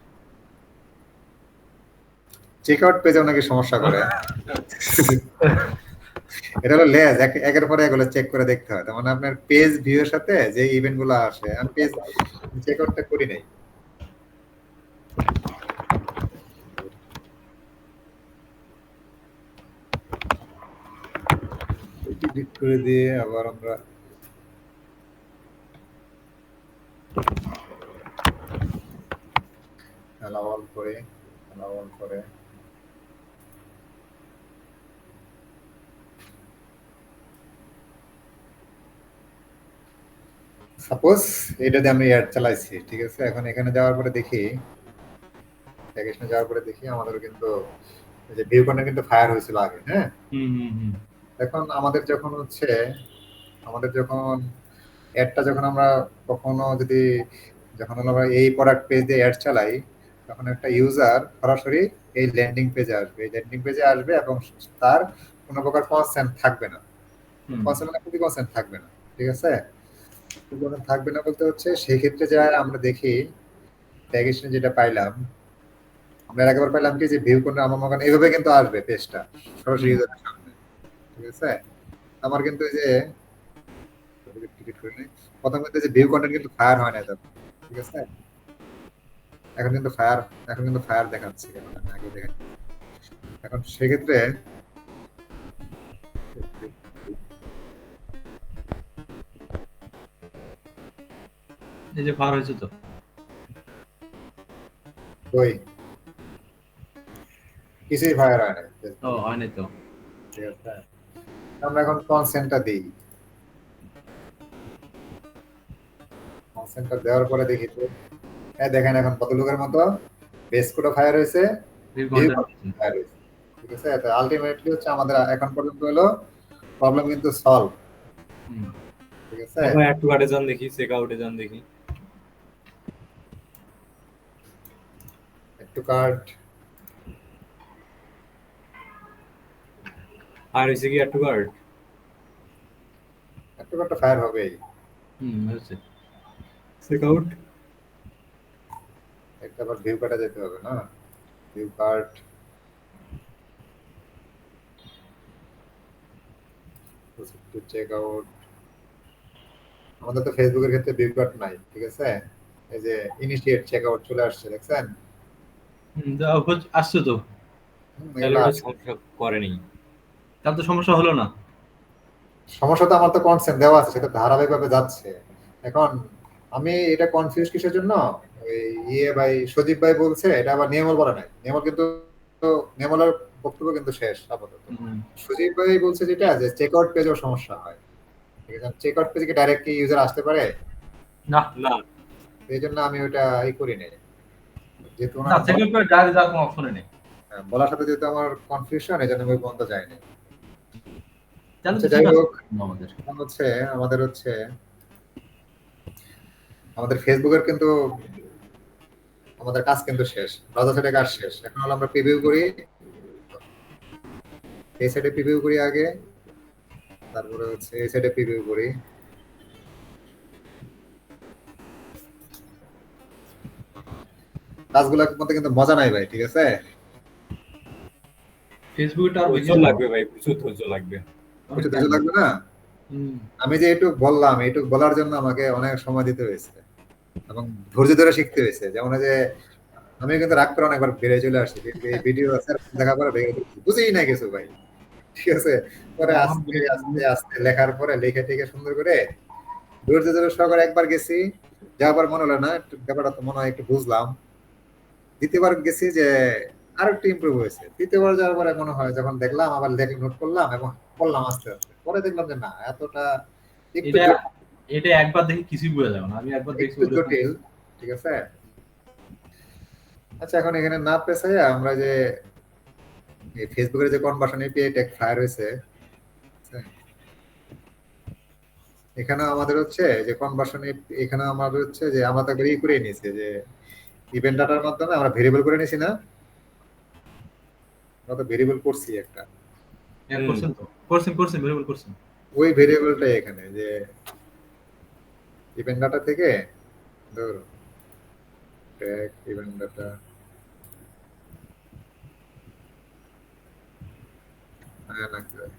Speaker 2: চেকআউট পেজেও নাকি সমস্যা করে। এটা হলো লেজ, একের পরে এগুলো চেক করে দেখতে হয়। তার মানে আপনার পেজ ভিউ এর সাথে যে ইভেন্ট গুলো আসে, আমি পেজ চেকআউটটা করি নাই। ডিলিট করে দিয়ে আবার আমরা allow all করে সাপোজ এটাতে আমি অ্যাড চালাইছি, ঠিক আছে। এখন এখানে যাওয়ার পরে দেখি, প্যাকেজে যাওয়ার পরে দেখি আমাদের কিন্তু এই যে ভিউ কন্টেন্ট কিন্তু ফায়ার হয়েছিল আগে, হ্যাঁ। এখন আমাদের যখন অ্যাডটা যখন আমরা কখনো যদি যখন আমরা এই প্রোডাক্ট পেজে অ্যাড চালাই, তখন একটা ইউজার সরাসরি এই ল্যান্ডিং পেজে আসবে। এই ল্যান্ডিং পেজে আসবে এবং তার কোনো প্রকার কনসেন্ট থাকবে না। কনসেন্ট মানে খুবই কনসেন্ট থাকবে না, ঠিক আছে। থাকবে না বলতে হচ্ছে সেই ক্ষেত্রে যা আমরা দেখি ট্যাগেশনে যেটা পাইলাম, আমরা একবার পাইলাম কি যে ভিউ কোন আমার মনে এইভাবে কিন্তু আসবে পেজটা সরাসরি ইউজারের সামনে, ঠিক আছে। আমার কিন্তু এই যে টিকিট করে নেই, প্রথম কিন্তু যে ভিউ কন্টেন্ট কিন্তু ফায়ার হয় না তখন, ঠিক আছে। এখন কিন্তু ফায়ার দেখাচ্ছে, আগে দেখা। এখন সেক্ষেত্রে
Speaker 4: এই যে ফায়ার হয়েছে তো,
Speaker 2: ওই কিছুই ফায়ার হয় না।
Speaker 4: ও হয়নি তো।
Speaker 2: ঠিক আছে, আমরা এখন কনসেন্টটা দিই। কনসেন্টটা দেওয়ার পরে দেখি তো দেখেন এখন কত লোকের মতো বেস কোডও ফায়ার হয়েছে,
Speaker 4: ভিউ
Speaker 2: ভিউ
Speaker 4: কন্টেন্ট
Speaker 2: ফায়ার হয়েছে, ঠিক আছে। তো আলটিমেটলি হচ্ছে আমাদের এখন পর্যন্ত হলো প্রবলেম কিন্তু সলভ, ঠিক আছে।
Speaker 3: এখন অ্যাড টু কার্টে যান দেখি, চেক আউটে যান দেখি।
Speaker 2: একটু কার্ড
Speaker 3: আর হইছে কি অ্যাড টু কার্ট?
Speaker 2: একটু কার্ডটা ফায়ার হবেই।
Speaker 4: হয়েছে।
Speaker 3: চেক আউট
Speaker 2: একটা আবার ভিউ কার্ডে যেতে হবে না, view card to check out. আমাদের তো ফেসবুকের ক্ষেত্রে ভিউ কার্ড নাই, ঠিক আছে। এই যে ইনিশিয়েট চেক আউট চলে আসছে, দেখছেন?
Speaker 4: আসছে তো,
Speaker 2: এগুলো আছে।
Speaker 3: সমস্যা করেনি।
Speaker 4: তার তো সমস্যা হলো না।
Speaker 2: সমস্যা তো আমার তো কনসেন্ট দেওয়া আছে, সেটা ধারাবাহিকভাবে যাচ্ছে। এখন আমি এটা কনফিউজ কিসের জন্য, ওই ভাই সজীব ভাই বলছে এটা আবার নিয়মল বলা নাই, নিয়মল কিন্তু নিয়মলের বক্তব্য কিন্তু শেষ আপাতত।
Speaker 4: হুম।
Speaker 2: সজীব ভাই বলছে যেটা যে চেক আউট পেজেও সমস্যা হয়, ঠিক আছে, চেক আউট পেজে কি ডাইরেক্ট কি ইউজার আসতে পারে,
Speaker 4: না
Speaker 3: না,
Speaker 2: এই জন্য আমি ওটা করি নাই, যেহেতু
Speaker 4: না, সেকেন্ড পেজ ডাইরেক্ট যাওয়ার কোনো অপশনই নেই।
Speaker 2: বলার সাথে যেহেতু আমার কনফিউশন, এই জন্য আমি বন্ধ যায়নি।
Speaker 4: তাহলে
Speaker 2: আচ্ছা
Speaker 4: তো
Speaker 2: যাই
Speaker 4: ঠিক আছে
Speaker 2: হোক,
Speaker 4: আমাদের।
Speaker 2: এখন হচ্ছে আমাদের ফেসবুকের কিন্তু আমাদের কাজ কিন্তু শেষ, ব্রাউজার সাইডে কাজ শেষ, এখন হলো আমরা প্রিভিউ করি, এই সাইডে প্রিভিউ করি আগে, তারপরে হচ্ছে এই সাইডে প্রিভিউ করি। কাজগুলোর মধ্যে কিন্তু মজা নাই ভাই, ঠিক আছে,
Speaker 4: ফেসবুকটা আর
Speaker 3: ধৈর্য
Speaker 4: বেশি
Speaker 3: লাগবে ভাই, প্রচুর ধৈর্য লাগবে।
Speaker 2: কিছু কিছু লাগবে না। আমি যে এইটুক বললাম, এইটুক বলার জন্য আমাকে অনেক সময় দিতে হয়েছে এবং ধৈর্য ধরে শিখতে হয়েছে। যেমন এই যে আমি কিন্তু রাগ করে অনেকবার বেড়ে চলে আসছি, কিন্তু এই ভিডিও দেখা পরে ভেঙে ফেলছি। বুঝেই না কিছু ভাই, ঠিক আছে, পরে আস্তে আস্তে আস্তে লেখার পরে লিখে টিকে সুন্দর করে ধৈর্য ধরে সহকারে একবার গেছি, যাবার মনে হলো না, একটু ব্যাপারটা তো মনে হয় একটু বুঝলাম, দ্বিতীয়বার গেছি যে আর একটু ইমপ্রুভ হয়েছে, তৃতীয়বার যাওয়ার পরে মনে হয় যখন দেখলাম আবার লেখে নোট করলাম এবং পড়লাম আস্তে আস্তে, পরে দেখলাম যে না এতটা একটু
Speaker 4: এটা এটা একবার দেখে কিছুই বোঝা যাবে না, আমি একবার দেখছি
Speaker 2: একটু
Speaker 4: ওরকম।
Speaker 2: জটিল, ঠিক আছে। আচ্ছা এখন এখানে না পেছাই আমরা যে এই ফেসবুকের যে কনভার্সন এপিআই ট্যাগ ফায়ার হয়েছে, এখানে আমাদের হচ্ছে যে কনভার্সন, এখানে আমাদের হচ্ছে যে আমরা তো একবার করে নিয়েছি যে ইভেন্ট ডাটার মাধ্যমে আমরা ভেরিয়েবল করে নিয়েছি না, আমরা তো ভেরিয়েবল করছি একটা,
Speaker 4: হ্যাঁ, করছেন তো, করছেন ভেরিয়েবল করছেন।
Speaker 2: ওই ভেরিয়েবলটাই এখানে যে ইভেন্ট ডাটা থেকে ধরো ট্যাগ ইভেন্ট ডাটা, হ্যাঁ না কি হয়?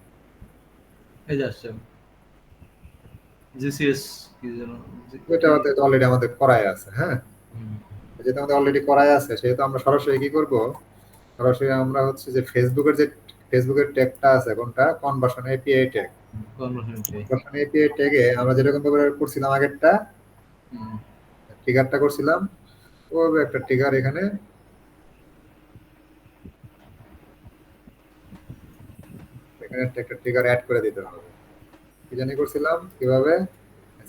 Speaker 4: এই যে আসছে জিসিএস কি যেন
Speaker 2: এটা অলরেডি আমাদের করাই আছে, হ্যাঁ,
Speaker 4: হুম,
Speaker 2: যেটা আমাদের অলরেডি করাই আছে, সেহেতু আমরা সরাসরি কি করব, সরাসরি আমরা হচ্ছে যে ফেসবুকের ট্যাগটা আছে কোনটা, কনভার্সন এপিআই ট্যাগ,
Speaker 4: conversion টা।
Speaker 2: কনভার্সন এপিআই ট্যাগে আমরা যেরকম করে করছিলাম আগেরটা,
Speaker 4: হুম,
Speaker 2: ট্রিগারটা করছিলাম, ও একটা ট্রিগার এখানে এখানে একটা ট্রিগার অ্যাড করে দিতে হবে। কি জানি করছিলাম কিভাবে,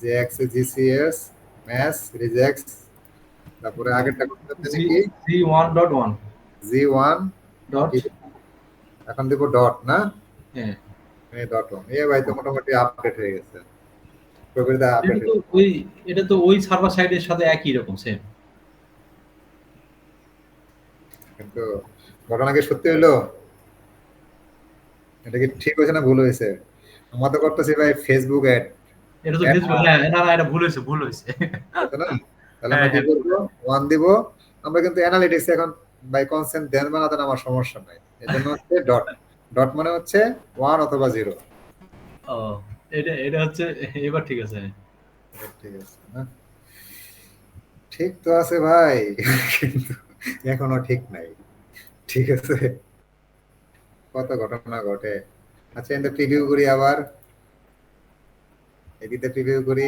Speaker 2: যে এক্স জিসিএস ম্যাচ রিজেক্টস, তারপরে আগেরটা করছিলাম জানি কি
Speaker 4: G1.1
Speaker 2: জি1,
Speaker 4: ডট,
Speaker 2: এখন দিব ডট না,
Speaker 4: হ্যাঁ,
Speaker 2: এই ডট এ ভাই তো মোটামুটি আপডেট হয়ে গেছে, প্রকৃতিতে আপডেট
Speaker 4: এটা তো ওই এটা তো ওই সার্ভার সাইডের সাথে একই রকম সেম।
Speaker 2: কিন্তু ঘটনা কি সত্যি হইলো, এটা কি ঠিক হয়েছে না ভুল হয়েছে, আমরা তো করতেছি ভাই ফেসবুক অ্যাড,
Speaker 4: এটা তো ফেসবুক, হ্যাঁ, না না, এটা ভুল হয়েছে
Speaker 2: তাই না, তাহলে
Speaker 4: হ্যাঁ
Speaker 2: আমরা কি
Speaker 4: হ্যাঁ,
Speaker 2: করবো, ওয়ান দিব, আমরা কিন্তু অ্যানালিটিক্স এখন বাই কনসেন্ট দেন বানাতে আমার সমস্যা নাই, এর জন্য হচ্ছে ডট, ডট মানে হচ্ছে ওয়ান অথবা জিরো,
Speaker 4: ও, এটা এটা হচ্ছে, এবার ঠিক আছে।
Speaker 2: ঠিক আছে না, ঠিক তো আছে ভাই, কিন্তু এখনো ঠিক নাই, ঠিক আছে, কত ঘটনা ঘটে। আচ্ছা এতে প্রিভিউ করি আবার, এদিকে প্রিভিউ করি,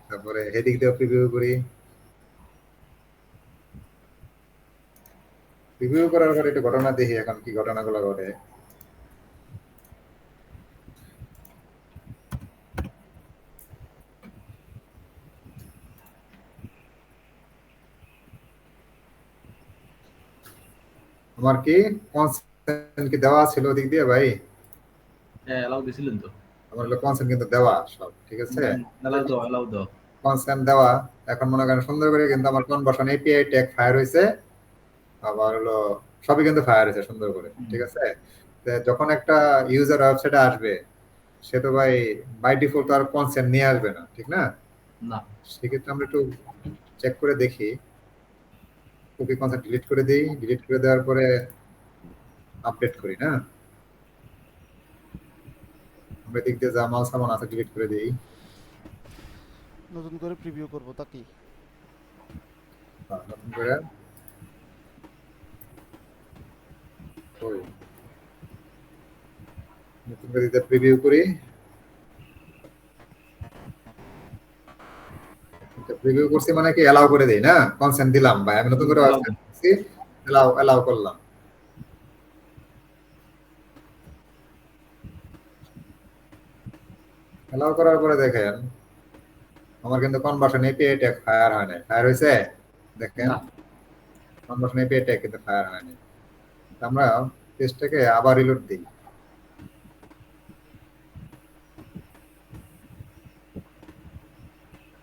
Speaker 2: তারপরে এদিক দিয়েও প্রিভিউ করি, প্রিভিউ করার পরে একটু ঘটনা দেখি এখন কি ঘটনাগুলো ঘটে। আমার কি কনসেন্ট কি দেওয়া ছিল ওদিক দিয়ে ভাই,
Speaker 4: হ্যাঁ, অ্যালাউ দিছিলেন তো।
Speaker 2: আমার হলো কনসেন্ট কিন্তু দেওয়া সব ঠিক আছে,
Speaker 4: অ্যালাউ দাও।
Speaker 2: কনসেন্ট দেওয়া, এখন মনে করেন সুন্দর করে কিন্তু আমার কনভার্সন এপিআই ট্যাগ ফায়ার হয়েছে, আবার হলো সবই কিন্তু ফায়ার হয়েছে সুন্দর করে, ঠিক আছে। তো যখন একটা ইউজার ওয়েবসাইটে আসবে, সে তো ভাই বাই ডিফল্ট আর কনসেন্ট নিয়ে আসবে না, ঠিক না,
Speaker 4: না,
Speaker 2: সেক্ষেত্রে আমরা একটু চেক করে দেখি, কুকি কনসেন্ট ডিলিট করে দিই, ডিলিট করে দেওয়ার পরে আপডেট করি না, আমরা দিক দিয়ে যা মাল সামান আছে ডিলিট করে দিই,
Speaker 1: নতুন করে প্রিভিউ করব তা কি,
Speaker 2: নতুন করে ওই নতুন করে দিতে প্রিভিউ করি, রিভিউ করছি মানে কি এলাও করে দেই না, কনসেন্ট দিলাম ভাই, আমি নতুন করে ওয়েবসাইট করছি, এলাও করলাম। এলাও করার পরে দেখেন আমার কিন্তু কনভার্সন এপিআই ট্যাগ ফায়ার হয় না, ফায়ার হয়েছে দেখেন,
Speaker 4: না।
Speaker 2: কনভার্সন এপিআই ট্যাগ কিন্তু ফায়ার হয়নি। আমরা পেজটাকে আবার রিলোড দিই।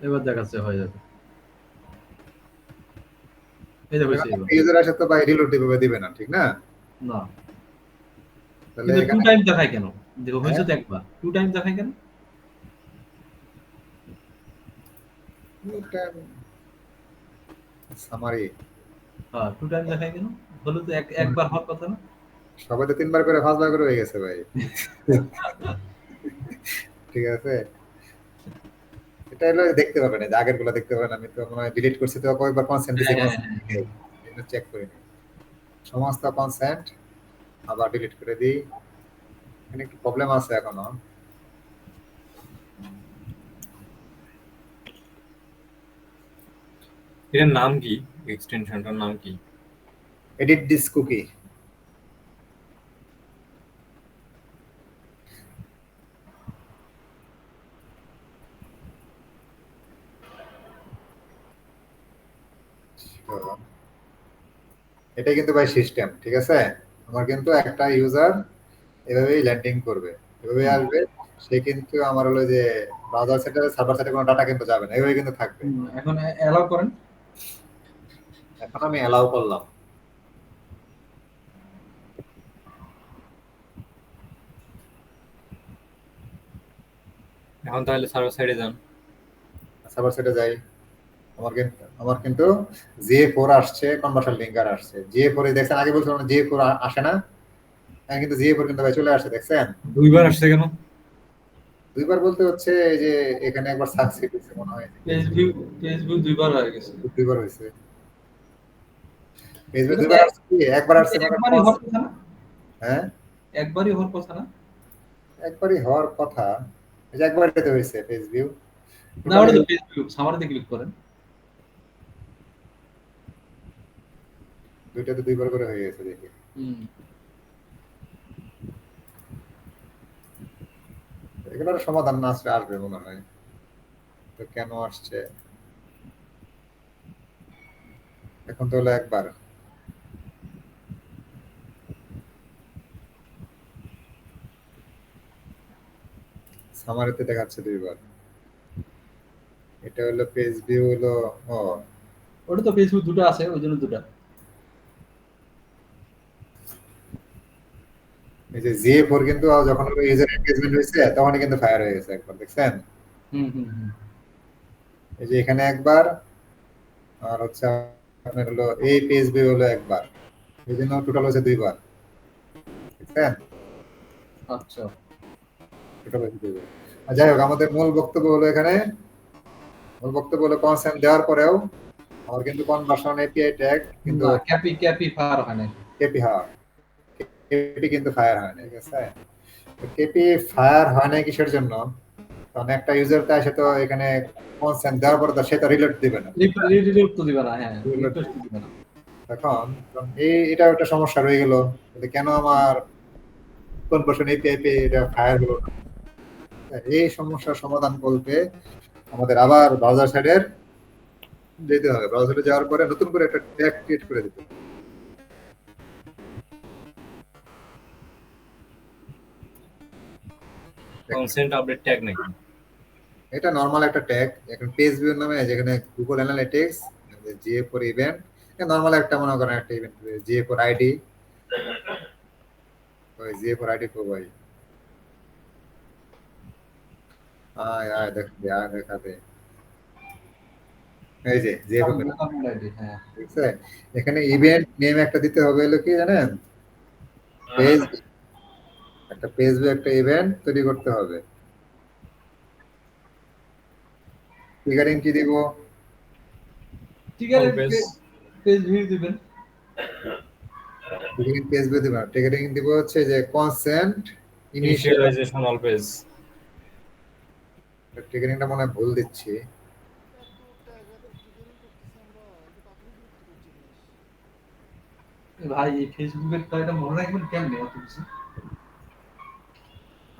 Speaker 4: এবার দেখাচ্ছে হয়ে যাবে। এই দেখো হয়েছে এবার।
Speaker 2: ইউজার আসে তো ভাই রিলোড দিবে না, ঠিক না?
Speaker 4: না,
Speaker 2: তাহলে
Speaker 4: কিন্তু টু
Speaker 2: এখানে
Speaker 4: টাইম দেখায় কেন? দেখো হয়েছে
Speaker 2: হ্যাঁ?
Speaker 4: তো একবার, টু টাইম দেখায় কেন?
Speaker 2: সামারি
Speaker 4: হ্যাঁ, টু টাইম দেখায় কেন? হলো তো একবার হওয়ার কথা না?
Speaker 2: সবাই তো 3 বার করে 5 বার করে হয়ে গেছে ভাই। ঠিক আছে, এটা হলো দেখতে পাবেন, এই যে আগের গুলো দেখতে পাবেন, আমি তো মনে হয় ডিলিট করছি তো কয়েকবার কনসেন্ট দিছি, এটা চেক করে নিই সমস্ত কনসেন্ট, আবার ডিলিট করে দিই। এখানে একটু প্রবলেম আছে এখনো।
Speaker 3: এটার নাম কি, এক্সটেনশনটার নাম কি?
Speaker 2: Edit this cookie. এটা কিন্তু ভাই সিস্টেম, ঠিক আছে? আমার কিন্তু একটা ইউজার এভাবেই ল্যান্ডিং করবে, এভাবেই আসবে, সে কিন্তু আমার হলো যে ব্রাউজার সাইটে সার্ভার সাইটে কোনো ডাটা কিন্তু যাবে না, এভাবে কিন্তু থাকবে।
Speaker 4: এখন অ্যালাউ করেন।
Speaker 2: এখন আমি অ্যালাউ করলাম।
Speaker 3: এখন তাহলে সার্ভার সাইডে যান।
Speaker 2: সার্ভার সাইটে যাই, আমার কিন্তু জিএ4 আসছে, কনভার্সন লিঙ্কার আসছে। জিএ4 দেখছেন, আগে বলছিলাম জিএ4 আসে না, হ্যাঁ কিন্তু জিএ4 কিন্তু ভাই চলে আসছে, দেখছেন?
Speaker 3: দুইবার আসছে কেন?
Speaker 2: দুইবার বলতে হচ্ছে এই যে এখানে একবার সাকসিড হয়েছে মনে হয়,
Speaker 4: পেজ ভিউ দুইবার হয়ে গেছে।
Speaker 2: দুইবার হয়েছে। ফেসবুক দুইবার আসছে কি একবার আসছে মানে
Speaker 4: একবারই হওয়ার কথা না?
Speaker 2: হ্যাঁ
Speaker 4: একবারই হওয়ার কথা না?
Speaker 2: একবারই হওয়ার কথা, এই যে একবারই তো হয়েছে ফেসবুক।
Speaker 4: না, ওটা তো পেজ ভিউ, সামারিতে ক্লিক করেন।
Speaker 2: দুইটাতে দুইবার করে হয়ে গেছে দেখি। এগুলোর সমাধান না আসলে আসবে মনে হয়, তো কেন আসছে এখন তো হলো একবার। সামারিতে দেখাচ্ছে দুইবার। এটা হলো পেজ ভিউ হলো, ও
Speaker 4: ওটা তো পেজ ভিউ দুটো আছে, ওই জন্য দুটো।
Speaker 2: এই যে জিএ4 কিন্তু যখন হলো ইউজার এনগেজমেন্ট হয়েছে তখনই কিন্তু ফায়ার হয়ে গেছে একবার, দেখছেন? এই যে এখানে একবার, আর হচ্ছে আপনার হলো এই পেজ ভিউ হলো একবার, এই জন্য টোটাল হচ্ছে দুইবার, দেখছেন?
Speaker 4: আচ্ছা,
Speaker 2: টোটাল হচ্ছে দুইবার। আর যাই হোক, আমাদের মূল বক্তব্য হলো এখানে, মূল বক্তব্য হলো কনসেন্ট দেওয়ার পরেও আমার কিন্তু কনভার্সন এপিআই ট্যাগ কিন্তু
Speaker 4: না, ক্যাপি ফায়ার হয় না।
Speaker 2: কেপি হয়, কেপি কিন্তু ফায়ার হয় না, ঠিক আছে? তো কেপি ফায়ার হয় না কিসের জন্য? কারণ একটা ইউজার তো এসে তো এখানে কনসেন্ট দেওয়ার পরে তো সে তো রিলোড দিবে না,
Speaker 4: রিলোড তো দিবে না, হ্যাঁ, রিফ্রেশ তো দিবে না।
Speaker 2: এখন এটা একটা সমস্যা রয়ে গেল, কেন আমার কনভার্সন এপিআই এটা ফায়ার হলো না। এই সমস্যার সমাধান করতে আমাদের আবার ব্রাউজার সাইডের যেতে হবে, ব্রাউজারে যাওয়ার পরে নতুন করে একটা ট্যাগ ক্রিয়েট করে দিতে হবে।
Speaker 3: কনসেন্ট আপডেট ট্যাগ নাকি?
Speaker 2: এটা নরমাল একটা ট্যাগ, এখন পেজ ভিউ নামে যেখানে গুগল অ্যানালিটিক্স জিএ4 ইভেন্ট, নরমাল একটা মনে করেন একটা ইভেন্ট জিএ4 আইডি, ওই জিএ4 আইডি কো ভাই, আয় আয় দেখাবে এই যে জিএ4,
Speaker 4: হ্যাঁ,
Speaker 2: ঠিক আছে? এখানে ইভেন্ট নেম একটা দিতে হবে, হলো কি জানেন, পেজ, একটা পেজ ভিউ একটা ইভেন্ট তৈরি করতে হবে। ট্রিগারিং কি দিব?
Speaker 4: ঠিক আছে,
Speaker 3: Always.
Speaker 4: পেজ ভিউ দিবেন।
Speaker 2: ট্রিগারিং পেজ ভিউ দিব, ট্রিগারিং দিব হচ্ছে যে কনসেন্ট ইনিশিয়াল।
Speaker 3: Initialization always.
Speaker 2: ট্রিগারিংটা মনে হয় ভুল দিচ্ছি।
Speaker 4: ভাই এই ফেসবুকের তো এটা মনে রাখবেন কেমনে এত কিছু?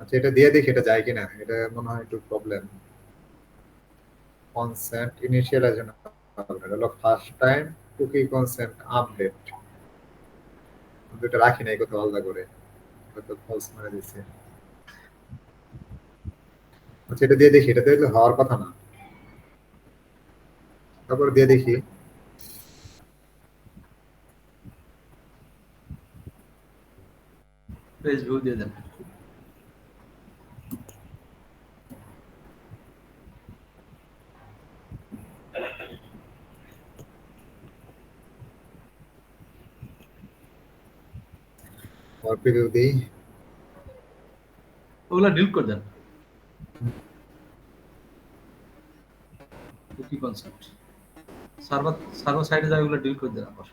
Speaker 2: আচ্ছা, এটা দিয়ে দেখি এটা যায় কিনা, এটা মনে হয় একটু প্রবলেম। কনসেন্ট ইনিশিয়ালাইজেশন হলো first time cookie consent update, এটা রাখি নাই কোথাও আলাদা করে, এটা তো ফলস মেরে দিচ্ছে। আচ্ছা, এটা দিয়ে দেখি, এটা তো হওয়ার কথা না, তারপর দিয়ে দেখি।
Speaker 4: ফেসবুক দিয়ে দেন।
Speaker 2: और প্রিভিউ দিই।
Speaker 4: ওগুলা ডিলিট করে দেন। কুকি কনসেপ্ট সার্ভার সার্ভার সাইডে যায়, ওগুলো ডিলিট করে দেন আবার।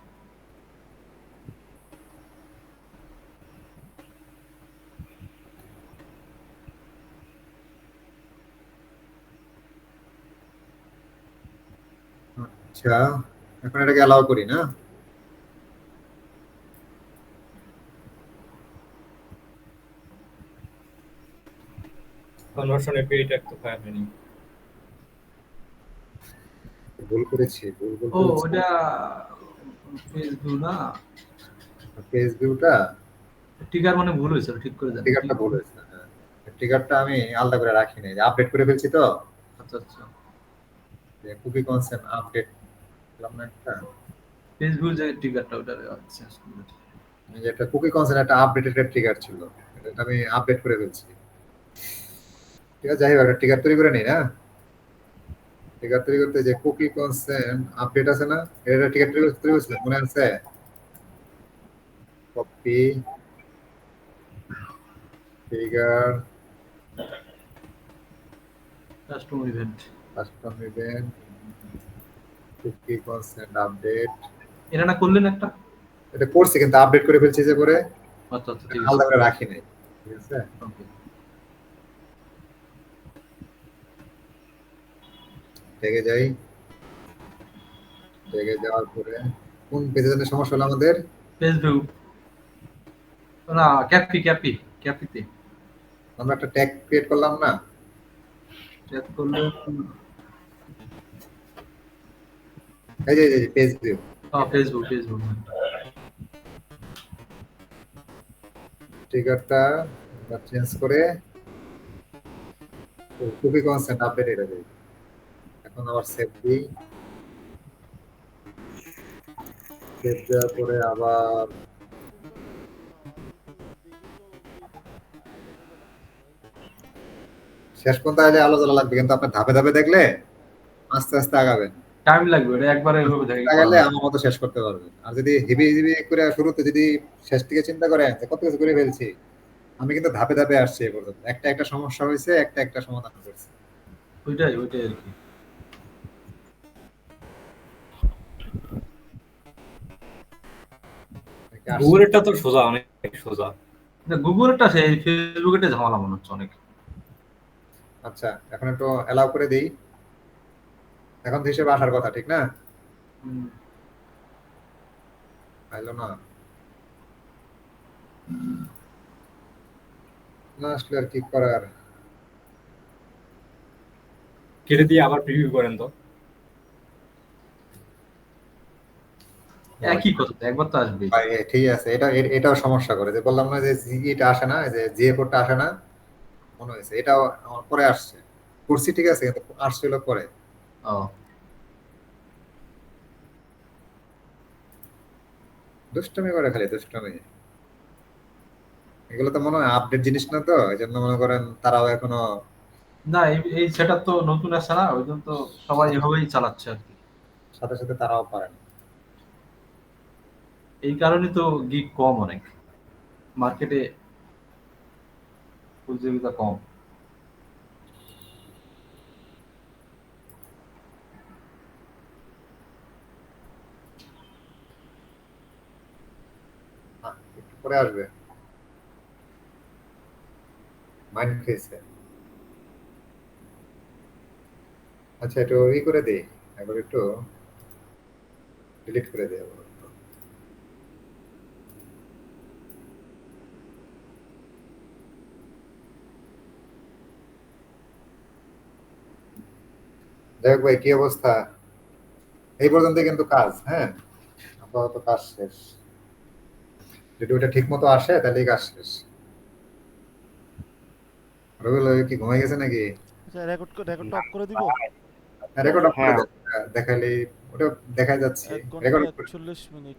Speaker 2: আচ্ছা, এখন এটাকে অ্যালাউ করি না?
Speaker 3: কনভার্সন এপিআই ট্যাগ তো ফায়ার হয়নি।
Speaker 2: ভুল করেছি, ভুল ভুল
Speaker 4: ও
Speaker 2: করেছি।
Speaker 4: ওটা ফেসবুক না,
Speaker 2: পেজ ভিউটা
Speaker 4: টিকার মানে ভুল হয়েছে, ঠিক করে দেন।
Speaker 2: ট্রিগারটা ভুল হয়েছে। হ্যাঁ, ট্রিগারটা আমি আলাদা করে রাখি নাই, আপডেট করে ফেলছি তো।
Speaker 4: আচ্ছা আচ্ছা,
Speaker 2: কুকি কনসেন্ট আপডেট করলাম না একটা,
Speaker 4: ফেসবুক যে টিকারটা ওটা চেঞ্জ করে দেন।
Speaker 2: এই যে একটা কুকি কনসেন্ট একটা আপডেটেড ট্রিগার ছিল, এটা আমি আপডেট করে ফেলছি। ঠিক আছে, যাই হোক, একটা ট্রিগার তৈরি করে নেই না। ট্রিগার তৈরি করতে যে কুকি কনসেন্ট আপডেট আছে না, এটা ট্রিগার তৈরি করেছিলাম, মনে আছে? Copy trigger
Speaker 4: custom event,
Speaker 2: custom event cookie consent update.
Speaker 4: এটা না করলেন একটা?
Speaker 2: এটা করছি কিন্তু আপডেট করে ফেলছি যে করে,
Speaker 4: আচ্ছা আচ্ছা, ঠিক আছে,
Speaker 2: আলাদা করে রাখি নাই। ঠিক আছে,
Speaker 4: ওকে।
Speaker 2: টেগে যাই। টেগে যাওয়ার পরে কোন পেজে যেন সমস্যা হলো আমাদের?
Speaker 4: ফেসবুক না, ক্যাপি ক্যাপি ক্যাপিতে
Speaker 2: আমরা একটা ট্যাগ ক্রিয়েট করলাম না?
Speaker 4: চেক করলে
Speaker 2: এই যে পেজ ভিউ,
Speaker 4: ফেসবুক ফেসবুক
Speaker 2: ট্রিগারটা চেঞ্জ করে কুকি কনসেন্ট আপডেট এটা দেই। এখন আবার সেভ দিই। সেভ দেওয়ার পরে আবার শেষ পর্যন্ত আইলে আলোচনা লাগবে, কিন্তু আপনি ধাপে ধাপে দেখলে আস্তে আস্তে আগাবেন।
Speaker 4: টাইম লাগবে, এটা একবারে এভাবে দেখে
Speaker 2: আগালে আমার মতো শেষ করতে পারবেন। আর যদি হেভি হেভি করে শুরুতে যদি শেষ থেকে চিন্তা করেন যে কত কিছু করে ফেলছি, আমি কিন্তু ধাপে ধাপে আসছি এ পর্যন্ত, একটা একটা সমস্যা হয়েছে, একটা একটা সমাধান করছি।
Speaker 4: ওইটাই ওইটাই আর কি।
Speaker 2: আসছে।
Speaker 3: গুগলেরটা তো সোজা, অনেক সোজা।
Speaker 4: গুগলটা সেই ফেসবুকেটা ঝামেলা মনে হচ্ছে অনেক।
Speaker 2: আচ্ছা, এখন একটু অ্যালাউ করে দিই। এখন তো হিসেবে আসার কথা, ঠিক না? আইলো না, না আসলে আর কি করার।
Speaker 3: কেটে দিয়ে আবার প্রিভিউ করেন তো।
Speaker 4: একই কথা তো, একবার তো আসবেই।
Speaker 2: ভাই, ঠিক আছে, এটাও সমস্যা করে, যে বললাম না যে জিটা আসে না, এই যে জিএফটা আসে না, মনে হয়েছে এটাও আমার পরে আসছে। করছি ঠিক আছে, কিন্তু আসছিল পরে।
Speaker 4: ও
Speaker 2: দুষ্টমি করে, খালি দুষ্টমি। এগুলো তো মনে হয় আপডেট জিনিস না, তো এই জন্য মনে করেন তারাও এখনো
Speaker 4: না, এই এই সেটআপ তো নতুন আসছে না, ওই জন্য তো সবাই এভাবেই চালাচ্ছে আর কি।
Speaker 2: সাথে সাথে তারাও পারে না।
Speaker 4: এই কারণে তো গিগ কম অনেক, মার্কেটে প্রতিযোগিতা কম।
Speaker 2: একটু পরে আসবে, মাইন্ড খেয়েছে। আচ্ছা, একটু ই করে দিই, একবার একটু ডিলিট করে দিই আবার। যাই হোক ভাই, কি অবস্থা? এই পর্যন্ত কিন্তু কাজ, হ্যাঁ, আপাতত কাজ শেষ। যদি ওটা ঠিক মতো আসে তাহলে কাজ শেষ। রবিউল ভাই কি ঘুমাই গেছে নাকি?
Speaker 1: আচ্ছা, রেকর্ডটা অফ করে দিব।
Speaker 2: রেকর্ড অফ করে
Speaker 5: হ্যাঁ
Speaker 2: দেখাইলে ওটা দেখা যাচ্ছে
Speaker 1: 1 ঘন্টা
Speaker 2: রেকর্ড।
Speaker 1: 41 মিনিট।